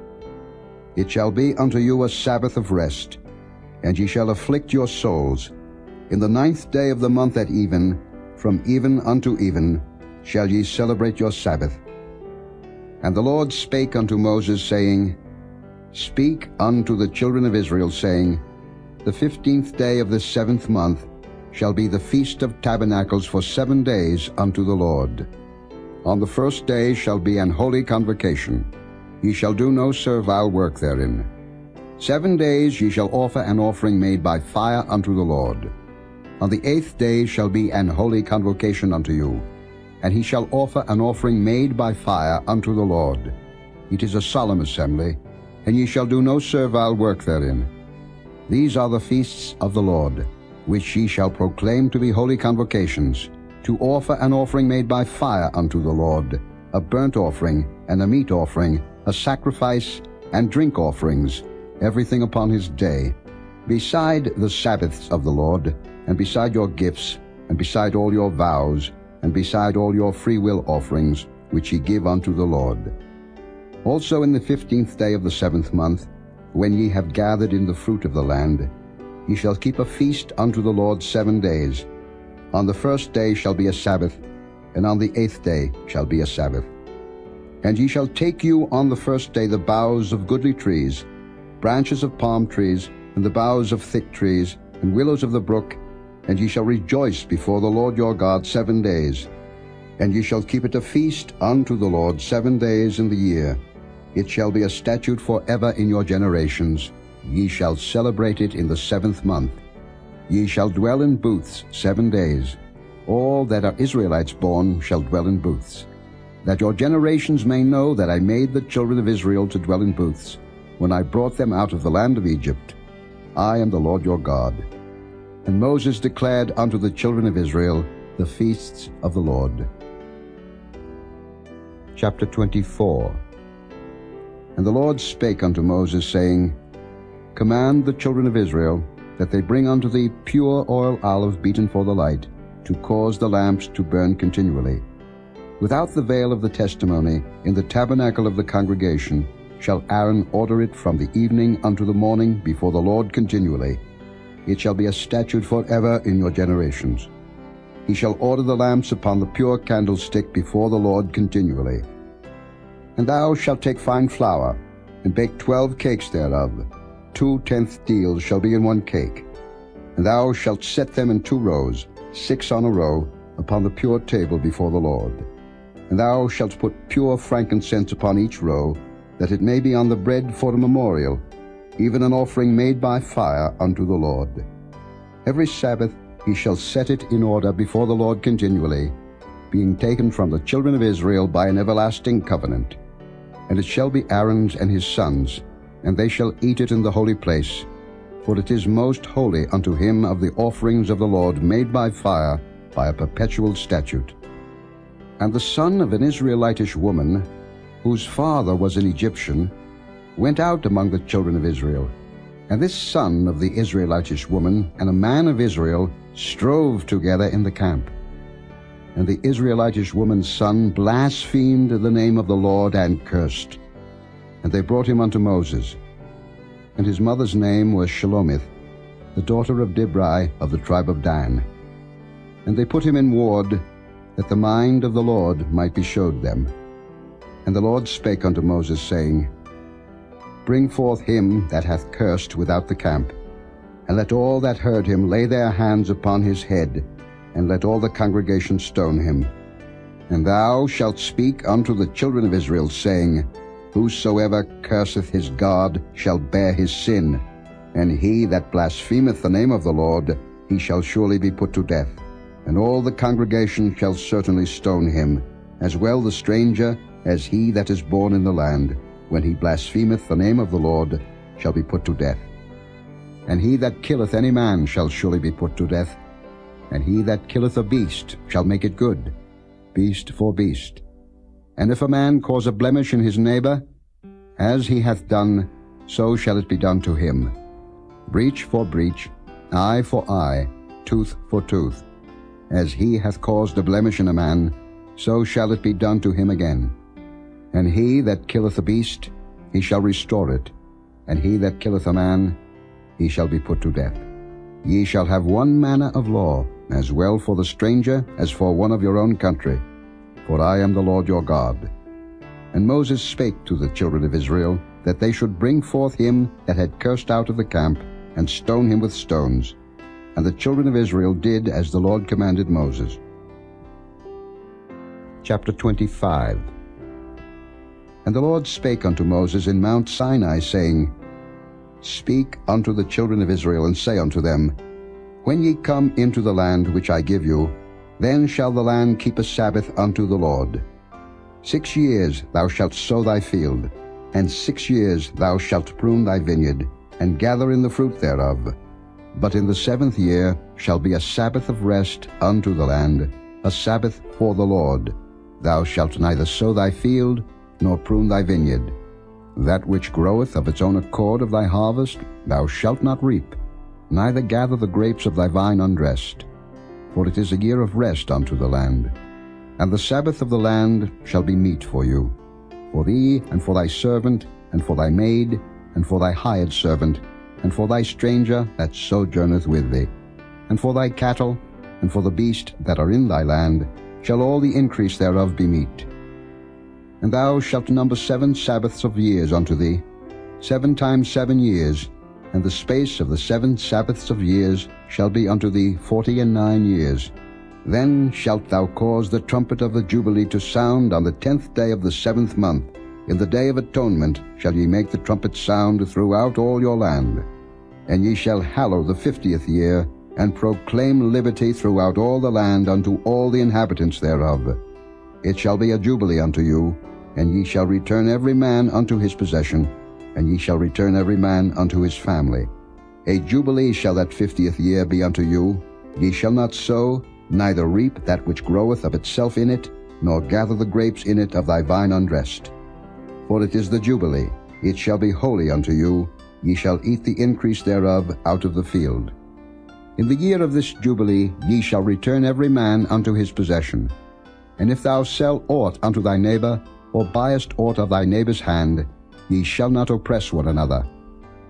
It shall be unto you a Sabbath of rest, and ye shall afflict your souls. In the 9th day of the month at even, from even unto even shall ye celebrate your Sabbath. And the Lord spake unto Moses, saying, Speak unto the children of Israel, saying, The 15th day of this 7th month shall be the Feast of Tabernacles for 7 days unto the Lord. On the first day shall be an holy convocation. Ye shall do no servile work therein. 7 days ye shall offer an offering made by fire unto the Lord. On the 8th day shall be an holy convocation unto you, and he shall offer an offering made by fire unto the Lord. It is a solemn assembly, and ye shall do no servile work therein. These are the feasts of the Lord, which ye shall proclaim to be holy convocations, to offer an offering made by fire unto the Lord, a burnt offering, and a meat offering, a sacrifice, and drink offerings, everything upon his day, beside the Sabbaths of the Lord, and beside your gifts, and beside all your vows, and beside all your freewill offerings, which ye give unto the Lord. Also in the 15th day of the 7th month, when ye have gathered in the fruit of the land, ye shall keep a feast unto the Lord 7 days. On the first day shall be a Sabbath, and on the 8th day shall be a Sabbath. And ye shall take you on the first day the boughs of goodly trees, branches of palm trees, and the boughs of thick trees, and willows of the brook, and ye shall rejoice before the Lord your God 7 days. And ye shall keep it a feast unto the Lord 7 days in the year. It shall be a statute forever in your generations. Ye shall celebrate it in the 7th month. Ye shall dwell in booths 7 days. All that are Israelites born shall dwell in booths, that your generations may know that I made the children of Israel to dwell in booths, when I brought them out of the land of Egypt. I am the Lord your God. And Moses declared unto the children of Israel the feasts of the Lord. Chapter 24. And the Lord spake unto Moses, saying, Command the children of Israel that they bring unto thee pure oil olive beaten for the light, to cause the lamps to burn continually. Without the veil of the testimony, in the tabernacle of the congregation, shall Aaron order it from the evening unto the morning before the Lord continually. It shall be a statute forever in your generations. He shall order the lamps upon the pure candlestick before the Lord continually. And thou shalt take fine flour, and bake 12 cakes thereof. 2 tenth deals shall be in 1 cake. And thou shalt set them in 2 rows, 6 on a row, upon the pure table before the Lord. And thou shalt put pure frankincense upon each row, that it may be on the bread for a memorial, even an offering made by fire unto the Lord. Every Sabbath he shall set it in order before the Lord continually, being taken from the children of Israel by an everlasting covenant. And it shall be Aaron's and his sons, and they shall eat it in the holy place, for it is most holy unto him of the offerings of the Lord made by fire, by a perpetual statute. And the son of an Israelitish woman, whose father was an Egyptian, went out among the children of Israel. And this son of the Israelitish woman and a man of Israel strove together in the camp. And the Israelitish woman's son blasphemed the name of the Lord and cursed. And they brought him unto Moses. And his mother's name was Shelomith, the daughter of Dibri of the tribe of Dan. And they put him in ward, that the mind of the Lord might be showed them. And the Lord spake unto Moses, saying, Bring forth him that hath cursed without the camp, and let all that heard him lay their hands upon his head, and let all the congregation stone him. And thou shalt speak unto the children of Israel, saying, Whosoever curseth his God shall bear his sin, and he that blasphemeth the name of the Lord, he shall surely be put to death. And all the congregation shall certainly stone him, as well the stranger as he that is born in the land, when he blasphemeth the name of the Lord, shall be put to death. And he that killeth any man shall surely be put to death. And he that killeth a beast shall make it good, beast for beast. And if a man cause a blemish in his neighbor, as he hath done, so shall it be done to him. Breach for breach, eye for eye, tooth for tooth. As he hath caused a blemish in a man, so shall it be done to him again. And he that killeth a beast, he shall restore it. And he that killeth a man, he shall be put to death. Ye shall have one manner of law, as well for the stranger as for one of your own country, for I am the Lord your God. And Moses spake to the children of Israel, that they should bring forth him that had cursed out of the camp, and stone him with stones. And the children of Israel did as the Lord commanded Moses. Chapter 25. And the Lord spake unto Moses in Mount Sinai, saying, Speak unto the children of Israel, and say unto them, When ye come into the land which I give you, then shall the land keep a Sabbath unto the Lord. 6 years thou shalt sow thy field, and 6 years thou shalt prune thy vineyard, and gather in the fruit thereof. But in the 7th year shall be a Sabbath of rest unto the land, a Sabbath for the Lord. Thou shalt neither sow thy field, nor prune thy vineyard. That which groweth of its own accord of thy harvest thou shalt not reap, neither gather the grapes of thy vine undressed. For it is a year of rest unto the land. And the Sabbath of the land shall be meat for you, for thee, and for thy servant, and for thy maid, and for thy hired servant, and for thy stranger that sojourneth with thee, and for thy cattle, and for the beast that are in thy land, shall all the increase thereof be meat. And thou shalt number 7 Sabbaths of years unto thee, 7 times 7 years, and the space of the 7 Sabbaths of years shall be unto thee 49 years. Then shalt thou cause the trumpet of the Jubilee to sound on the 10th day of the 7th month. In the day of atonement shall ye make the trumpet sound throughout all your land. And ye shall hallow the 50th year, and proclaim liberty throughout all the land unto all the inhabitants thereof. It shall be a jubilee unto you, and ye shall return every man unto his possession, and ye shall return every man unto his family. A jubilee shall that 50th year be unto you. Ye shall not sow, neither reap that which groweth of itself in it, nor gather the grapes in it of thy vine undressed. For it is the jubilee, it shall be holy unto you, ye shall eat the increase thereof out of the field. In the year of this jubilee ye shall return every man unto his possession. And if thou sell aught unto thy neighbor, or buyest aught of thy neighbor's hand, ye shall not oppress one another.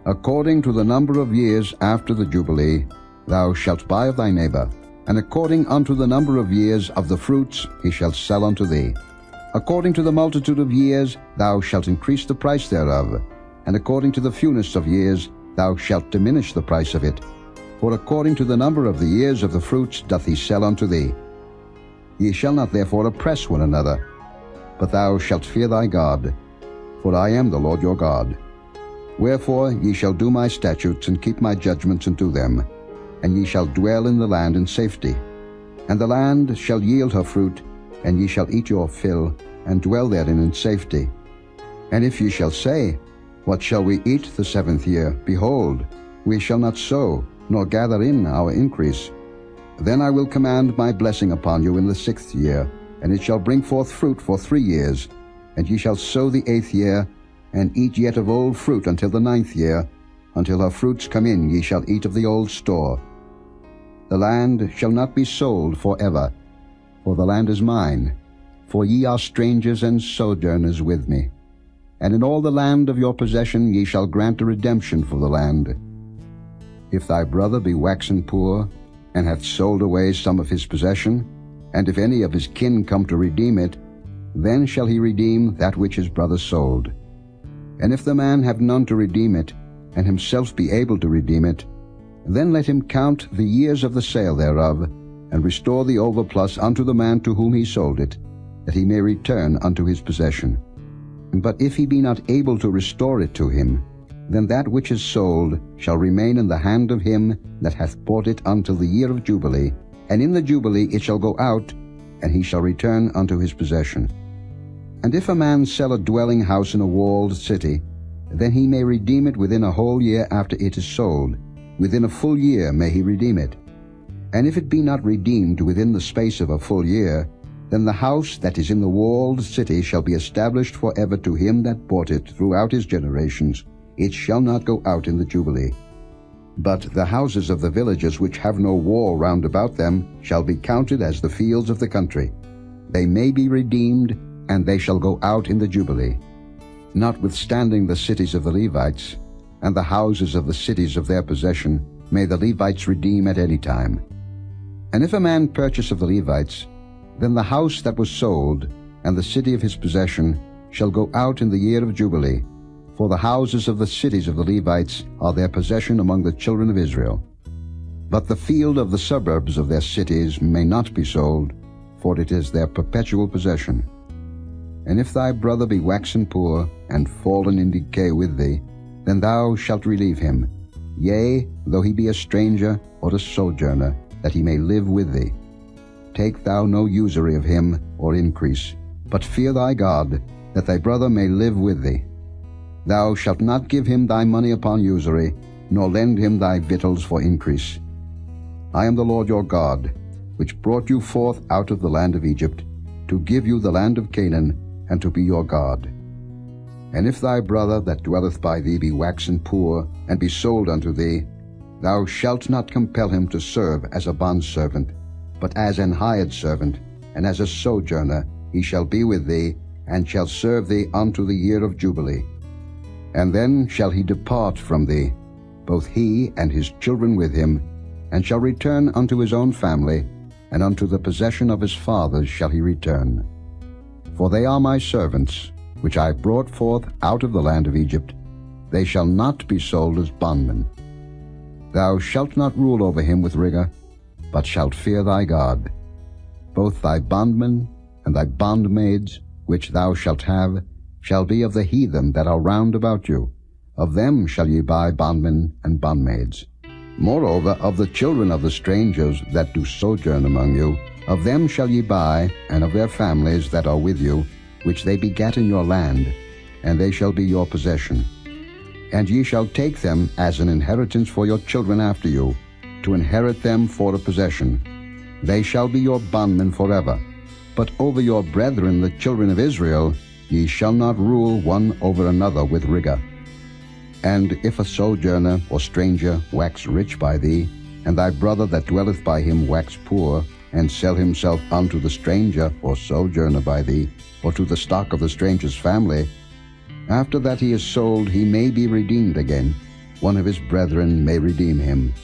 According to the number of years after the jubilee thou shalt buy of thy neighbor, and according unto the number of years of the fruits he shall sell unto thee. According to the multitude of years thou shalt increase the price thereof, and according to the fewness of years thou shalt diminish the price of it. For according to the number of the years of the fruits doth he sell unto thee. Ye shall not therefore oppress one another, but thou shalt fear thy God, for I am the Lord your God. Wherefore ye shall do my statutes, and keep my judgments, and do them, and ye shall dwell in the land in safety. And the land shall yield her fruit, and ye shall eat your fill, and dwell therein in safety. And if ye shall say, What shall we eat the 7th year? Behold, we shall not sow, nor gather in our increase. Then I will command my blessing upon you in the 6th year, and it shall bring forth fruit for 3 years. And ye shall sow the 8th year, and eat yet of old fruit until the 9th year. Until her fruits come in ye shall eat of the old store. The land shall not be sold for ever, for the land is mine, for ye are strangers and sojourners with me. And in all the land of your possession ye shall grant a redemption for the land. If thy brother be waxen poor, and hath sold away some of his possession, and if any of his kin come to redeem it, then shall he redeem that which his brother sold. And if the man have none to redeem it, and himself be able to redeem it, then let him count the years of the sale thereof, and restore the overplus unto the man to whom he sold it, that he may return unto his possession. But if he be not able to restore it to him, then that which is sold shall remain in the hand of him that hath bought it until the year of Jubilee, and in the Jubilee it shall go out, and he shall return unto his possession. And if a man sell a dwelling house in a walled city, then he may redeem it within a whole year after it is sold. Within a full year may he redeem it. And if it be not redeemed within the space of a full year, then the house that is in the walled city shall be established forever to him that bought it throughout his generations. It shall not go out in the Jubilee. But the houses of the villages which have no wall round about them shall be counted as the fields of the country. They may be redeemed, and they shall go out in the Jubilee. Notwithstanding the cities of the Levites, and the houses of the cities of their possession, may the Levites redeem at any time. And if a man purchase of the Levites, then the house that was sold, and the city of his possession, shall go out in the year of Jubilee, for the houses of the cities of the Levites are their possession among the children of Israel. But the field of the suburbs of their cities may not be sold, for it is their perpetual possession. And if thy brother be waxen poor, and fallen in decay with thee, then thou shalt relieve him, yea, though he be a stranger or a sojourner, that he may live with thee. Take thou no usury of him or increase, but fear thy God, that thy brother may live with thee. Thou shalt not give him thy money upon usury, nor lend him thy victuals for increase. I am the Lord your God, which brought you forth out of the land of Egypt, to give you the land of Canaan, and to be your God. And if thy brother that dwelleth by thee be waxen poor, and be sold unto thee, thou shalt not compel him to serve as a bondservant, but as an hired servant, and as a sojourner he shall be with thee, and shall serve thee unto the year of Jubilee. And then shall he depart from thee, both he and his children with him, and shall return unto his own family, and unto the possession of his fathers shall he return. For they are my servants, which I brought forth out of the land of Egypt. They shall not be sold as bondmen. Thou shalt not rule over him with rigor, but shalt fear thy God. Both thy bondmen and thy bondmaids, which thou shalt have, shall be of the heathen that are round about you. Of them shall ye buy bondmen and bondmaids. Moreover, of the children of the strangers that do sojourn among you, of them shall ye buy, and of their families that are with you, which they begat in your land, and they shall be your possession. And ye shall take them as an inheritance for your children after you, to inherit them for a possession. They shall be your bondmen forever. But over your brethren the children of Israel ye shall not rule one over another with rigor. And if a sojourner or stranger wax rich by thee, and thy brother that dwelleth by him wax poor, and sell himself unto the stranger or sojourner by thee, or to the stock of the stranger's family, after that he is sold he may be redeemed again. One of his brethren may redeem him.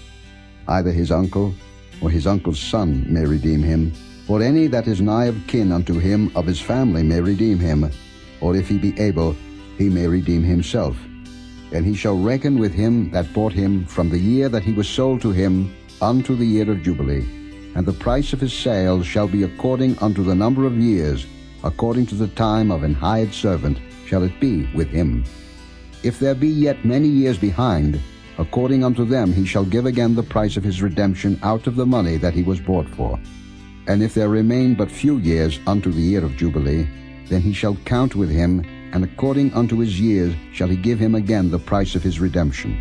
Either his uncle or his uncle's son may redeem him, or any that is nigh of kin unto him of his family may redeem him, or if he be able, he may redeem himself. And he shall reckon with him that bought him from the year that he was sold to him unto the year of Jubilee. And the price of his sale shall be according unto the number of years, according to the time of an hired servant shall it be with him. If there be yet many years behind, according unto them he shall give again the price of his redemption out of the money that he was bought for. And if there remain but few years unto the year of Jubilee, then he shall count with him, and according unto his years shall he give him again the price of his redemption.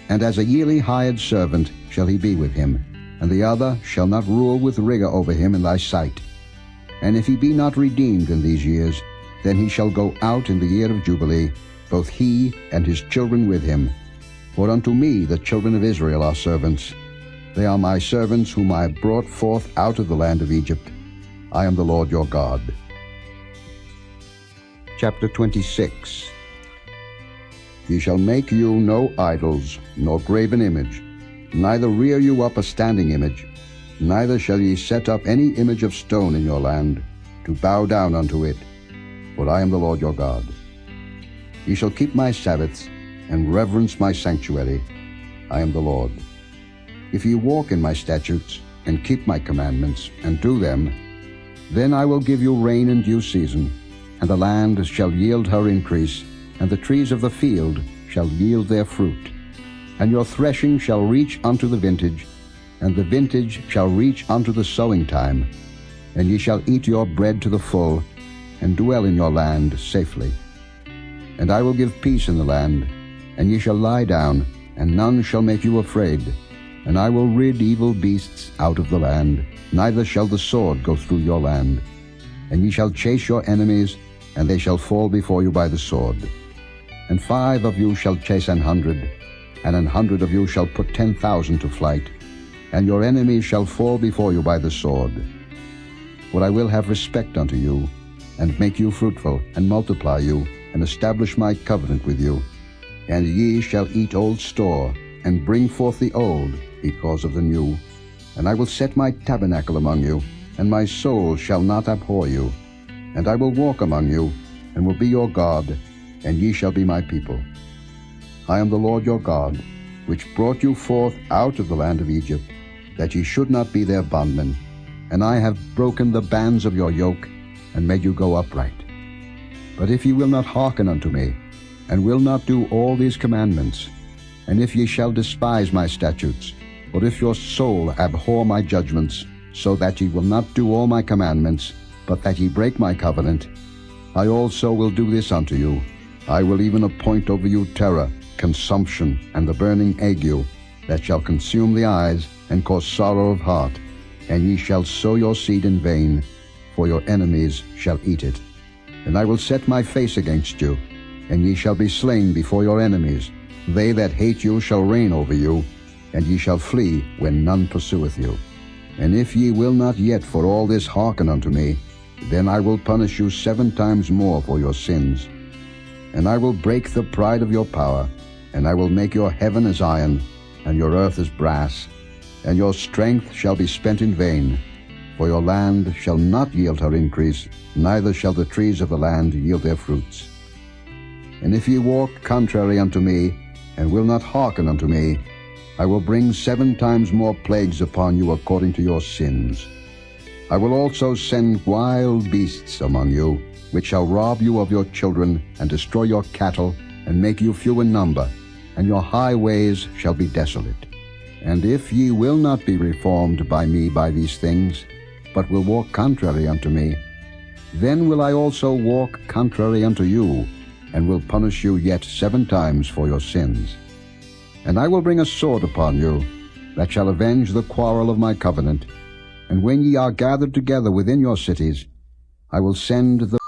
And as a yearly hired servant shall he be with him, and the other shall not rule with rigor over him in thy sight. And if he be not redeemed in these years, then he shall go out in the year of Jubilee, both he and his children with him. For unto me the children of Israel are servants. They are my servants whom I brought forth out of the land of Egypt. I am the Lord your God. Chapter 26. Ye shall make you no idols, nor graven image, neither rear you up a standing image, neither shall ye set up any image of stone in your land, to bow down unto it, for I am the Lord your God. Ye shall keep my Sabbaths, and reverence my sanctuary. I am the Lord. If ye walk in my statutes, and keep my commandments, and do them, then I will give you rain in due season, and the land shall yield her increase, and the trees of the field shall yield their fruit. And your threshing shall reach unto the vintage, and the vintage shall reach unto the sowing time. And ye shall eat your bread to the full, and dwell in your land safely. And I will give peace in the land, and ye shall lie down, and none shall make you afraid. And I will rid evil beasts out of the land, neither shall the sword go through your land. And ye shall chase your enemies, and they shall fall before you by the sword. And 5 of you shall chase 100, and 100 of you shall put 10,000 to flight, and your enemies shall fall before you by the sword. For I will have respect unto you, and make you fruitful, and multiply you, and establish my covenant with you. And ye shall eat old store, and bring forth the old, because of the new. And I will set my tabernacle among you, and my soul shall not abhor you. And I will walk among you, and will be your God, and ye shall be my people. I am the Lord your God, which brought you forth out of the land of Egypt, that ye should not be their bondmen. And I have broken the bands of your yoke, and made you go upright. But if ye will not hearken unto me, and will not do all these commandments, and if ye shall despise my statutes, or if your soul abhor my judgments, so that ye will not do all my commandments, but that ye break my covenant, I also will do this unto you. I will even appoint over you terror, consumption, and the burning ague, that shall consume the eyes, and cause sorrow of heart. And ye shall sow your seed in vain, for your enemies shall eat it. And I will set my face against you, and ye shall be slain before your enemies. They that hate you shall reign over you, and ye shall flee when none pursueth you. And if ye will not yet for all this hearken unto me, then I will punish you 7 times more for your sins. And I will break the pride of your power, and I will make your heaven as iron, and your earth as brass, and your strength shall be spent in vain. For your land shall not yield her increase, neither shall the trees of the land yield their fruits. And if ye walk contrary unto me, and will not hearken unto me, I will bring 7 times more plagues upon you according to your sins. I will also send wild beasts among you, which shall rob you of your children, and destroy your cattle, and make you few in number, and your highways shall be desolate. And if ye will not be reformed by me by these things, but will walk contrary unto me, then will I also walk contrary unto you, and will punish you yet 7 times for your sins. And I will bring a sword upon you, that shall avenge the quarrel of my covenant. And when ye are gathered together within your cities, I will send the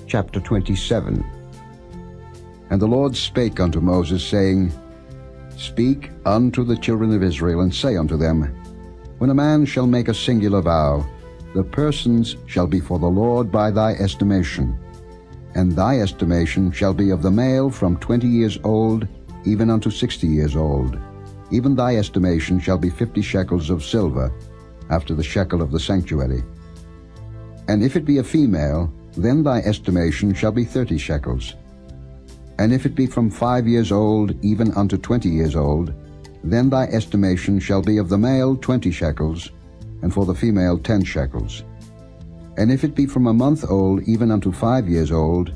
chapter 27. And the Lord spake unto Moses, saying, Speak unto the children of Israel, and say unto them, When a man shall make a singular vow, the persons shall be for the Lord by thy estimation. And thy estimation shall be of the male from 20 years old even unto 60 years old. Even thy estimation shall be 50 shekels of silver, after the shekel of the sanctuary. And if it be a female, then thy estimation shall be 30 shekels. And if it be from 5 years old even unto 20 years old, then thy estimation shall be of the male 20 shekels, and for the female 10 shekels. And if it be from a month old even unto 5 years old,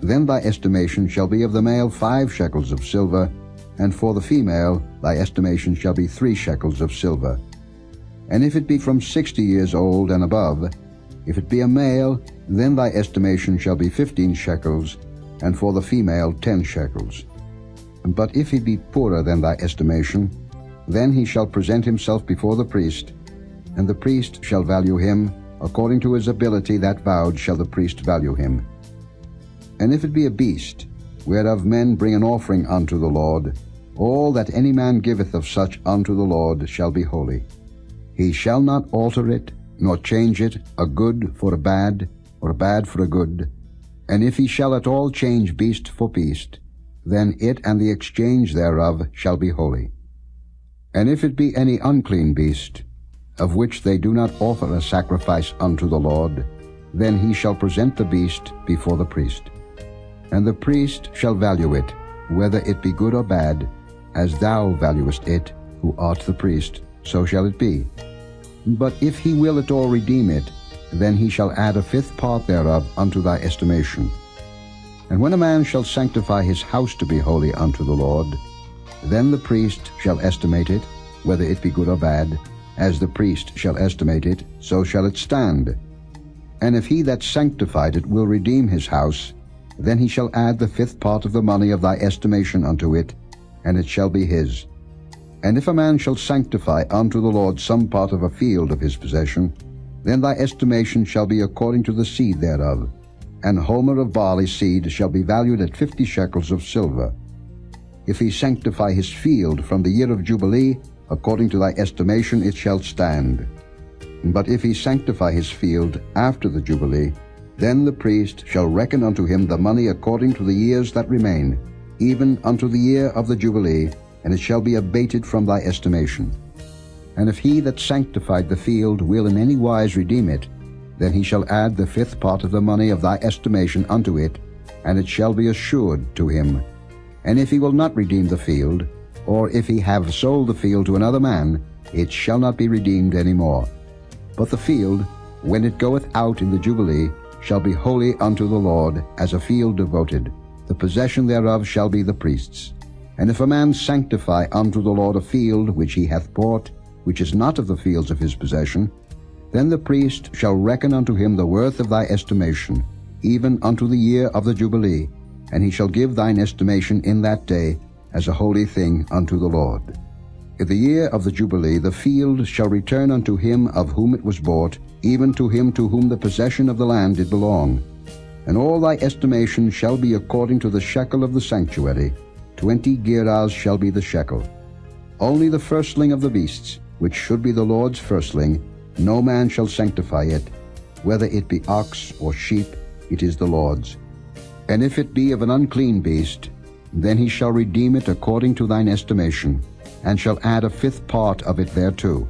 then thy estimation shall be of the male 5 shekels of silver, and for the female thy estimation shall be 3 shekels of silver. And if it be from 60 years old and above, if it be a male, then thy estimation shall be 15 shekels, and for the female 10 shekels. But if he be poorer than thy estimation, then he shall present himself before the priest, and the priest shall value him, according to his ability that vowed shall the priest value him. And if it be a beast, whereof men bring an offering unto the Lord, all that any man giveth of such unto the Lord shall be holy. He shall not alter it, nor change it, a good for a bad, or a bad for a good. And if he shall at all change beast for beast, then it and the exchange thereof shall be holy. And if it be any unclean beast, of which they do not offer a sacrifice unto the Lord, then he shall present the beast before the priest. And the priest shall value it, whether it be good or bad, as thou valuest it, who art the priest, so shall it be. But if he will at all redeem it, then he shall add a 5th part thereof unto thy estimation. And when a man shall sanctify his house to be holy unto the Lord, then the priest shall estimate it, whether it be good or bad, as the priest shall estimate it, so shall it stand. And if he that sanctified it will redeem his house, then he shall add the 5th part of the money of thy estimation unto it, and it shall be his. And if a man shall sanctify unto the Lord some part of a field of his possession, then thy estimation shall be according to the seed thereof. An homer of barley seed shall be valued at 50 shekels of silver. If he sanctify his field from the year of Jubilee, according to thy estimation it shall stand. But if he sanctify his field after the Jubilee, then the priest shall reckon unto him the money according to the years that remain, even unto the year of the Jubilee, and it shall be abated from thy estimation. And if he that sanctified the field will in any wise redeem it, then he shall add the 5th part of the money of thy estimation unto it, and it shall be assured to him. And if he will not redeem the field, or if he have sold the field to another man, it shall not be redeemed any more. But the field, when it goeth out in the Jubilee, shall be holy unto the Lord, as a field devoted. The possession thereof shall be the priest's. And if a man sanctify unto the Lord a field which he hath bought, which is not of the fields of his possession, then the priest shall reckon unto him the worth of thy estimation, even unto the year of the Jubilee, and he shall give thine estimation in that day as a holy thing unto the Lord. In the year of the Jubilee the field shall return unto him of whom it was bought, even to him to whom the possession of the land did belong. And all thy estimation shall be according to the shekel of the sanctuary. 20 gerahs shall be the shekel. Only the firstling of the beasts, which should be the Lord's firstling, no man shall sanctify it. Whether it be ox or sheep, it is the Lord's. And if it be of an unclean beast, then he shall redeem it according to thine estimation, and shall add a 5th part of it thereto.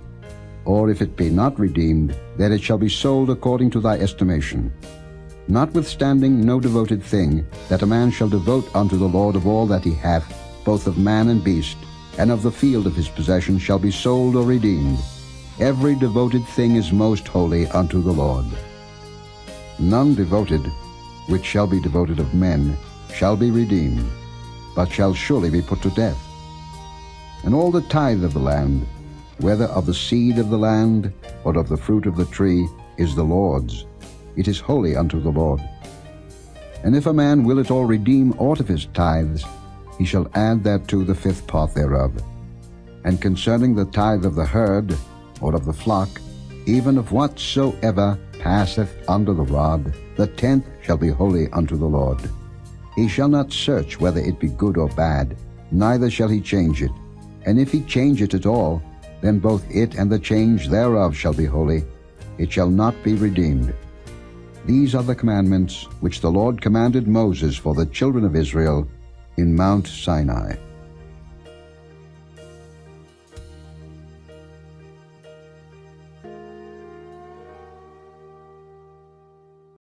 Or if it be not redeemed, then it shall be sold according to thy estimation. Notwithstanding no devoted thing, that a man shall devote unto the Lord of all that he hath, both of man and beast, and of the field of his possession, shall be sold or redeemed. Every devoted thing is most holy unto the Lord. None devoted, which shall be devoted of men, shall be redeemed, but shall surely be put to death. And all the tithe of the land, whether of the seed of the land, or of the fruit of the tree, is the Lord's. It is holy unto the Lord. And if a man will at all redeem aught of his tithes, he shall add thereto the 5th part thereof. And concerning the tithe of the herd, or of the flock, even of whatsoever passeth under the rod, The 10th shall be holy unto the Lord. He shall not search whether it be good or bad, neither shall he change it. And if he change it at all, then both it and the change thereof shall be holy. It shall not be redeemed. These are the commandments which the Lord commanded Moses for the children of Israel in Mount Sinai.